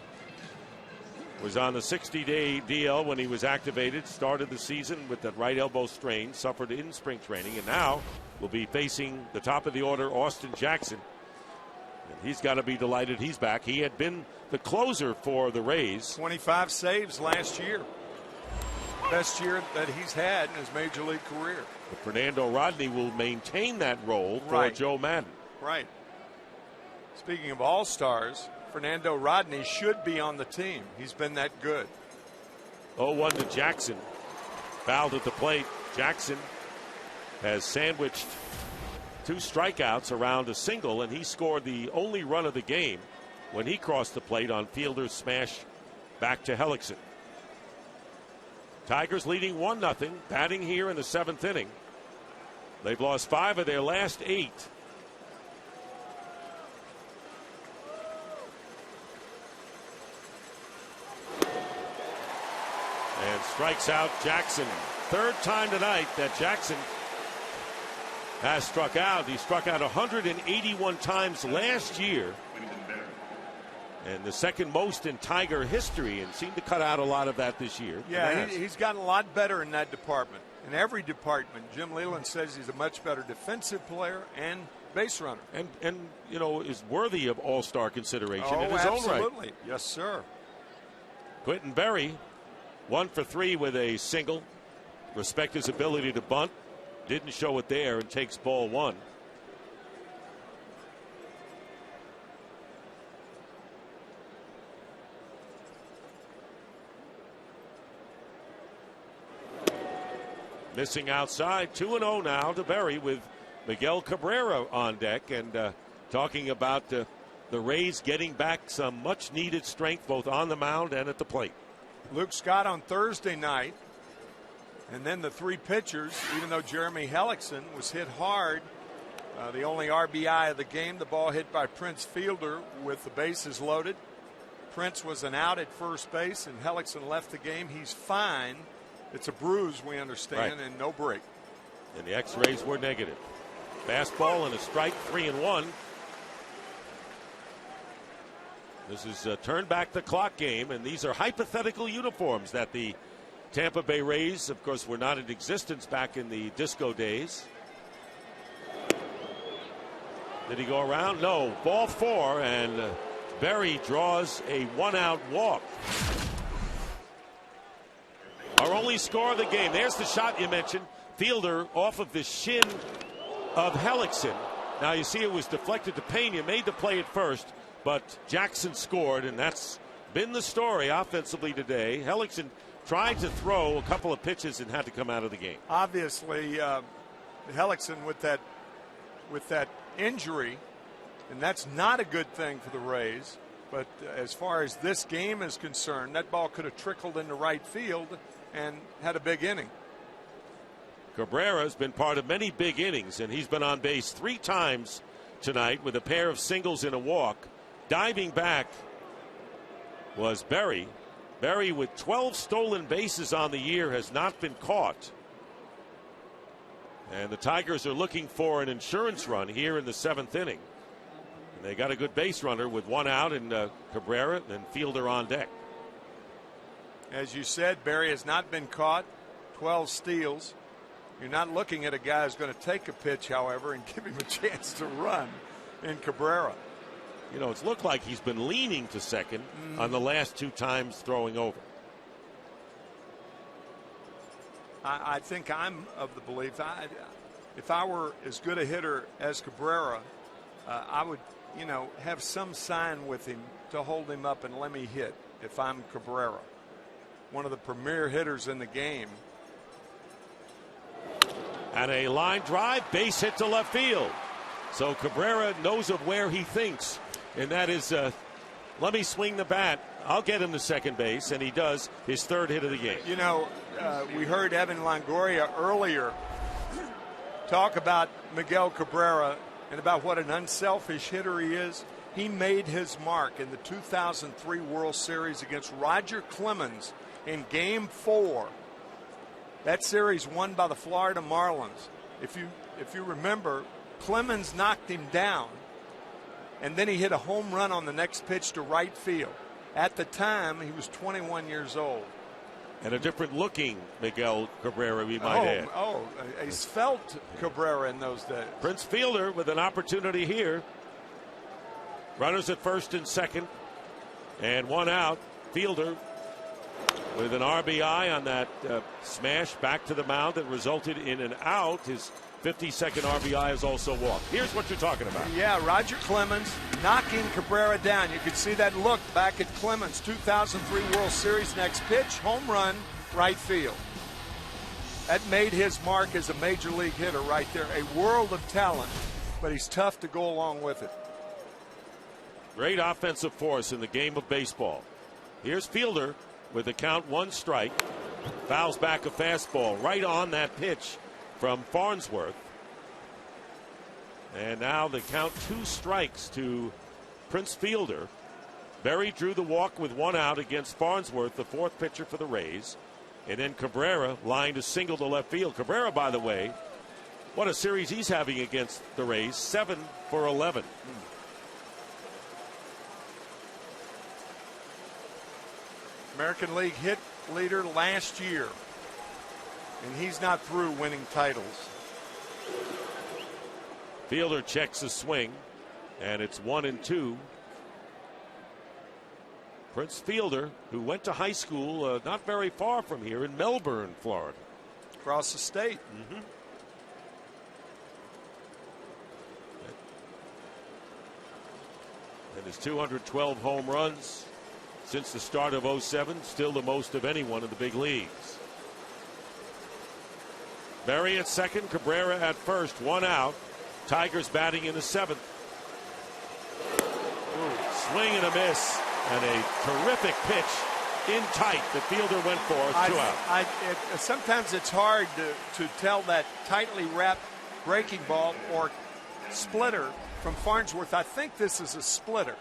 Was on the 60-day DL when he was activated, started the season with that right elbow strain, suffered in spring training, and now will be facing the top of the order, Austin Jackson. And he's got to be delighted he's back. He had been the closer for the Rays. 25 saves last year. Best year that he's had in his major league career. But Fernando Rodney will maintain that role for Joe Madden. Right. Speaking of all-stars, Fernando Rodney should be on the team. He's been that good. 0-1 to Jackson. Fouled at the plate. Jackson has sandwiched 2 strikeouts around a single, and he scored the only run of the game when he crossed the plate on Fielder's smash back to Hellickson. Tigers leading 1-0, batting here in the 7th inning. They've lost 5 of their last 8. And strikes out Jackson. 3rd time tonight that Jackson has struck out. He struck out 181 times last year. And the 2nd most in Tiger history, and seemed to cut out a lot of that this year. Yeah, he's gotten a lot better in that department. In every department, Jim Leland says he's a much better defensive player and base runner. And you know, is worthy of all-star consideration in his own right. Absolutely. Yes, sir. Quentin Berry, 1 for 3 with a single. Respect his ability to bunt. Didn't show it there and takes ball 1. Missing outside, 2-0 now to Berry with Miguel Cabrera on deck, and talking about the Rays getting back some much needed strength both on the mound and at the plate. Luke Scott on Thursday night, and then the 3 pitchers, even though Jeremy Hellickson was hit hard, the only RBI of the game, the ball hit by Prince Fielder with the bases loaded. Prince was an out at first base, and Hellickson left the game. He's fine. It's a bruise, we understand, and no break. And the X-rays were negative. Fastball and a strike, 3-1. This is a turn back the clock game, and these are hypothetical uniforms that the Tampa Bay Rays, of course, were not in existence back in the disco days. Did he go around? No. Ball 4, and Berry draws a 1-out walk. Our only score of the game. There's the shot you mentioned. Fielder off of the shin of Hellickson. Now you see it was deflected to Pena. Made the play at first, but Jackson scored, and that's been the story offensively today. Hellickson tried to throw a couple of pitches and had to come out of the game. Obviously, Hellickson with that injury, and that's not a good thing for the Rays. But as far as this game is concerned, that ball could have trickled into right field and had a big inning. Cabrera has been part of many big innings, and he's been on base 3 times tonight with a pair of singles and a walk. Diving back was Berry. Berry, with 12 stolen bases on the year, has not been caught. And the Tigers are looking for an insurance run here in the 7th inning. And they got a good base runner with 1 out, and Cabrera and Fielder on deck. As you said, Berry has not been caught. 12 steals. You're not looking at a guy who's going to take a pitch, however, and give him a chance to run in Cabrera. You know, it's looked like he's been leaning to second on the last 2 times throwing over. I think I'm of the belief, if I were as good a hitter as Cabrera, I would, have some sign with him to hold him up and let me hit if I'm Cabrera. One of the premier hitters in the game. And a line drive, base hit to left field. So Cabrera knows of where he thinks, and that is, let me swing the bat. I'll get him to second base, and he does, his 3rd hit of the game. We heard Evan Longoria earlier talk about Miguel Cabrera and about what an unselfish hitter he is. He made his mark in the 2003 World Series against Roger Clemens in Game 4. That series won by the Florida Marlins. If you remember, Clemens knocked him down, and then he hit a home run on the next pitch to right field. At the time, he was 21 years old. And a different-looking Miguel Cabrera, we might add. A svelte Cabrera in those days. Prince Fielder with an opportunity here. Runners at first and second, and one out. Fielder with an RBI on that smash back to the mound that resulted in an out. His 52nd RBI is also walked. Here's what you're talking about. Yeah, Roger Clemens knocking Cabrera down. You could see that look back at Clemens, 2003 World Series. Next pitch, home run, right field. That made his mark as a major league hitter right there. A world of talent, but he's tough to go along with it. Great offensive force in the game of baseball. Here's Fielder with the count, 1 strike. Fouls back a fastball right on that pitch from Farnsworth. And now the count, 2 strikes to Prince Fielder. Berry drew the walk with 1 out against Farnsworth, the 4th pitcher for the Rays. And then Cabrera lined a single to left field. Cabrera, by the way, what a series he's having against the Rays, 7 for 11. American League hit leader last year, and he's not through winning titles. Fielder checks a swing, and it's 1-2. Prince Fielder, who went to high school not very far from here in Melbourne, Florida. Across the state. And his 212 home runs since the start of 07, still the most of anyone in the big leagues. Berry at second, Cabrera at first, 1 out. Tigers batting in the 7th. Swing and a miss, and a terrific pitch in tight. The Fielder went for 2 out. Sometimes it's hard to tell that tightly wrapped breaking ball or splitter from Farnsworth. I think this is a splitter.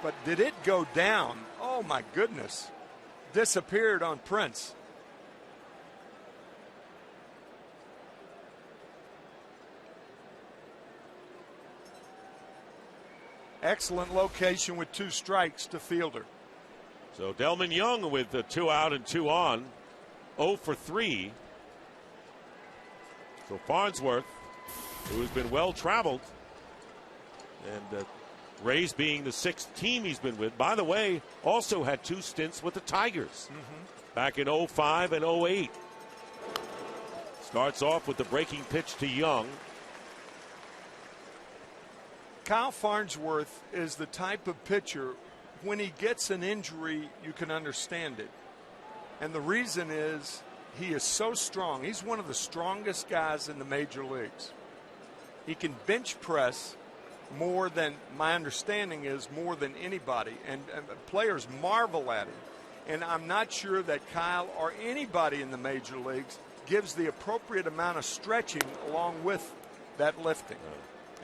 But did it go down? Oh, my goodness. Disappeared on Prince. Excellent location with 2 strikes to Fielder. So Delman Young with 2 out and 2 on, 0 for 3. So Farnsworth, who has been well traveled, and Rays being the 6th team he's been with, by the way, also had 2 stints with the Tigers back in 05 and 08. Starts off with the breaking pitch to Young. Kyle Farnsworth is the type of pitcher, when he gets an injury, you can understand it. And the reason is he is so strong. He's one of the strongest guys in the major leagues. He can bench press more than, my understanding is, more than anybody. And players marvel at him. And I'm not sure that Kyle or anybody in the major leagues gives the appropriate amount of stretching along with that lifting.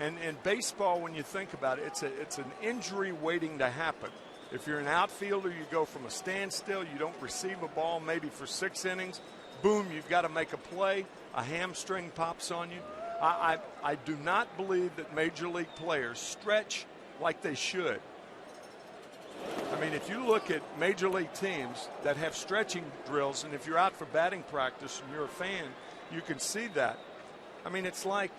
And in baseball, when you think about it, it's an injury waiting to happen. If you're an outfielder, you go from a standstill, you don't receive a ball maybe for 6 innings, boom, you've got to make a play, a hamstring pops on you. I do not believe that major league players stretch like they should. I mean, if you look at major league teams that have stretching drills, and if you're out for batting practice and you're a fan, you can see that. I mean, it's like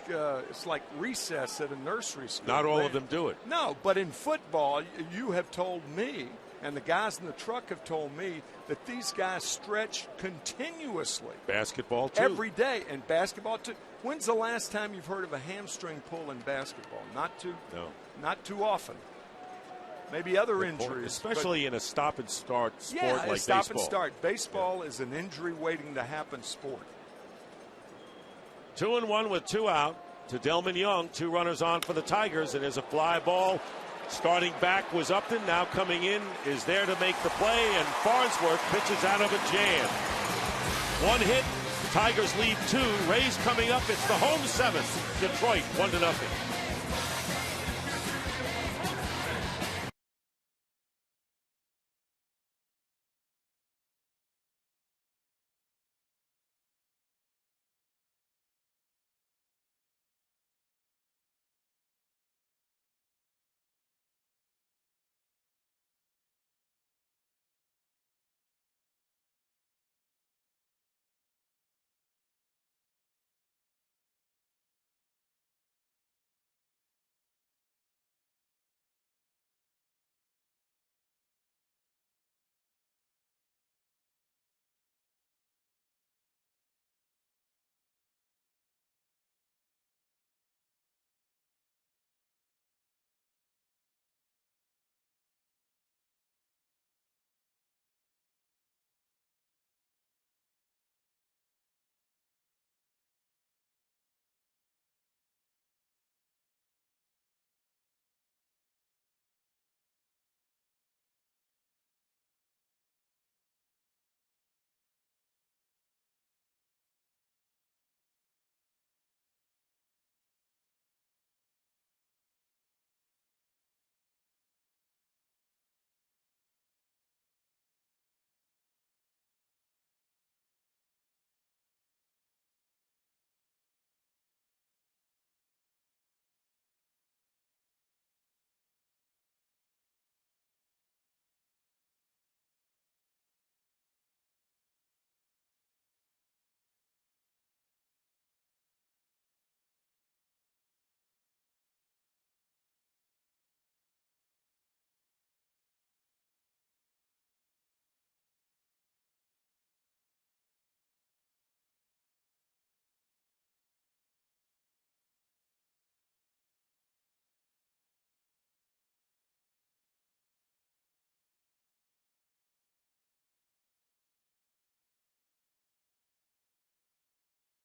recess at a nursery school. Not all of them do it. No, but in football, you have told me, and the guys in the truck have told me, that these guys stretch continuously. Basketball, too. Every day, and basketball, too. When's the last time you've heard of a hamstring pull in basketball? Not too often. Maybe other injuries. Especially in a stop-and-start sport like baseball. Yeah, stop and start. Baseball is an injury waiting to happen sport. 2-1 with 2 out to Delman Young. 2 runners on for the Tigers, and there's a fly ball. Starting back was Upton. Now coming in is there to make the play, and Farnsworth pitches out of a jam. 1 hit. Tigers lead 2. Rays coming up. It's the home 7th. Detroit 1-0.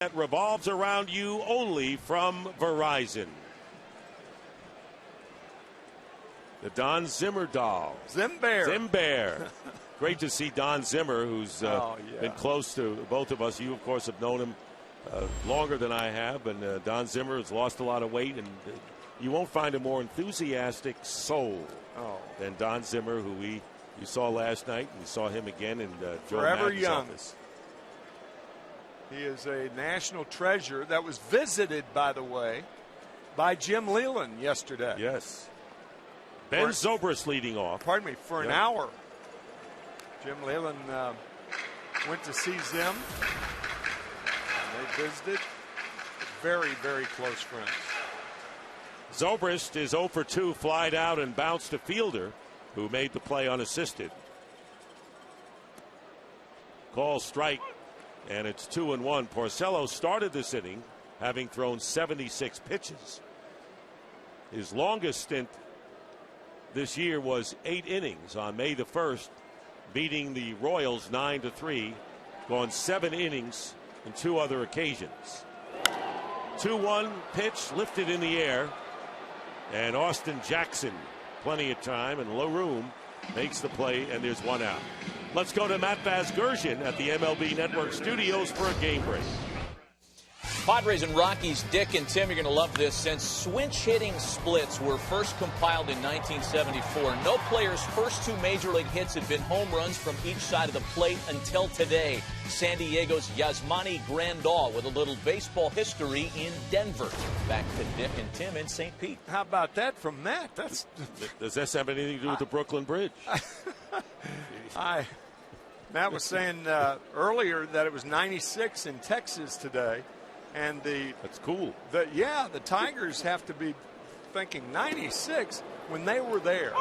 that revolves around you only from Verizon. The Don Zimmer doll. Zimbear. Great to see Don Zimmer, who's been close to both of us. You, of course, have known him longer than I have. And Don Zimmer has lost a lot of weight. And you won't find a more enthusiastic soul than Don Zimmer, who you saw last night. We saw him again in Joe Forever Madden's young. office. He is a national treasure that was visited, by the way, by Jim Leland yesterday. Yes. Ben Zobrist leading off. Pardon me, for an hour. Jim Leland went to see Zim. They visited. Very, very close friends. Zobrist is 0 for 2, flied out and bounced a fielder who made the play unassisted. Call strike, and it's 2-1. Porcello started this inning having thrown 76 pitches. His longest stint this year was 8 innings on May the 1st, beating the Royals 9-3, gone 7 innings in 2 other occasions. 2-1 pitch lifted in the air, and Austin Jackson, plenty of time and low room, makes the play, and there's 1 out. Let's go to Matt Vasgersian at the MLB Network studios for a game break. Padres and Rockies, Dick and Tim, you're going to love this. Since switch hitting splits were first compiled in 1974, no player's first 2 major league hits had been home runs from each side of the plate until today. San Diego's Yasmani Grandal with a little baseball history in Denver. Back to Dick and Tim in St. Pete. How about that from Matt? Does this have anything to do with the Brooklyn Bridge? Matt was saying earlier that it was 96 in Texas today. And that's cool. The Tigers have to be thinking 96 when they were there.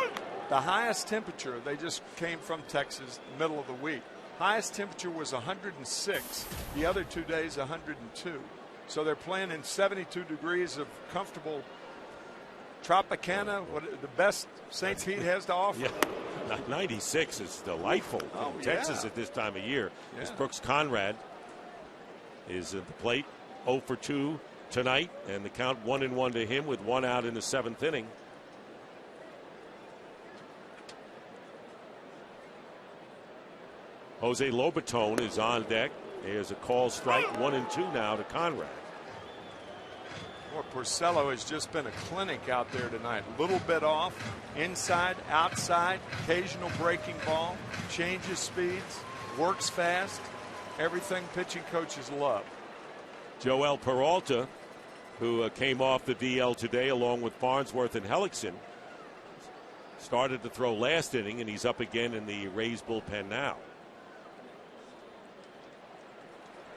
The highest temperature, they just came from Texas, middle of the week. Highest temperature was 106. The other 2 days, 102. So they're playing in 72 degrees of comfortable Tropicana, the best St. Pete has to offer. Yeah. 96 is delightful in Texas at this time of year. As Brooks Conrad is at the plate. 0 for 2 tonight, and the count 1-1 to him with 1 out in the 7th inning. Jose Lobaton is on deck. There's a call strike, 1-2 now to Conrad. Well, Porcello has just been a clinic out there tonight. A little bit off, inside, outside, occasional breaking ball, changes speeds, works fast. Everything pitching coaches love. Joel Peralta, who came off the DL today along with Farnsworth and Hellickson, started to throw last inning, and he's up again in the Rays bullpen now.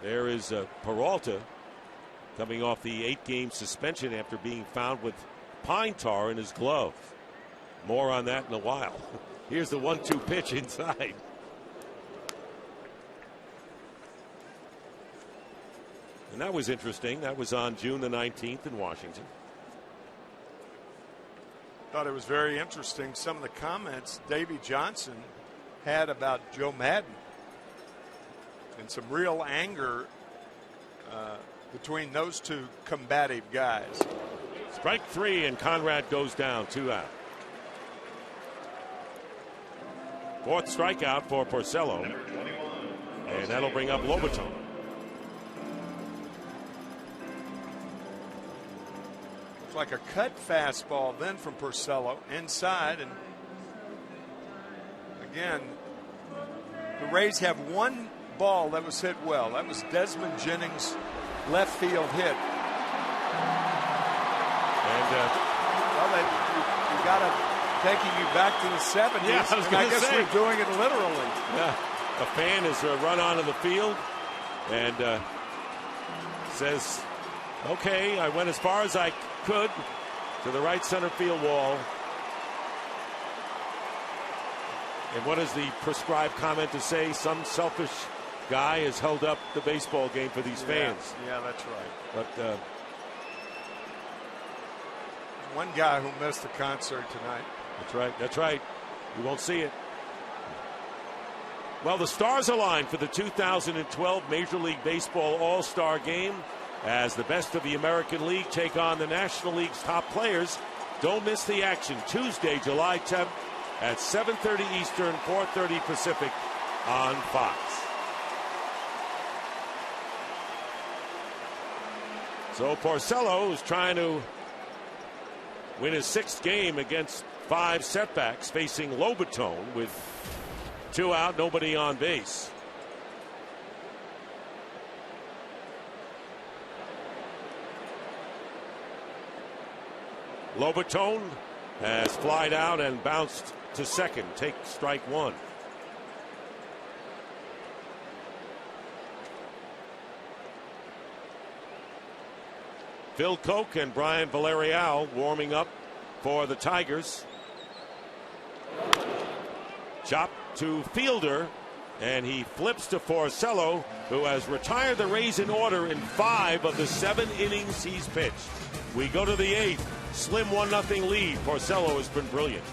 There is Peralta coming off the 8-game suspension after being found with pine tar in his glove. More on that in a while. Here's the 1-2 pitch inside. And that was interesting. That was on June the 19th in Washington. Thought it was very interesting. Some of the comments Davey Johnson had about Joe Madden and some real anger between those 2 combative guys. Strike 3, and Conrad goes down, 2 out. 4th strikeout for Porcello, and that'll bring up Lobaton. Like a cut fastball then from Porcello inside, and again the Rays have 1 ball that was hit well. That was Desmond Jennings' left field hit. And you got to taking you back to the 70s. Yeah, I guess we're doing it literally. Yeah, a fan has run onto the field and says, "Okay, I went as far as I could to the right center field wall." And what is the prescribed comment to say? Some selfish guy has held up the baseball game for these fans. Yeah, that's right. But one guy who missed the concert tonight. That's right. You won't see it. Well, the stars align for the 2012 Major League Baseball All-Star Game as the best of the American League take on the National League's top players. Don't miss the action Tuesday, July 10th at 7:30 Eastern, 4:30 Pacific on Fox. So Porcello is trying to win his 6th game against 5 setbacks, facing Lobaton with 2 out, nobody on base. Lobaton has flied out and bounced to second. Take strike 1. Phil Koch and Brian Villarreal warming up for the Tigers. Chop to Fielder, and he flips to Porcello, who has retired the Rays in order in 5 of the 7 innings he's pitched. We go to the 8th. Slim 1-0 lead. Porcello has been brilliant.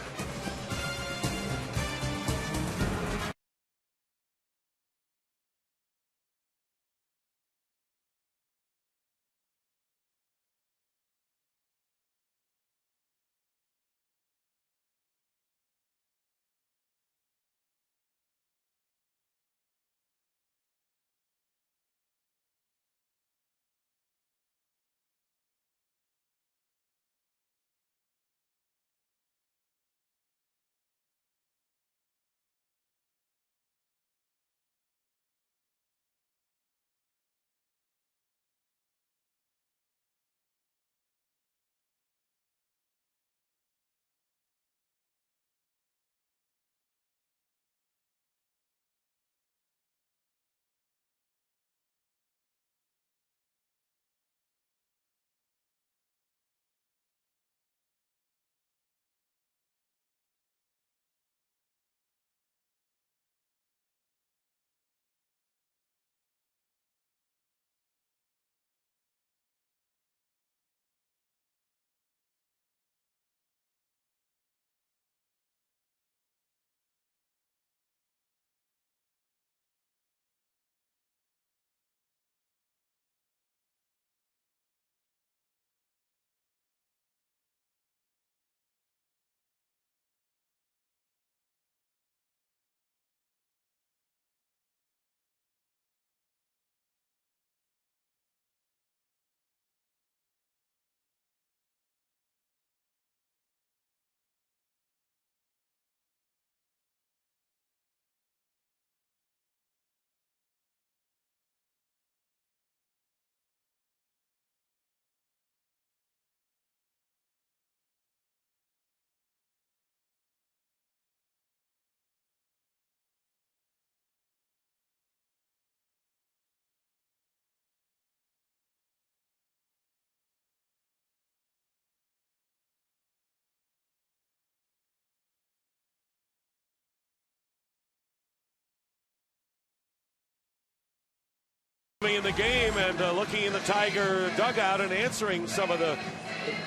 In the game and looking in the Tiger dugout and answering some of the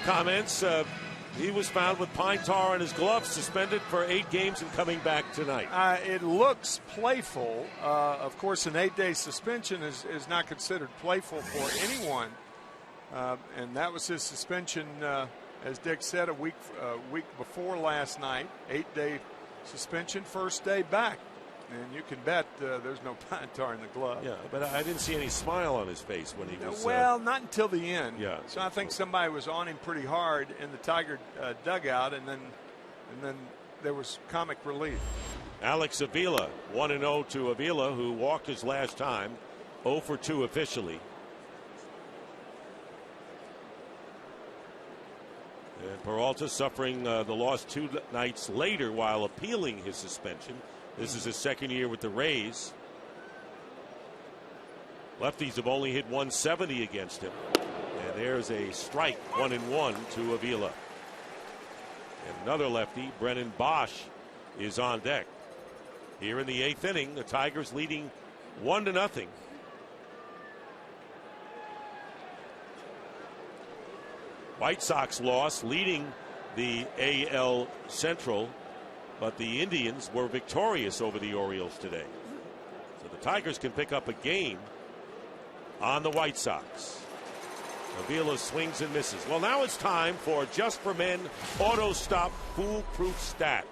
comments. He was found with pine tar on his gloves, suspended for 8 games and coming back tonight. It looks playful. Of course, an 8-day suspension is not considered playful for anyone. And that was his suspension, as Dick said, a week before last night. 8-day suspension, first day back. And you can bet there's no pine tar in the glove. Yeah, but I didn't see any smile on his face when he was. Well, not until the end. Yeah. So I think somebody was on him pretty hard in the Tiger dugout, and then there was comic relief. Alex Avila, 1-0 to Avila, who walked his last time, 0 for 2 officially. And Peralta suffering the loss 2 nights later while appealing his suspension. This is his 2nd year with the Rays. Lefties have only hit 170 against him. And there's a strike, 1-1 to Avila. And another lefty, Brennan Bosch, is on deck. Here in the 8th inning, the Tigers leading 1-0. White Sox loss, leading the AL Central. But the Indians were victorious over the Orioles today. The Tigers can pick up a game on the White Sox. Avila swings and misses. Well, now it's time for Just for Men Auto Stop Foolproof Stat.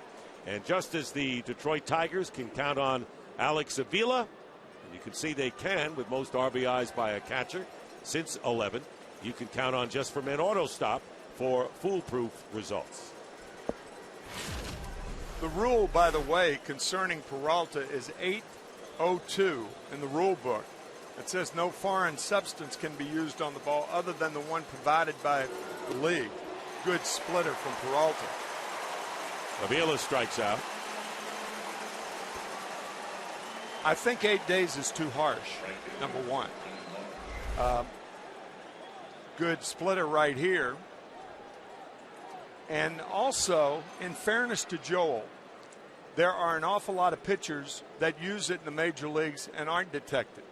And just as the Detroit Tigers can count on Alex Avila, and you can see they can with most RBIs by a catcher since 11, you can count on Just for Men Auto Stop for foolproof results. The rule, by the way, concerning Peralta is 802 in the rule book. It says no foreign substance can be used on the ball other than the one provided by the league. Good splitter from Peralta. Avila strikes out. I think 8 days is too harsh, number one. Good splitter right here. And also, in fairness to Joel, there are an awful lot of pitchers that use it in the major leagues and aren't detected.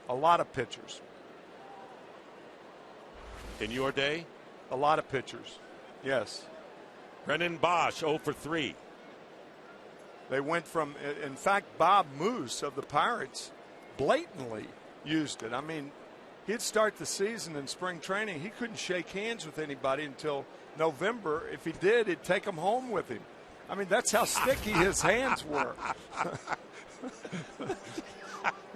A lot of pitchers. In your day? A lot of pitchers, yes. Brennan Bosch, 0 for 3. They went from, in fact, Bob Moose of the Pirates blatantly used it. I mean, he'd start the season in spring training. He couldn't shake hands with anybody until November. If he did, he'd take them home with him. I mean, that's how sticky his hands were.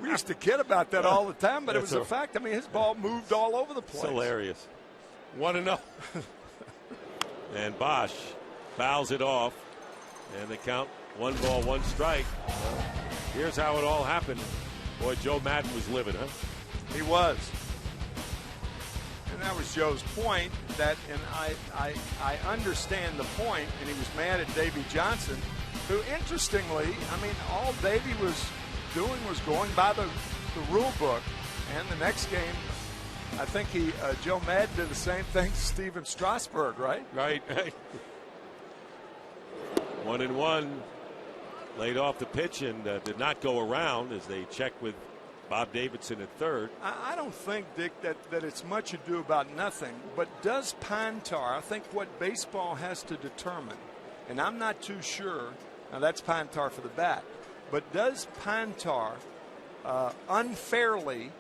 We used to kid about that all the time, but it was a fact. I mean, his ball moved all over the place. It's hilarious. 1-0. And Bosch fouls it off, and they count 1 ball, 1 strike. Here's how it all happened. Boy, Joe Madden was living, huh? He was. And that was Joe's point, that, and I understand the point, and he was mad at Davey Johnson, who, interestingly, I mean, all Davey was doing was going by the rule book. And the next game, I think Joe Madden did the same thing to Steven Strasburg, right? Right. 1-1. Laid off the pitch and did not go around as they checked with Bob Davidson at third. I don't think, Dick, that it's much ado about nothing. But does pine tar, I think what baseball has to determine, and I'm not too sure, now that's pine tar for the bat, but does pine tar unfairly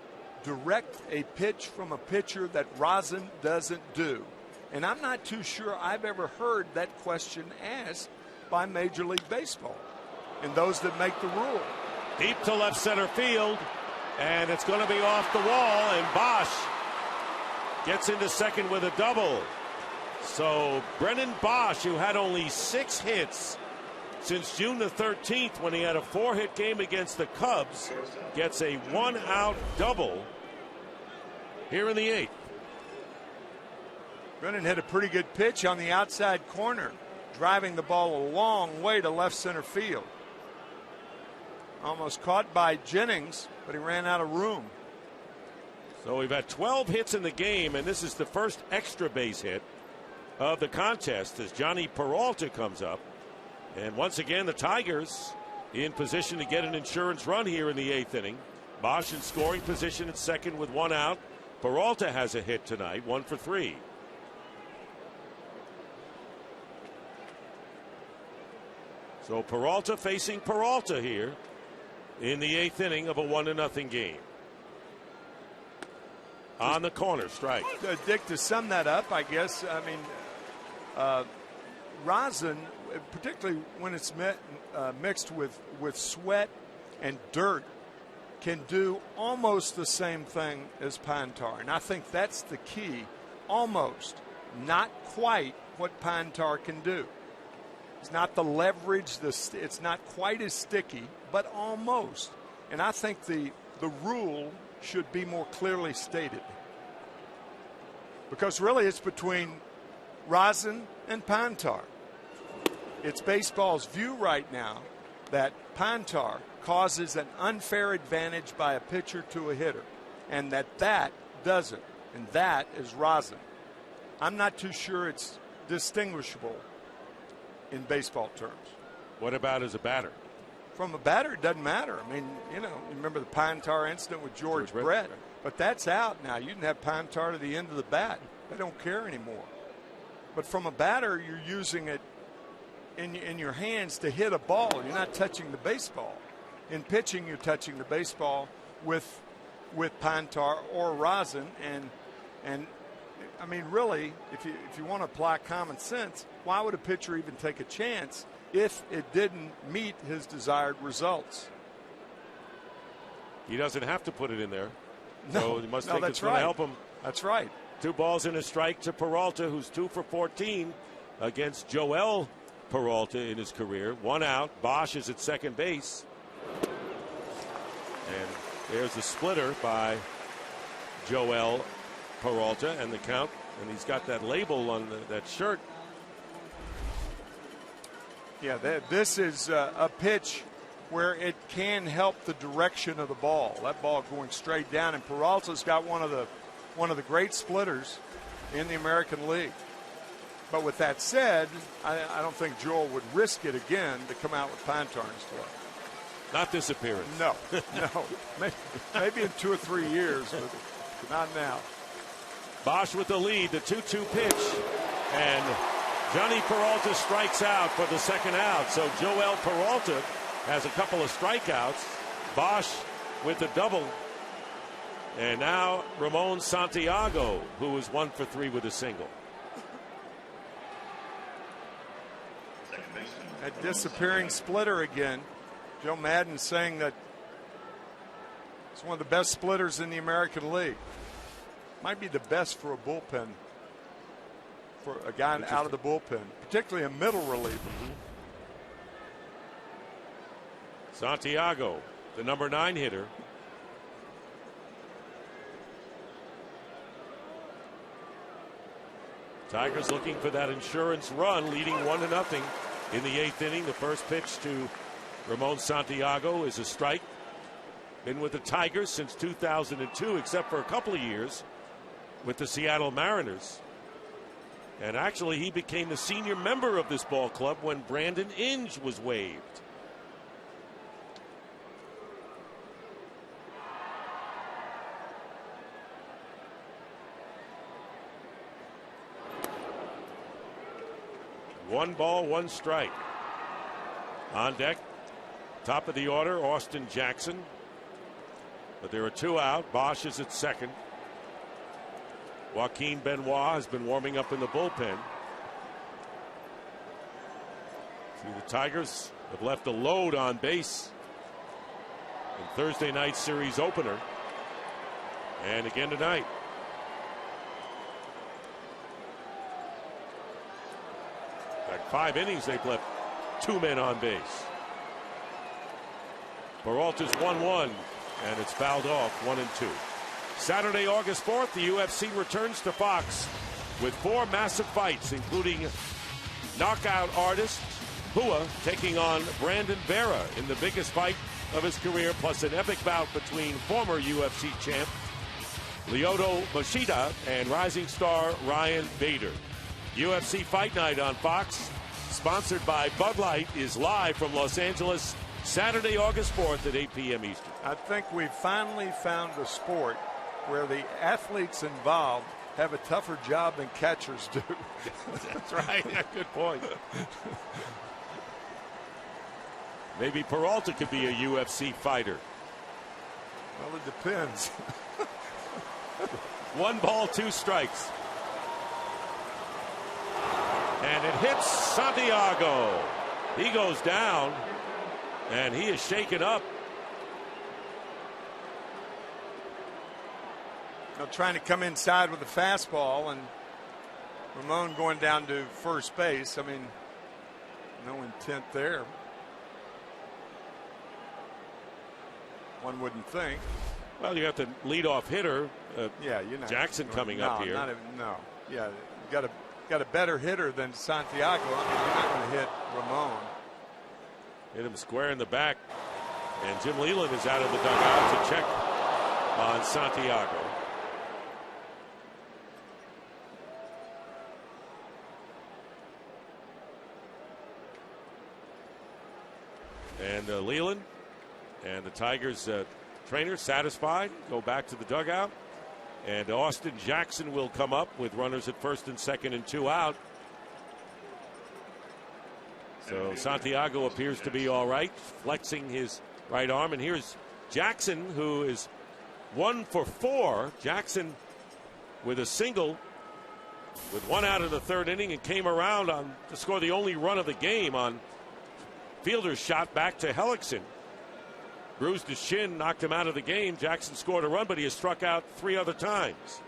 direct a pitch from a pitcher that rosin doesn't do? And I'm not too sure I've ever heard that question asked by Major League Baseball and those that make the rule. Deep to left center field, and it's going to be off the wall, and Bosch gets into second with a double. So Brennan Bosch, who had only 6 hits since June the 13th when he had a 4-hit game against the Cubs, gets a 1-out double here in the 8th. Brennan hit a pretty good pitch on the outside corner, driving the ball a long way to left center field. Almost caught by Jennings, but he ran out of room. So we've had 12 hits in the game, and this is the first extra base hit of the contest as Johnny Peralta comes up. And once again, the Tigers in position to get an insurance run here in the 8th inning. Bosch in scoring position at second with 1 out. Peralta has a hit tonight, 1 for 3. So Peralta facing Peralta here in the 8th inning of a 1-0 game. On the corner, strike. Dick, to sum that up, I guess, I mean, rosin, particularly when it's mixed with sweat and dirt, can do almost the same thing as pine tar. And I think that's the key. Almost. Not quite what pine tar can do. It's not the leverage, it's not quite as sticky, but almost. And I think the rule should be more clearly stated. Because really it's between rosin and pine tar. It's baseball's view right now that pine tar causes an unfair advantage by a pitcher to a hitter, and that doesn't, and that is rosin. I'm not too sure it's distinguishable in baseball terms. What about as a batter? From a batter, it doesn't matter. I mean, you remember the pine tar incident with George Brett, but that's out now. You can have pine tar to the end of the bat. They don't care anymore. But from a batter, you're using it in your hands to hit a ball. You're not touching the baseball. in pitching, you're touching the baseball with pine tar or rosin, and I mean, really, if you want to apply common sense, why would a pitcher even take a chance if it didn't meet his desired results? He doesn't have to put it in there. No, so he must no, think that's it's going right. to help him. That's right. 2 balls and a strike to Peralta, who's 2 for 14 against Joel Peralta in his career. 1 out. Bosch is at second base. And there's the splitter by Joel Peralta and the count. And he's got that label on that shirt. Yeah, this is a pitch where it can help the direction of the ball. That ball going straight down, and Peralta's got one of the great splitters in the American League. But with that said, I don't think Joel would risk it again to come out with pine tar in his glove. Not this appearance. No. Maybe in 2 or 3 years, but not now. Bosch with the lead, the 2-2 pitch, and Johnny Peralta strikes out for the second out. So Joel Peralta has a couple of strikeouts. Bosch with the double. And now Ramon Santiago, who is 1 for 3 with a single. That disappearing splitter again. Joe Madden saying that it's one of the best splitters in the American League. Might be the best for a bullpen, for a guy out of the bullpen, particularly a middle reliever. Santiago, the number 9 hitter. Tigers looking for that insurance run, leading 1-0 in the 8th inning. The first pitch to Ramon Santiago is a strike. Been with the Tigers since 2002, except for a couple of years with the Seattle Mariners. And actually, he became the senior member of this ball club when Brandon Inge was waived. One ball, 1 strike. On deck, top of the order, Austin Jackson. But there are 2 out. Bosch is at second. Joaquin Benoit has been warming up in the bullpen. See, the Tigers have left a load on base in Thursday night series opener. And again tonight. Back 5 innings, they've left 2 men on base. Peralta's 1-1, and it's fouled off 1-2. Saturday, August 4th, the UFC returns to Fox with 4 massive fights, including knockout artist Hua taking on Brandon Vera in the biggest fight of his career, plus an epic bout between former UFC champ Lyoto Machida and rising star Ryan Bader. UFC Fight Night on Fox, sponsored by Bud Light, is live from Los Angeles Saturday, August 4th at 8 p.m. Eastern. I think we finally found a sport where the athletes involved have a tougher job than catchers do. That's right. Yeah, good point. Maybe Peralta could be a UFC fighter. Well, it depends. 1 ball, 2 strikes. And it hits Santiago. He goes down, and he is shaken up. Now trying to come inside with a fastball, and Ramon going down to first base. I mean, no intent there. One wouldn't think. Well, you have the leadoff hitter, yeah, you're not, Jackson coming up here. No, yeah, you got a better hitter than Santiago. I mean, you're not going to hit Ramon. Hit him square in the back, and Jim Leland is out of the dugout to check on Santiago. And Leland and the Tigers trainer satisfied, go back to the dugout. And Austin Jackson will come up with runners at first and second and 2 out. So Santiago appears to be all right, flexing his right arm. And here's Jackson, who is 1 for 4. Jackson with a single with 1 out of the 3rd inning and came around to score the only run of the game on Fielder's shot back to Hellickson. Bruised his shin, knocked him out of the game. Jackson scored a run, but he has struck out 3 other times.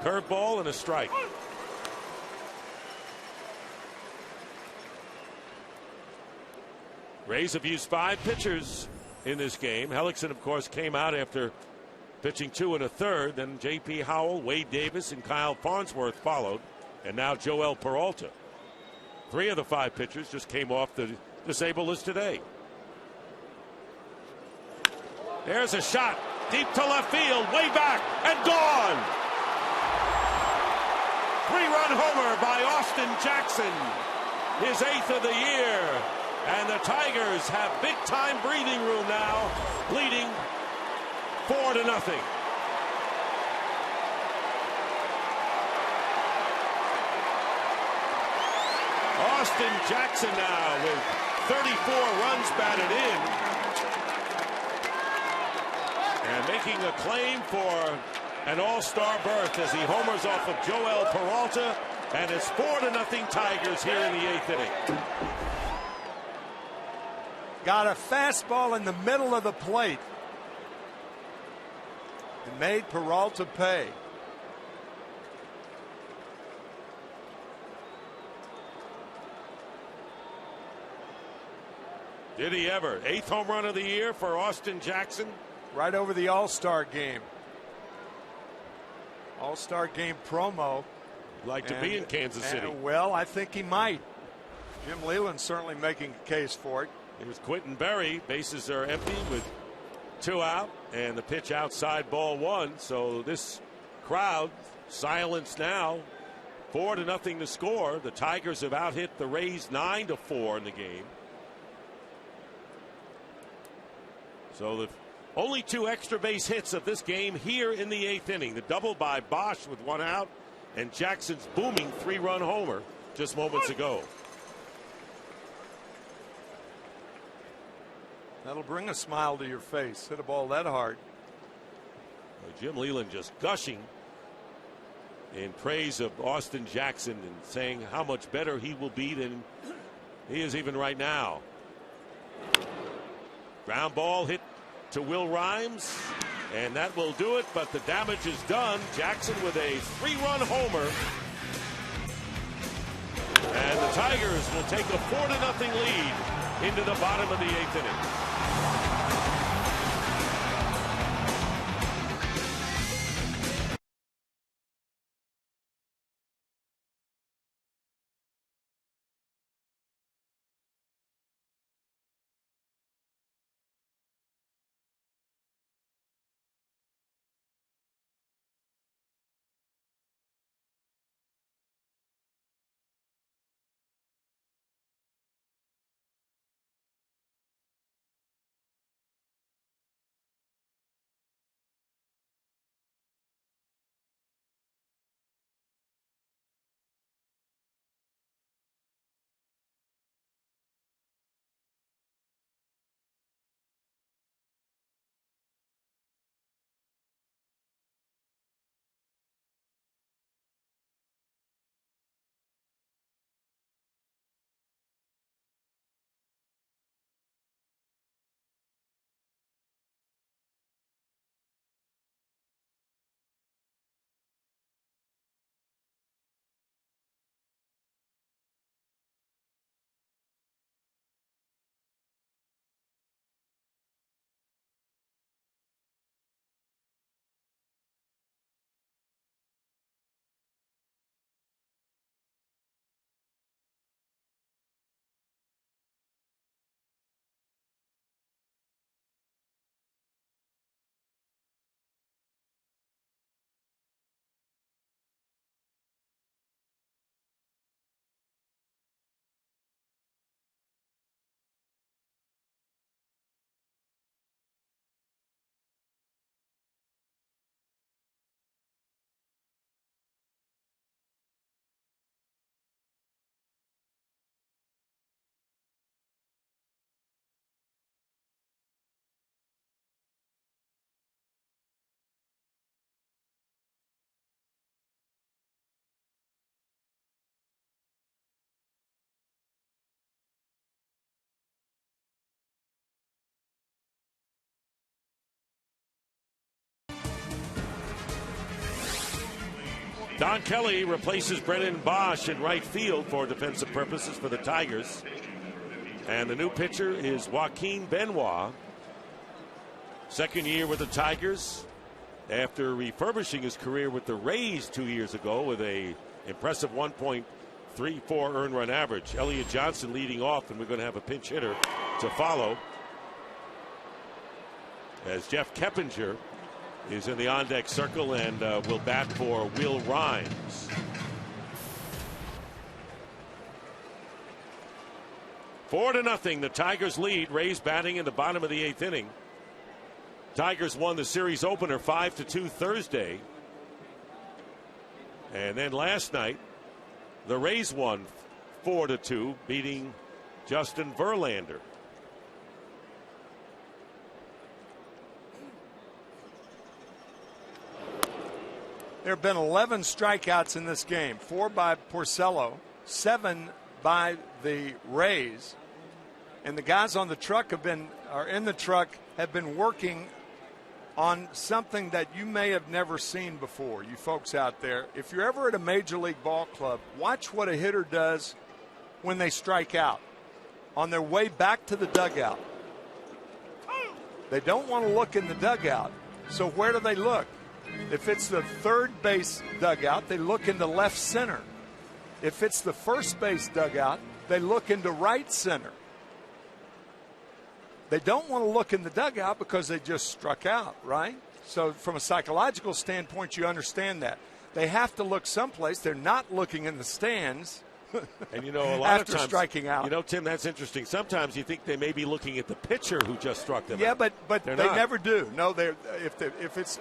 Curveball and a strike. Rays have used 5 pitchers in this game. Hellickson, of course, came out after pitching 2 1/3. Then J.P. Howell, Wade Davis, and Kyle Farnsworth followed. And now Joel Peralta. 3 of the 5 pitchers just came off the disabled list today. There's a shot deep to left field, way back and gone. 3-run homer by Austin Jackson, his 8th of the year. And the Tigers have big-time breathing room now, leading 4-0. Austin Jackson now with 34 runs batted in. And making a claim for an all-star berth as he homers off of Joel Peralta. And it's 4-0 Tigers here in the 8th inning. Got a fastball in the middle of the plate. It made Peralta pay. Did he ever? 8th home run of the year for Austin Jackson. Right over the All-Star game. All-Star game promo. Like to be in Kansas City. Well, I think he might. Jim Leyland's certainly making a case for it. Here's Quentin Berry. Bases are empty with 2 out. And the pitch outside, ball 1. So this crowd silenced now. 4-0 to score. The Tigers have out-hit the Rays 9-4 in the game. So the only 2 extra base hits of this game here in the 8th inning. The double by Bosch with 1 out, and Jackson's booming 3-run homer just moments ago. That'll bring a smile to your face. Hit a ball that hard. Well, Jim Leyland just gushing in praise of Austin Jackson and saying how much better he will be than he is even right now. Ground ball hit to Will Rhymes, and that will do it, but the damage is done. Jackson with a 3-run homer, and the Tigers will take a 4-0 lead into the bottom of the 8th inning. Don Kelly replaces Brennan Bosch in right field for defensive purposes for the Tigers. And the new pitcher is Joaquin Benoit. Second year with the Tigers after refurbishing his career with the Rays 2 years ago with a impressive 1.34 earned run average. Elliott Johnson leading off, and we're going to have a pinch hitter to follow as Jeff Keppinger is in the on-deck circle and will bat for Will Rhymes. 4-0, the Tigers lead. Rays batting in the bottom of the 8th inning. Tigers won the series opener 5-2 Thursday. And then last night, the Rays won 4-2, beating Justin Verlander. There have been 11 strikeouts in this game, 4 by Porcello, 7 by the Rays. And the guys on the truck have been working on something that you may have never seen before, you folks out there. If you're ever at a major league ball club, watch what a hitter does when they strike out on their way back to the dugout. They don't want to look in the dugout, so where do they look? If it's the third base dugout, they look into left center. If it's the first base dugout, they look into right center. They don't want to look in the dugout because they just struck out, right? So from a psychological standpoint, you understand that. They have to look someplace. They're not looking in the stands. And a lot after of times, striking out. Tim, that's interesting. Sometimes you think they may be looking at the pitcher who just struck them. Yeah, out. but they not. never do. No, if it's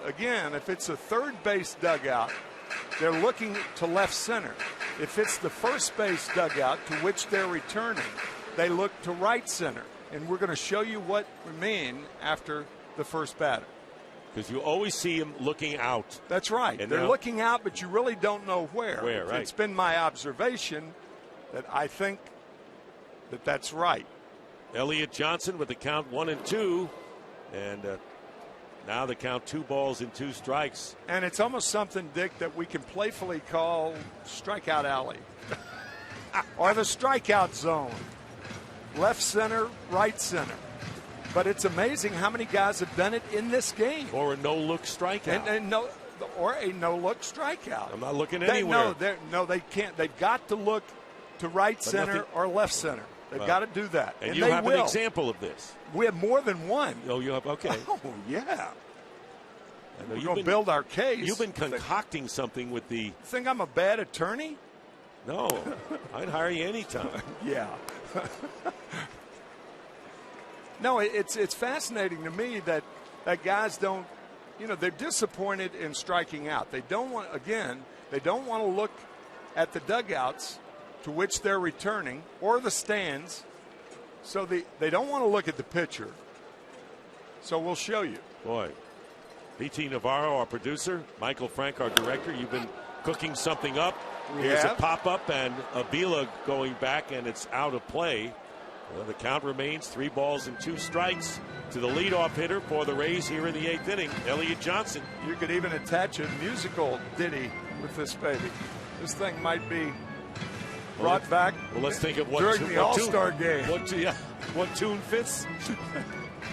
a third base dugout, they're looking to left center. If it's the first base dugout to which they're returning, they look to right center. And we're going to show you what we mean after the first batter. Because you always see him looking out. That's right. And they're looking out, but you really don't know where. Where, right. It's been my observation that I think that that's right. Elliott Johnson with the count 1-2. And now the count 2 balls and 2 strikes. And it's almost something, Dick, that we can playfully call strikeout alley. Or the strikeout zone. Left center, right center. But it's amazing how many guys have done it in this game. Or a no-look strikeout. Or a no-look strikeout. I'm not looking anywhere. No, they can't. They've got to look to right center or left center. They've got to do that. And you have an example of this. We have more than one. Oh, you have? Okay. Oh, yeah. We're going to been, build our case. You've been concocting something with the... Think I'm a bad attorney? No. I'd hire you anytime. Yeah. No, it's fascinating to me that guys don't, they're disappointed in striking out. They don't want to look at the dugouts to which they're returning or the stands. So they don't want to look at the pitcher. So we'll show you. Boy, P.T. Navarro, our producer, Michael Frank, our director, you've been cooking something up. Here's a pop-up and Avila going back, and it's out of play. Well, the count remains 3 balls and 2 strikes to the leadoff hitter for the Rays here in the 8th inning, Elliott Johnson. You could even attach a musical ditty with this baby. This thing might be brought back. Well, let's think of what during the All-Star game. What tune fits?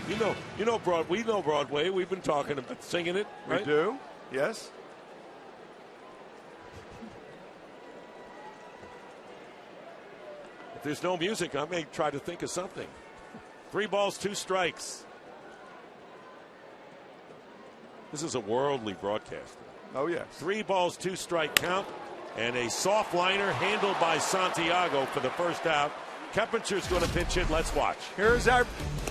We know Broadway. We've been talking about singing it. Right? We do. Yes. If there's no music, I may try to think of something. 3 balls, 2 strikes. This is a worldly broadcast. Oh, yes. 3 balls, 2 strike count, and a soft liner handled by Santiago for the first out. Keppinger's going to pitch hit. Let's watch. Here's our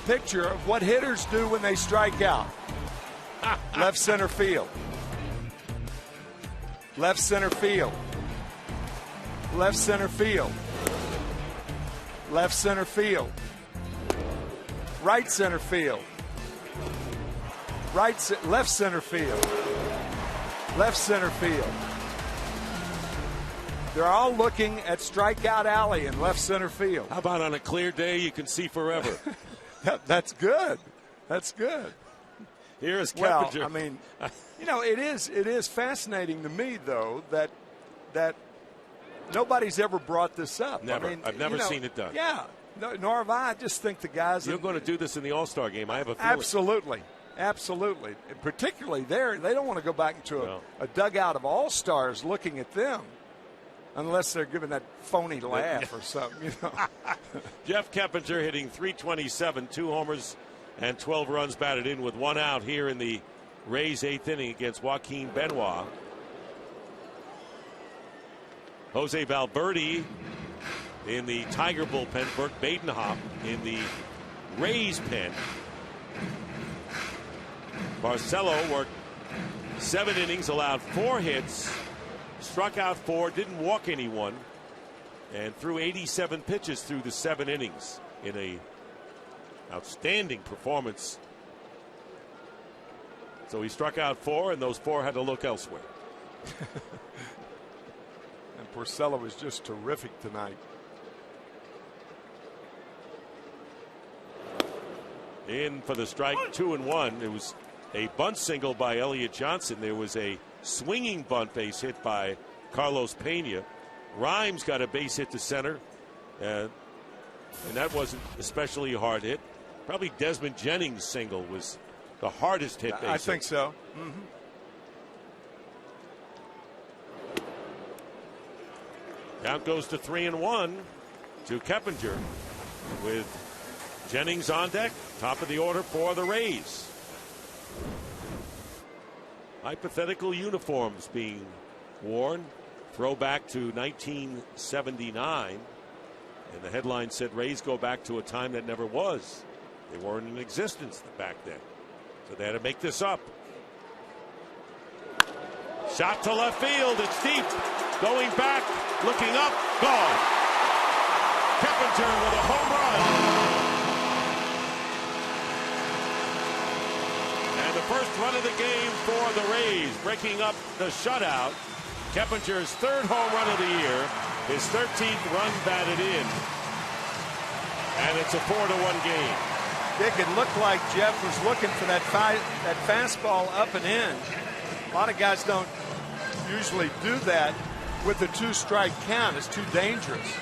picture of what hitters do when they strike out. Left center field. Left center field. Left center field. Left center field. Right center field. Left center field. Left center field. They're all looking at strikeout alley in left center field. How about on a clear day you can see forever? That's good. That's good. Here is Keppinger. Well, I mean, it is fascinating to me, though, that that nobody's ever brought this up. Never. I mean, I've never seen it done. Yeah, nor have I. I just think the guys. You're going to do this in the All-Star game. I have a feeling. Absolutely. Absolutely. And particularly there, they don't want to go back into a dugout of all-stars looking at them unless they're giving that phony laugh or something. You know? Jeff Keppinger hitting .327, 2 homers and 12 runs batted in with 1 out here in the Rays' 8th inning against Joaquin Benoit. Jose Valverde in the Tiger bullpen. Bert Badenhop in the Rays pen. Barcelo worked 7 innings, allowed 4 hits, struck out 4, didn't walk anyone, and threw 87 pitches through the 7 innings in a outstanding performance. So he struck out 4, and those 4 had to look elsewhere. And Porcello was just terrific tonight. In for the strike, 2-1. It was a bunt single by Elliott Johnson. There was a swinging bunt base hit by Carlos Pena. Rhymes got a base hit to center, and that wasn't especially hard hit. Probably Desmond Jennings' single was the hardest hit base. I think so. Count goes to 3-1 to Keppinger with Jennings on deck. Top of the order for the Rays. Hypothetical uniforms being worn. Throwback to 1979. And the headline said Rays go back to a time that never was. They weren't in existence back then. So they had to make this up. Shot to left field. It's deep. Going back. Looking up. Gone. Keppinger with a home run. And the first run of the game for the Rays. Breaking up the shutout. Keppinger's 3rd home run of the year. His 13th run batted in. And it's a 4-1 game. Dick, it looked like Jeff was looking for that fastball up and in. A lot of guys don't usually do that with the 2-strike count. It's too dangerous.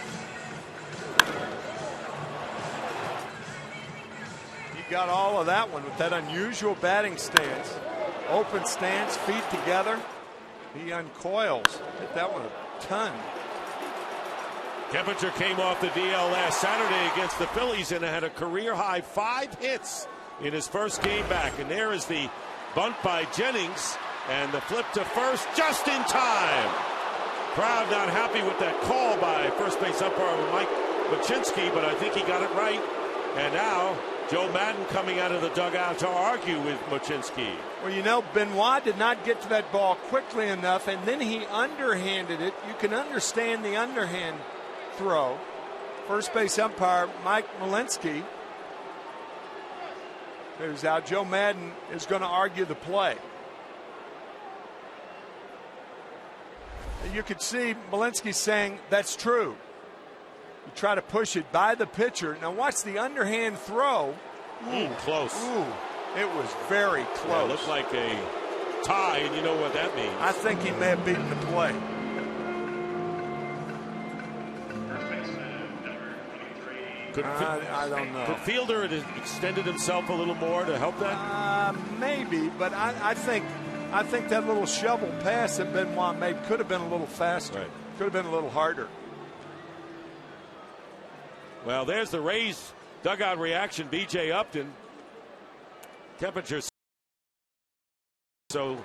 He got all of that one with that unusual batting stance. Open stance, feet together. He uncoils. Hit that one a ton. Keppinger came off the DL last Saturday against the Phillies and had a career-high 5 hits in his first game back. And there is the bunt by Jennings and the flip to first just in time. Crowd not happy with that call by first base umpire Mike Machinsky, but I think he got it right. And now Joe Madden coming out of the dugout to argue with Machinsky. Well, you know, Benoit did not get to that ball quickly enough, and then he underhanded it. You can understand the underhand throw. First base umpire Mike Malinsky is out. Joe Madden is going to argue the play. You could see Malinsky saying that's true. You try to push it by the pitcher. Now watch the underhand throw. Close. Ooh, it was very close. Yeah, it looked like a tie, and you know what that means. I think he may have beaten the play. I don't know. Could Fielder have extended himself a little more to help that? Maybe, but I think that little shovel pass that Benoit made could have been a little faster. Right. Could have been a little harder. Well, there's the Rays dugout reaction. B.J. Upton. Keppinger. So,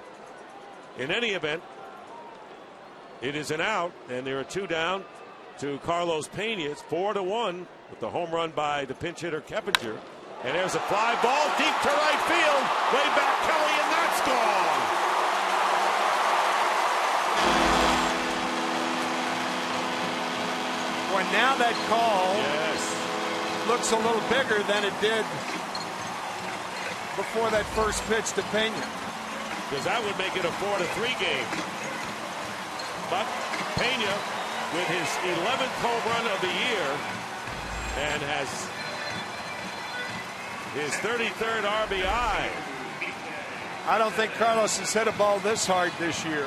in any event, it is an out, and there are 2 down to Carlos Pena. It's 4-1 with the home run by the pinch hitter Keppinger. And there's a fly ball deep to right field. Way back Kelly, and that's gone. Well, now that call Yes. looks a little bigger than it did before that first pitch to Pena. Because that would make it a 4-3 game. But Pena, with his 11th home run of the year, and has his 33rd RBI. I don't think Carlos has hit a ball this hard this year.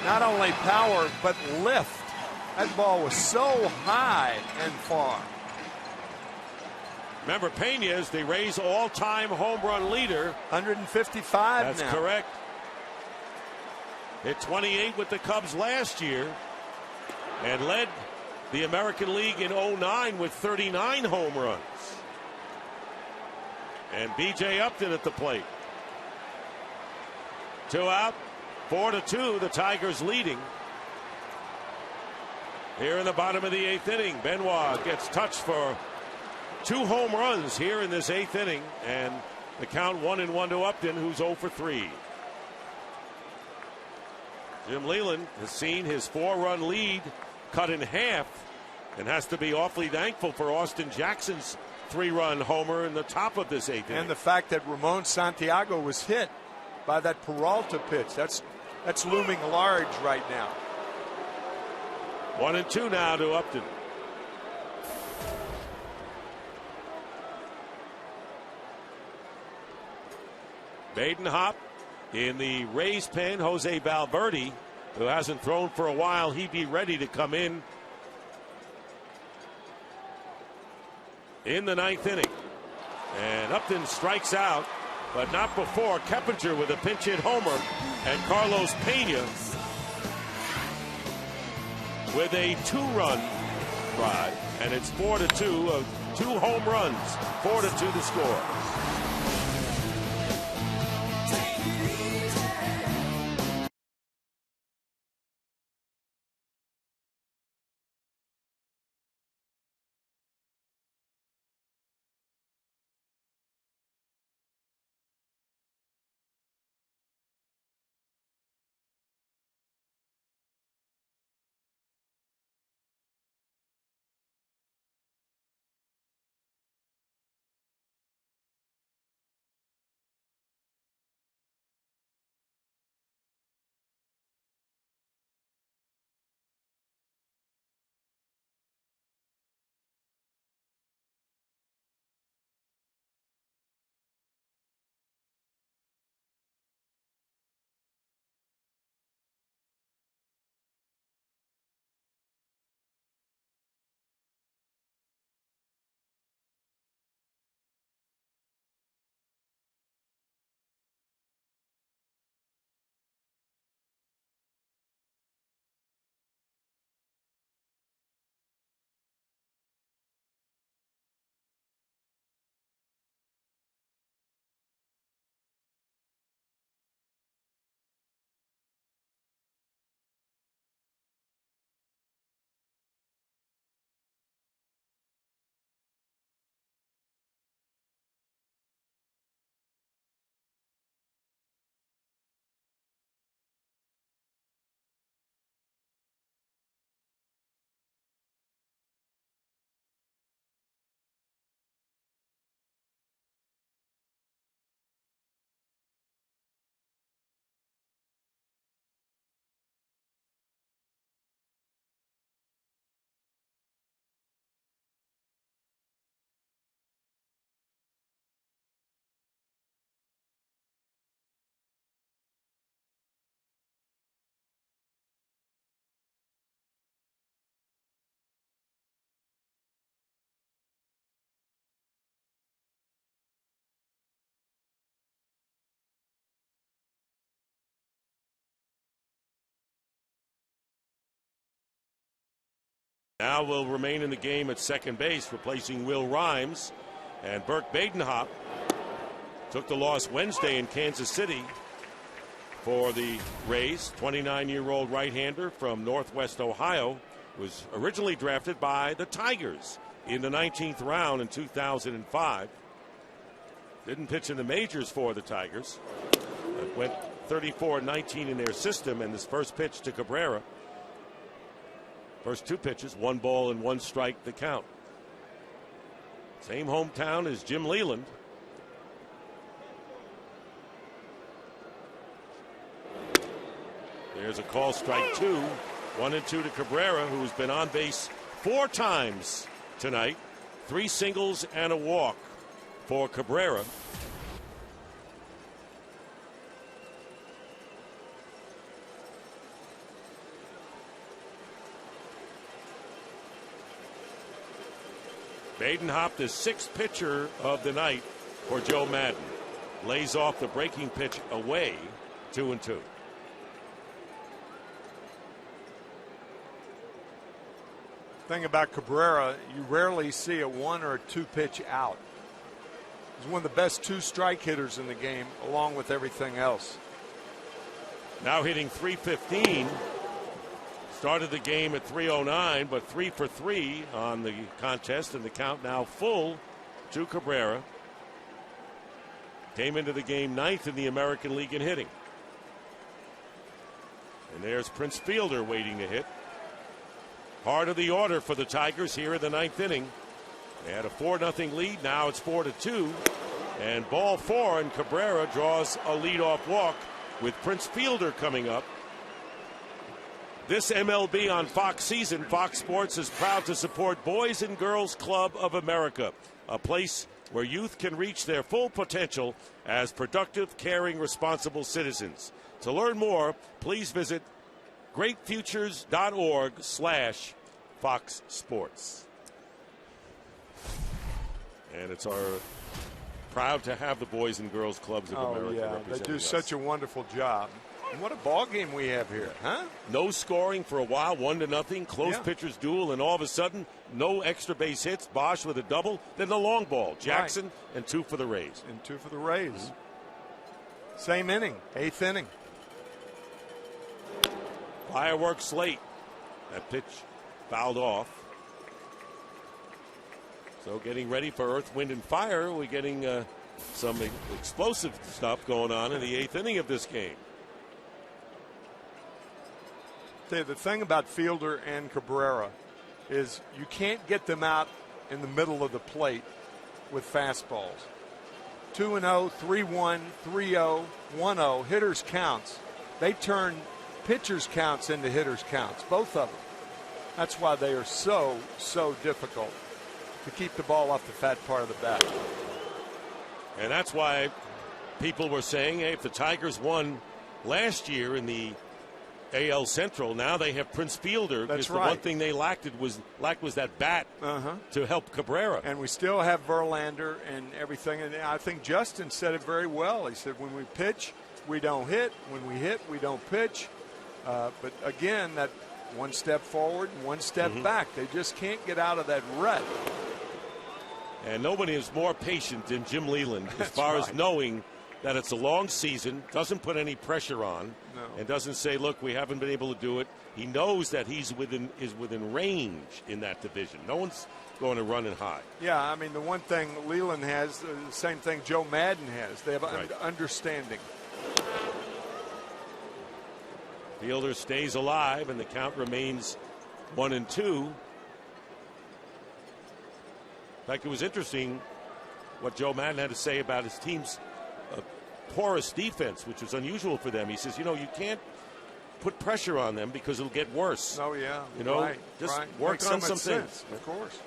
not only power, but lift. That ball was so high and far. Remember, Pena is the Rays' all-time home run leader. 155 That's now. correct. Hit 28 with the Cubs last year and led the American League in 09 with 39 home runs. And B.J. Upton at the plate. 2 out, 4-2, the Tigers leading. Here in the bottom of the 8th inning, Benoit gets touched for 2 home runs here in this 8th inning, and the count 1-1 to Upton, who's 0 for 3. Jim Leyland has seen his 4-run lead cut in half and has to be awfully thankful for Austin Jackson's 3-run homer in the top of this 8th inning. And the fact that Ramon Santiago was hit by that Peralta pitch, that's looming large right now. 1-2 now to Upton. Baden-Hop in the Rays pen. Jose Valverde, who hasn't thrown for a while, he'd be ready to come in the 9th inning. And Upton strikes out, but not before Keppinger with a pinch hit homer, and Carlos Pena with a 2-run drive, and it's 4-2, 2 home runs, 4-2 the score. Now will remain in the game at second base, replacing Will Rhymes. And Burke Badenhop took the loss Wednesday in Kansas City for the Rays. 29-year-old right-hander from Northwest Ohio was originally drafted by the Tigers in the 19th round in 2005. Didn't pitch in the majors for the Tigers. Went 34-19 in their system, and this first pitch to Cabrera. First 2 pitches, 1 ball and 1 strike the count. Same hometown as Jim Leyland. There's a call, strike 2. 1-2 to Cabrera, who's been on base 4 times tonight. 3 singles and a walk for Cabrera. Badenhop, the sixth pitcher of the night for Joe Madden. Lays off the breaking pitch away, 2-2. Thing about Cabrera, you rarely see a 1 or a 2 pitch out. He's one of the best 2-strike hitters in the game, along with everything else. Now hitting .315. Started the game at .309, but 3 for 3 on the contest, and the count now full to Cabrera. Came into the game 9th in the American League in hitting. And there's Prince Fielder waiting to hit. Part of the order for the Tigers here in the 9th inning. They had a 4-0 lead. Now it's 4-2. And ball 4, and Cabrera draws a leadoff walk with Prince Fielder coming up. This MLB on Fox season, Fox Sports is proud to support Boys and Girls Club of America, a place where youth can reach their full potential as productive, caring, responsible citizens. To learn more, please visit greatfutures.org/Fox Sports. And it's our proud to have the Boys and Girls Clubs of America representing they do us. such a wonderful job. And what a ball game we have here, huh? No scoring for a while, 1-0, close pitchers duel, and all of a sudden, no extra base hits. Bosch with a double, then the long ball. Jackson, and 2 for the Rays. And 2 for the Rays. Same inning, 8th inning. Fireworks late. That pitch fouled off. So getting ready for Earth, Wind, and Fire. We're getting some explosive stuff going on in the 8th inning of this game. The thing about Fielder and Cabrera is you can't get them out in the middle of the plate with fastballs. 2-0, 3-1, 3-0, 1-0, hitters counts. They turn pitchers counts into hitters counts, both of them. That's why they are so difficult to keep the ball off the fat part of the bat. And that's why people were saying, hey, if the Tigers won last year in the AL Central, now they have Prince Fielder. That's right. The one thing they lacked was that bat to help Cabrera. And we still have Verlander and everything. And I think Justin said it very well. He said, when we pitch, we don't hit. When we hit, we don't pitch. But again, that one step forward and one step back. They just can't get out of that rut. And nobody is more patient than Jim Leland as far as knowing that it's a long season, doesn't put any pressure on, and doesn't say, look, we haven't been able to do it. He knows that is within range in that division. No one's going to run and hide. Yeah, I mean, the one thing Leland has, the same thing Joe Madden has. They have understanding. Fielder stays alive, and the count remains 1-2. In fact, it was interesting what Joe Madden had to say about his team's porous defense, which was unusual for them. He says, you can't put pressure on them because it'll get worse. Oh, yeah. Just work on some things. Of course.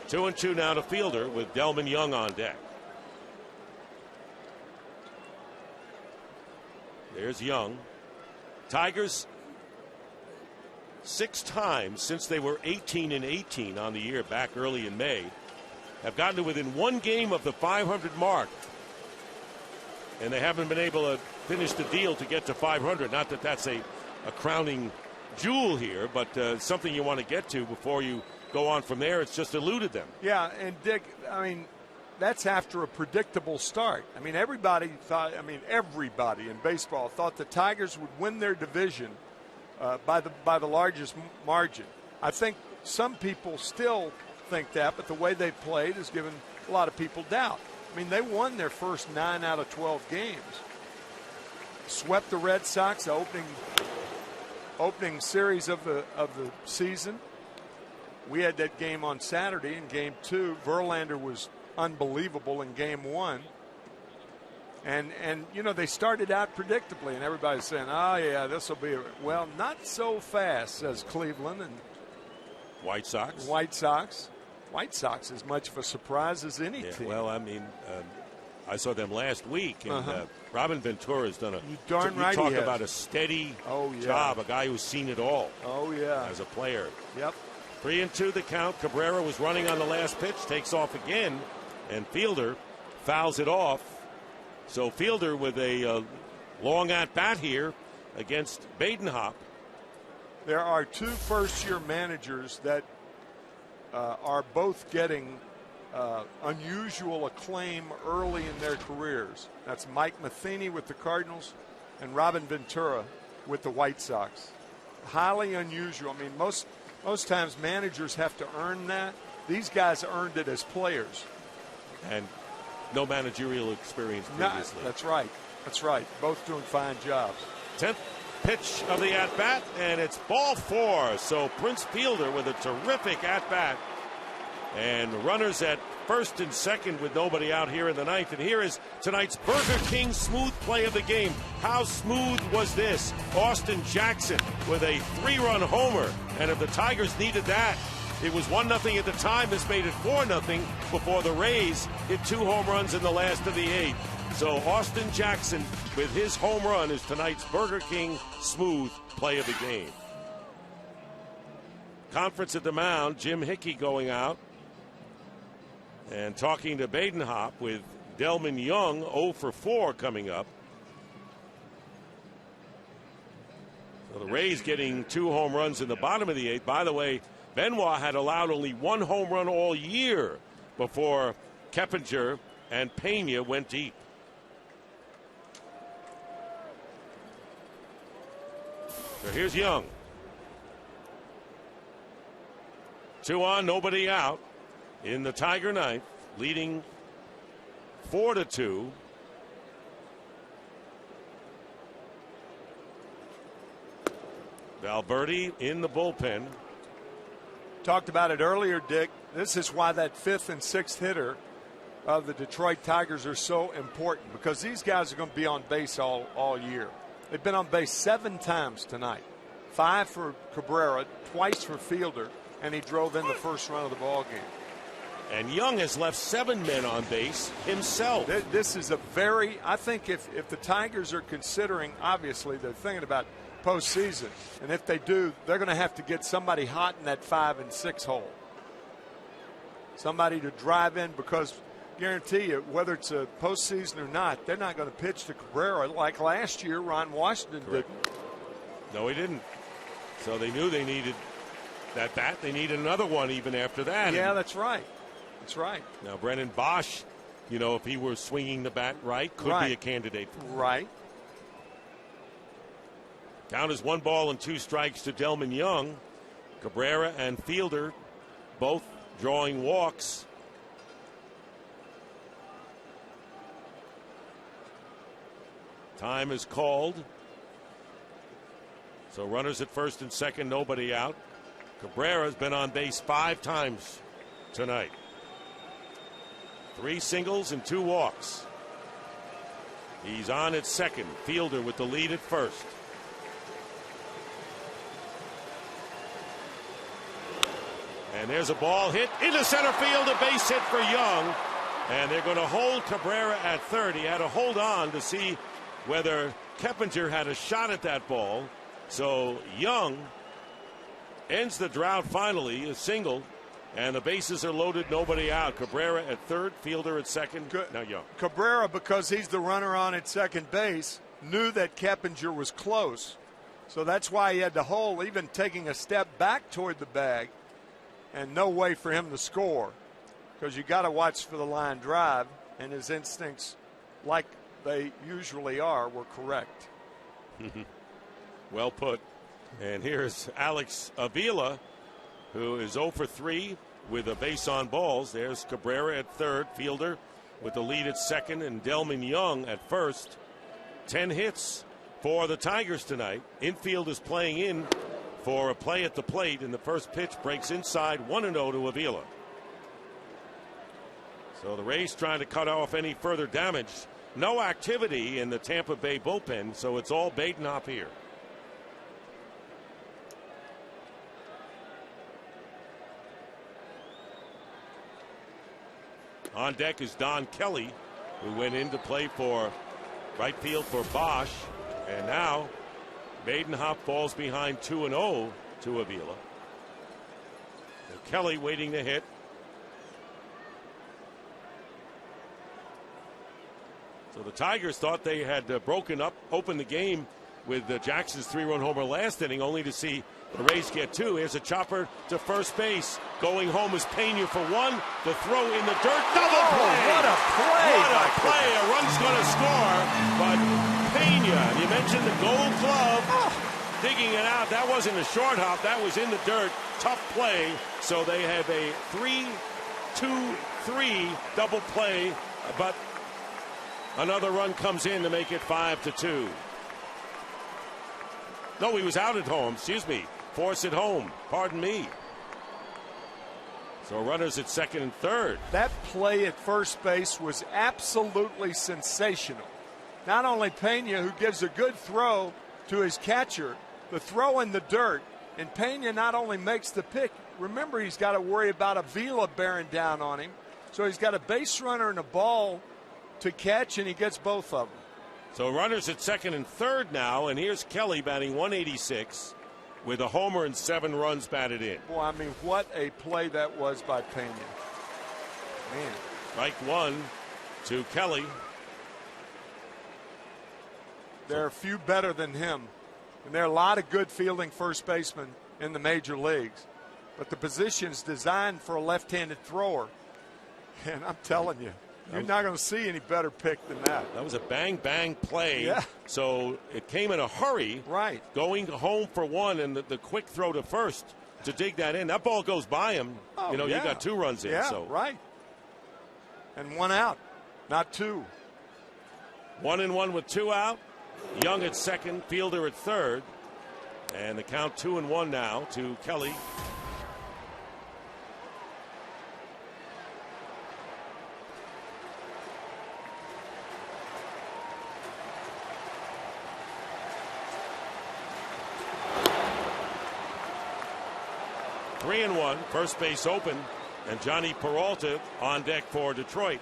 Two and two now to Fielder with Delman Young on deck. There's Young. Tigers 6 times since they were 18-18 on the year back early in May have gotten to within 1 game of the 500 mark, and they haven't been able to finish the deal to get to 500. Not that that's a crowning jewel here, but something you want to get to before you go on from there. It's just eluded them. Yeah, and Dick, I mean, that's after a predictable start. I mean, everybody in baseball thought the Tigers would win their division by the largest margin. I think some people still think that, but the way they played has given a lot of people doubt. I mean, they won their first 9 out of 12 games. Swept the Red Sox, the opening series of the season. We had that game on Saturday in Game 2. Verlander was unbelievable in Game 1. And they started out predictably, and everybody's saying, oh, yeah, this will be – well, not so fast, says Cleveland. And White Sox. White Sox as much of a surprise as any team. Well, I mean, I saw them last week, and Robin Ventura has done darn right talk he has. about a steady Oh, yeah. job, a guy who's seen it all. Oh, yeah. As a player. Yep. 3-2 the count. Cabrera was running on the last pitch, takes off again, and Fielder fouls it off. So Fielder with a long at bat here against Badenhop. There are two first-year managers that are both getting unusual acclaim early in their careers. That's Mike Matheny with the Cardinals and Robin Ventura with the White Sox. Highly unusual. I mean, most times managers have to earn that. These guys earned it as players. And no managerial experience previously. That's right. That's right. Both doing fine jobs. 10th pitch of the at-bat, and it's ball 4. So Prince Fielder with a terrific at-bat. And runners at first and second with nobody out here in the ninth. And here is tonight's Burger King smooth play of the game. How smooth was this? Austin Jackson with a 3-run homer. And if the Tigers needed that, it was 1-0 at the time. This made it 4-0 before the Rays hit 2 home runs in the last of the 8th. So Austin Jackson with his home run is tonight's Burger King smooth play of the game. Conference at the mound, Jim Hickey going out. And talking to Badenhop with Delman Young, 0 for 4 coming up. So the Rays getting 2 home runs in the bottom of the 8th. By the way, Benoit had allowed only 1 home run all year before Keppinger and Pena went deep. So here's Young. 2 on, nobody out in the Tiger ninth, leading 4-2. Valverde in the bullpen. Talked about it earlier, Dick. This is why that 5th and 6th hitter of the Detroit Tigers are so important, because these guys are going to be on base all year. They've been on base 7 times tonight. 5 for Cabrera, twice for Fielder, and he drove in the first run of the ball game. And Young has left 7 men on base himself. This is a very, I think if the Tigers are considering, obviously they're thinking about postseason, and if they do, they're going to have to get somebody hot in that 5 and 6 hole. Somebody to drive in, because guarantee you, whether it's a postseason or not, they're not going to pitch to Cabrera like last year Ron Washington did. No, he didn't. So they knew they needed that bat. They needed another one even after that. Yeah, that's right. That's right. Now, Brennan Bosch, you know, if he were swinging the bat right, could be a candidate. Right. Count is 1 ball and 2 strikes to Delman Young. Cabrera and Fielder both drawing walks. Time is called. So runners at first and second, nobody out. Cabrera's been on base 5 times tonight. 3 singles and 2 walks. He's on at second. Fielder with the lead at first. And there's a ball hit into center field, a base hit for Young. And they're going to hold Cabrera at third. He had to hold on to see whether Keppinger had a shot at that ball. So Young ends the drought finally, a single. And the bases are loaded, nobody out. Cabrera at third, Fielder at second. Now Young. Cabrera, because he's the runner on at second base, knew that Keppinger was close. So that's why he had to hold, even taking a step back toward the bag. And no way for him to score, because you got to watch for the line drive, and his instincts, like they usually are, were correct. Well put. And here's Alex Avila, who is 0 for 3 with a base on balls. There's Cabrera at third, Fielder with the lead at second, and Delman Young at first. 10 hits for the Tigers tonight. Infield is playing in for a play at the plate, and the first pitch breaks inside, 1-0 to Avila. So the Rays trying to cut off any further damage. No activity in the Tampa Bay bullpen, so it's all Badenhop here. On deck is Don Kelly, who went in to play for right field for Bosch. And now Maidenhop falls behind 2-0 to Avila. And Kelly waiting to hit. So the Tigers thought they had opened the game with Jackson's 3-run homer last inning, only to see the Rays get two. Here's a chopper to first base. Going home is Pena for one. The throw in the dirt. Double play. What a play. What a play. A run's going to score. But Pena, you mentioned the Gold Glove, digging it out. That wasn't a short hop. That was in the dirt. Tough play. So they have a 3-2-3 double play. But another run comes in to make it 5-2. No, he was out at home. Excuse me. Force at home. Pardon me. So runners at second and third. That play at first base was absolutely sensational. Not only Pena, who gives a good throw to his catcher, the throw in the dirt, and Pena not only makes the pick. Remember, he's got to worry about Avila bearing down on him. So he's got a base runner and a ball to catch, and he gets both of them. So runners at second and third now, and here's Kelly batting 186 with a homer and 7 runs batted in. Boy, I mean, what a play that was by Pena. Man. Strike one to Kelly. There are a few better than him, and there are a lot of good fielding first basemen in the major leagues. But the position's designed for a left-handed thrower, and I'm telling you, you're not going to see any better pick than that. That was a bang-bang play. Yeah. So it came in a hurry. Right. Going home for one, and the quick throw to first to dig that in. That ball goes by him. Oh, you know, yeah. you got 2 runs in. Yeah, so. right. And 1 out, not 2. 1-1 with 2 out. Young at second, Fielder at third. And the count 2-1 now to Kelly. Three and one, first base open, and Johnny Peralta on deck for Detroit.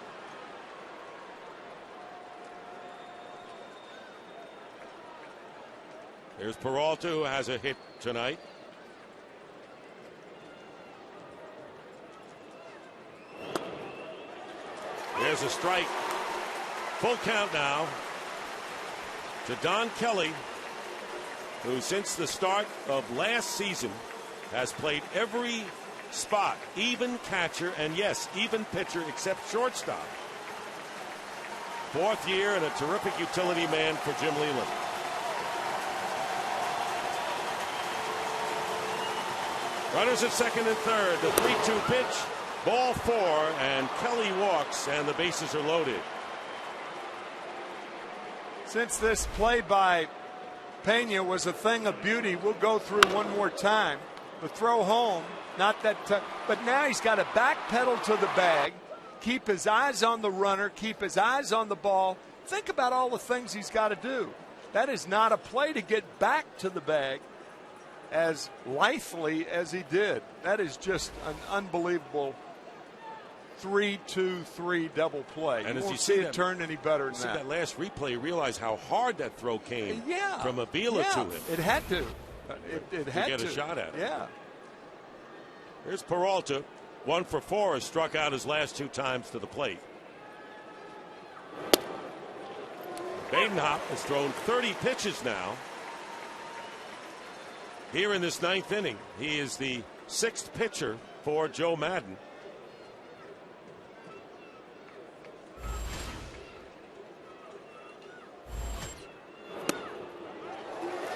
There's Peralta, who has a hit tonight. There's a strike. Full count now to Don Kelly, who since the start of last season has played every spot, even catcher, and yes, even pitcher except shortstop. 4th year and a terrific utility man for Jim Leyland. Runners at second and third. The 3-2 pitch. Ball 4, and Kelly walks, and the bases are loaded. Since this play by Pena was a thing of beauty, we'll go through one more time. The throw home, not that but now he's got to backpedal to the bag, keep his eyes on the runner, keep his eyes on the ball. Think about all the things he's got to do. That is not a play to get back to the bag as lithely as he did. That is just an unbelievable 3-2-3 double play. And you as won't you see see it turn any better than that. That last replay, you realize how hard that throw came from Avila to him. It had to. It had to to get a shot at it. Yeah. Here's Peralta, 1 for 4, has struck out his last 2 times to the plate. Badenhop has thrown 30 pitches now. Here in this 9th inning, he is the 6th pitcher for Joe Madden.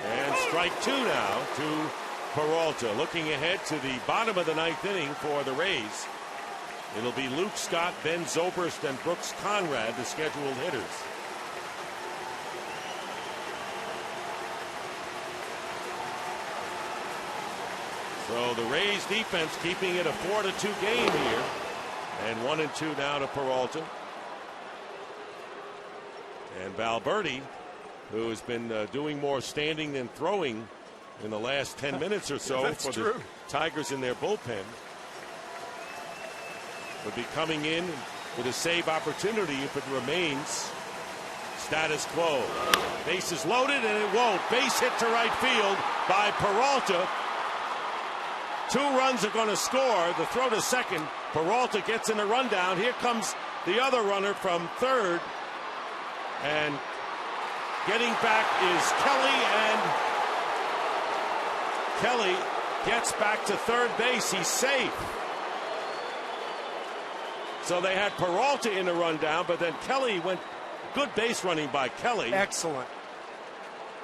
And strike 2 now to Peralta. Looking ahead to the bottom of the 9th inning for the Rays. It'll be Luke Scott, Ben Zobrist, and Brooks Conrad, the scheduled hitters. So the Rays defense keeping it a 4-2 game here. And 1-2 now to Peralta. And Valverde, who has been doing more standing than throwing in the last 10 minutes or so for true. the Tigers in their bullpen, would be coming in with a save opportunity if it remains status quo. Base is loaded, and it won't. Base hit to right field by Peralta. 2 runs are going to score. The throw to second. Peralta gets in the rundown. Here comes the other runner from third. And getting back is Kelly, and Kelly gets back to third base. He's safe. So they had Peralta in the rundown, but then Kelly went. Good base running by Kelly. Excellent.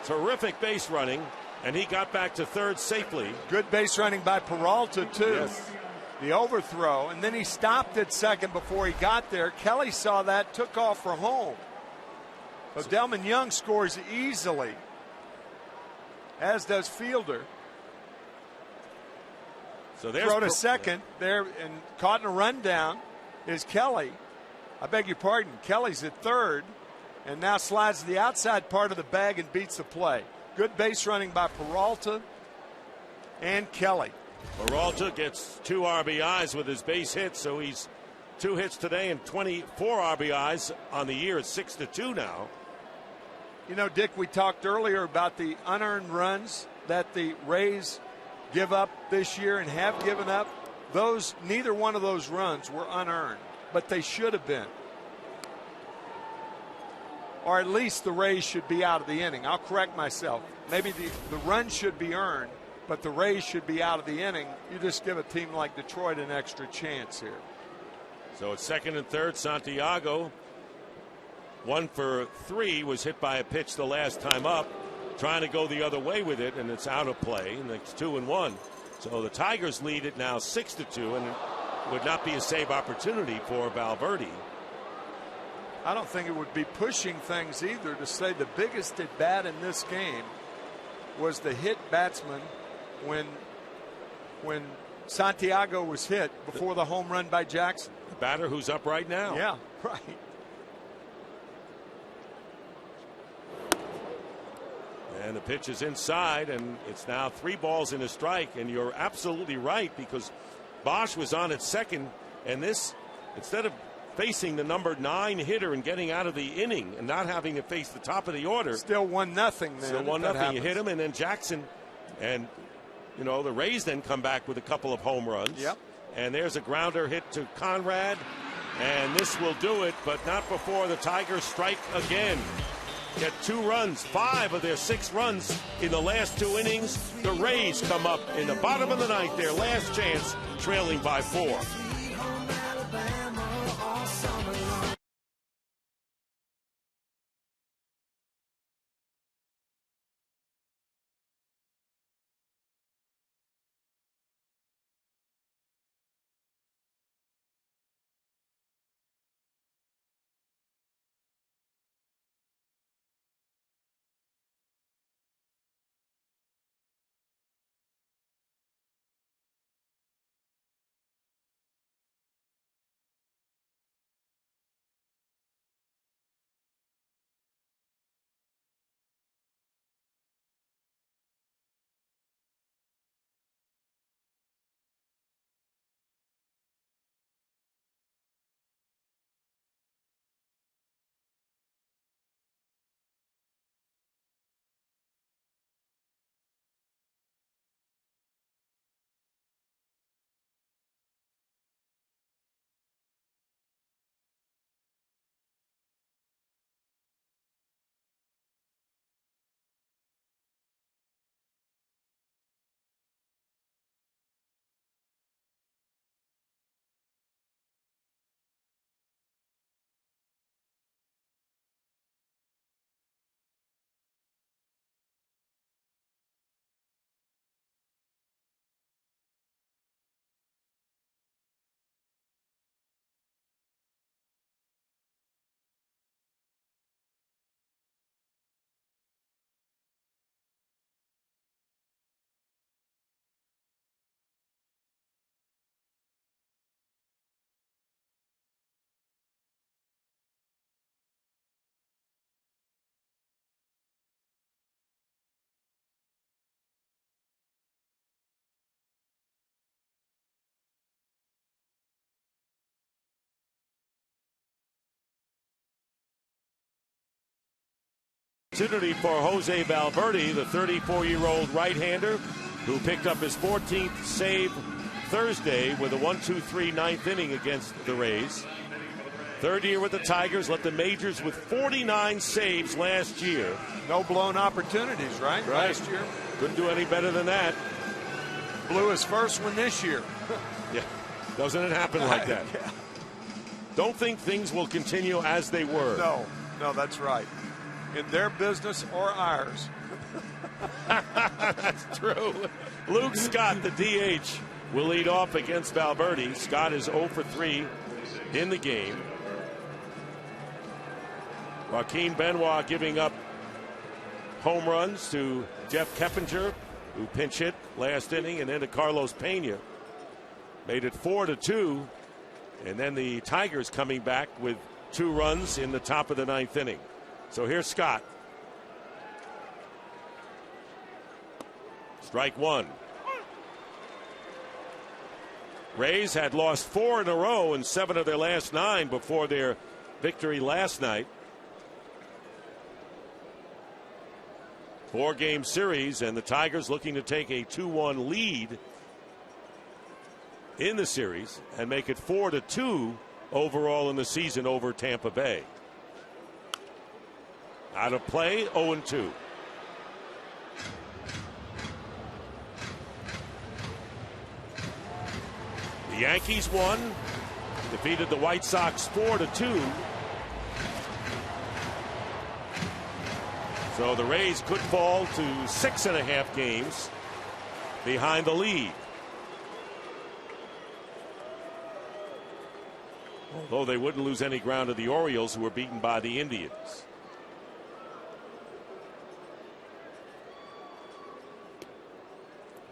Terrific base running, and he got back to third safely. Good base running by Peralta, too. Yes. The overthrow, and then he stopped at second before he got there. Kelly saw that, took off for home. So Delman Young scores easily, as does Fielder. So there's throw to second there, and caught in a rundown is Kelly. I beg your pardon. Kelly's at third, and now slides to the outside part of the bag and beats the play. Good base running by Peralta and Kelly. Peralta gets 2 RBIs with his base hit, so he's 2 hits today and 24 RBIs on the year. It's 6-2 now. You know, Dick, we talked earlier about the unearned runs that the Rays give up this year and have given up. Neither one of those runs were unearned, but they should have been. Or at least the Rays should be out of the inning. I'll correct myself. Maybe the run should be earned, but the Rays should be out of the inning. You just give a team like Detroit an extra chance here. So it's second and third. Santiago, 1 for 3, was hit by a pitch the last time up, trying to go the other way with it, and it's out of play, and it's 2-1. So the Tigers lead it now 6-2, and it would not be a save opportunity for Valverde. I don't think it would be pushing things either to say the biggest at bat in this game was the hit batsman when Santiago was hit before the home run by Jackson. The batter who's up right now. Yeah, right. And the pitch is inside, and it's now 3 balls and a strike. And you're absolutely right, because Bosch was on at second, and this, instead of facing the number 9 hitter and getting out of the inning and not having to face the top of the order. Still 1-0 then. Still 1-0. You hit him, and then Jackson, and you know, the Rays then come back with a couple of home runs. Yep. And there's a grounder hit to Conrad, and this will do it, but not before the Tigers strike again. Get 2 runs, 5 of their 6 runs in the last 2 innings. The Rays come up in the bottom of the ninth, their last chance, trailing by 4. Opportunity for Jose Valverde, the 34-year-old right-hander who picked up his 14th save Thursday with a 1-2-3 ninth inning against the Rays. Third year with the Tigers, led the majors with 49 saves last year. No blown opportunities, right? Last year. Couldn't do any better than that. Blew his first one this year. Yeah, doesn't it happen like that? Yeah. Don't think things will continue as they were. No, that's right. In their business or ours. That's true. Luke Scott, the DH, will lead off against Valverde. Scott is 0 for 3 in the game. Joaquin Benoit giving up home runs to Jeff Keppinger, who pinch hit last inning, and then to Carlos Pena. Made it 4-2, and then the Tigers coming back with 2 runs in the top of the 9th inning. So here's Scott. Strike 1. Rays had lost 4 in a row and 7 of their last 9 before their victory last night. 4-game series, and the Tigers looking to take a 2-1 lead in the series and make it 4-2 overall in the season over Tampa Bay. Out of play, 0-2. The Yankees won, defeated the White Sox 4-2. So the Rays could fall to 6.5 games behind the lead. Although they wouldn't lose any ground to the Orioles, who were beaten by the Indians.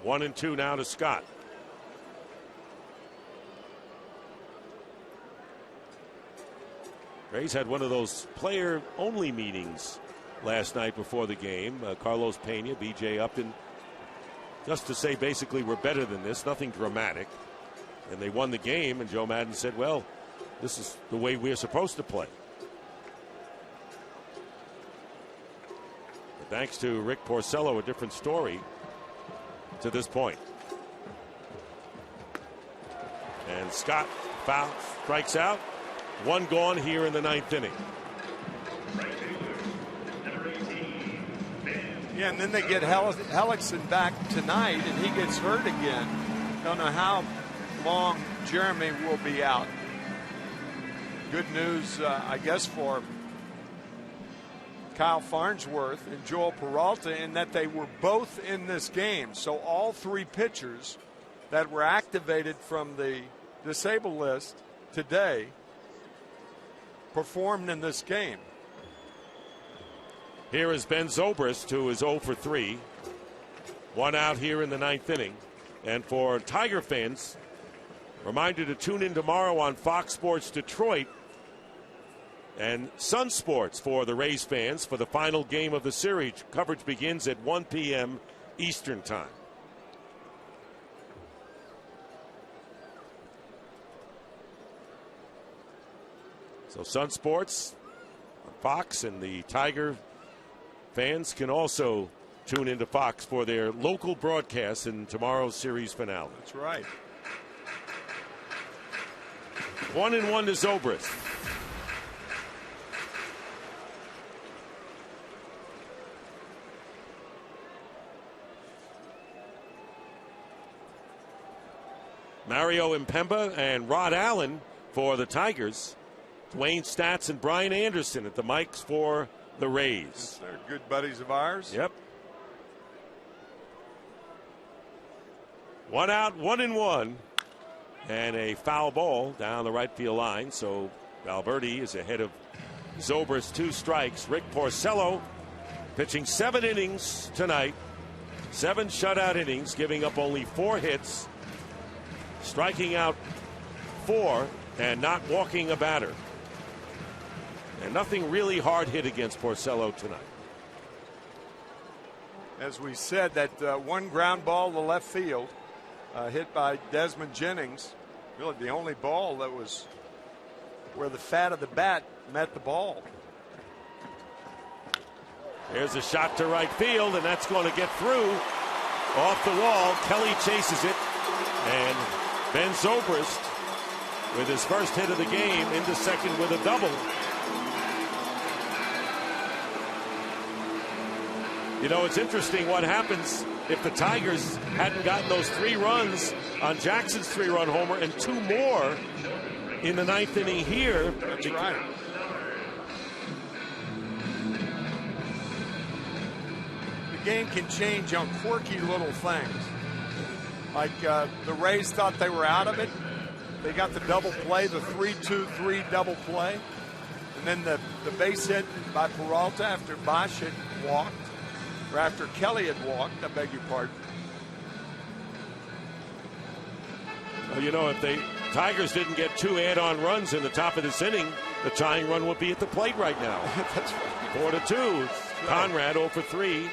One and 2 now to Scott. Rays had one of those player-only meetings last night before the game. Carlos Pena, B.J. Upton, just to say basically we're better than this, nothing dramatic. And they won the game, and Joe Maddon said, well, this is the way we're supposed to play. But thanks to Rick Porcello, a different story to this point. And Scott strikes out. 1 gone here in the 9th inning. Yeah, and then they get Hellickson back tonight, and he gets hurt again. Don't know how long Jeremy will be out. Good news, I guess, for Kyle Farnsworth and Joel Peralta in that they were both in this game. So all 3 pitchers that were activated from the disabled list today performed in this game. Here is Ben Zobrist, who is 0 for 3. 1 out here in the 9th inning. And for Tiger fans, reminder to tune in tomorrow on Fox Sports Detroit and Sun Sports for the Rays fans for the final game of the series. Coverage begins at 1 p.m. Eastern Time. So Sun Sports on Fox, and the Tiger fans can also tune into Fox for their local broadcast in tomorrow's series finale. That's right. 1-1 to Zobrist. Mario Impemba and Rod Allen for the Tigers. Dwayne Statz and Brian Anderson at the mics for the Rays. They're good buddies of ours. Yep. 1 out, 1-1. And a foul ball down the right field line. So Valverde is ahead of Zobrist, 2 strikes. Rick Porcello pitching 7 innings tonight. 7 shutout innings, giving up only 4 hits. Striking out 4 and not walking a batter. And nothing really hard hit against Porcello tonight. As we said, that 1 ground ball to left field hit by Desmond Jennings. Really the only ball that was where the fat of the bat met the ball. There's a shot to right field, and that's going to get through. Off the wall, Kelly chases it, and Ben Zobrist, with his first hit of the game, into second with a double. You know, it's interesting what happens if the Tigers hadn't gotten those 3 runs on Jackson's 3-run homer and 2 more in the 9th inning here. That's right. The game can change on quirky little things. Like the Rays thought they were out of it. They got the double play, the 3-2-3 double play. And then the base hit by Peralta after Bosch had walked, or after Kelly had walked, I beg your pardon. Well, you know, if the Tigers didn't get 2 add-on runs in the top of this inning, the tying run would be at the plate right now. That's right. 4-2. Conrad 0 for 3.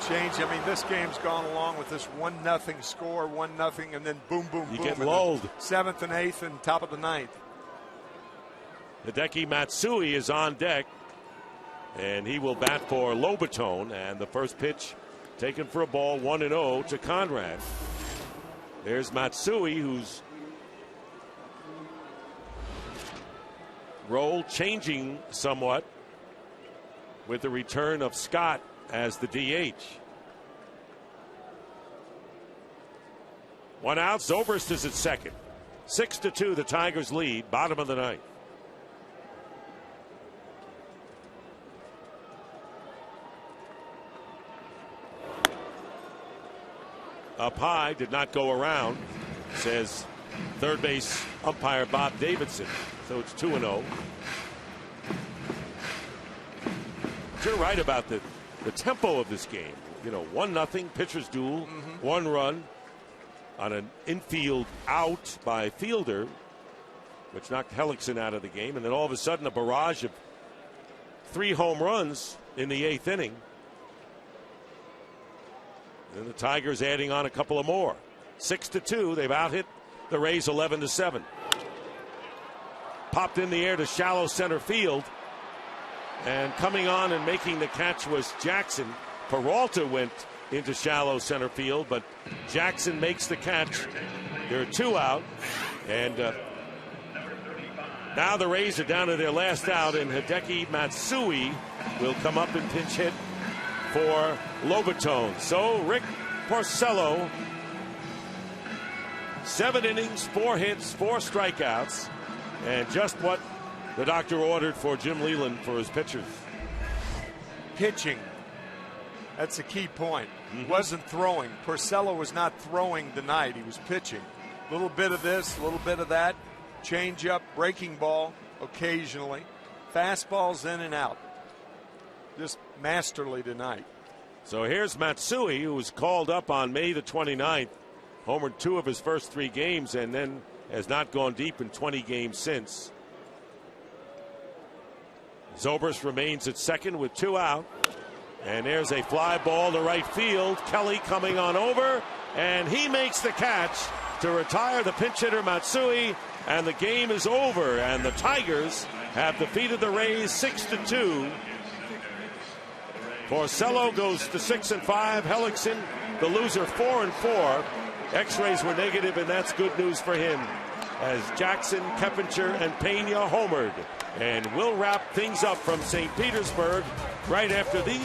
Change. I mean, this game's gone along with this 1-0 score, 1-0, and then boom, boom, you boom. Get lulled. 7th and 8th and top of the 9th. Hideki Matsui is on deck, and he will bat for Lobaton. And the first pitch taken for a ball, 1-0 to Conrad. There's Matsui, whose role changing somewhat with the return of Scott as the DH. 1 out. Zobrist is at second. 6-2, the Tigers lead, bottom of the 9th. Up high, did not go around, says third base umpire Bob Davidson. So it's 2-0. You're right about the tempo of this game. You know, 1-0 pitcher's duel, 1 run on an infield out by Fielder, which knocked Hellickson out of the game, and then all of a sudden a barrage of 3 home runs in the 8th inning. And the Tigers adding on a couple of more. 6-2, they've out-hit the Rays 11-7. Popped in the air to shallow center field. And coming on and making the catch was Jackson. Peralta went into shallow center field, but Jackson makes the catch. There are 2 out. And now the Rays are down to their last out, and Hideki Matsui will come up and pinch hit for Lobaton. So Rick Porcello, 7 innings, 4 hits, 4 strikeouts, and just what the doctor ordered for Jim Leyland for his pitchers. Pitching. That's a key point. Wasn't throwing. Porcello was not throwing tonight. He was pitching. A little bit of this, a little bit of that. Change up, breaking ball occasionally. Fastballs in and out. Just masterly tonight. So here's Matsui, who was called up on May the 29th. Homered 2 of his first 3 games and then has not gone deep in 20 games since. Zobrist remains at second with 2 out. And there's a fly ball to right field. Kelly coming on over, and he makes the catch to retire the pinch hitter Matsui, and the game is over, and the Tigers have defeated the Rays 6-2. Porcello goes to 6-5. Hellickson, the loser, 4-4. X-rays were negative, and that's good news for him, as Jackson, Keppinger, and Pena homered. And we'll wrap things up from St. Petersburg right after these.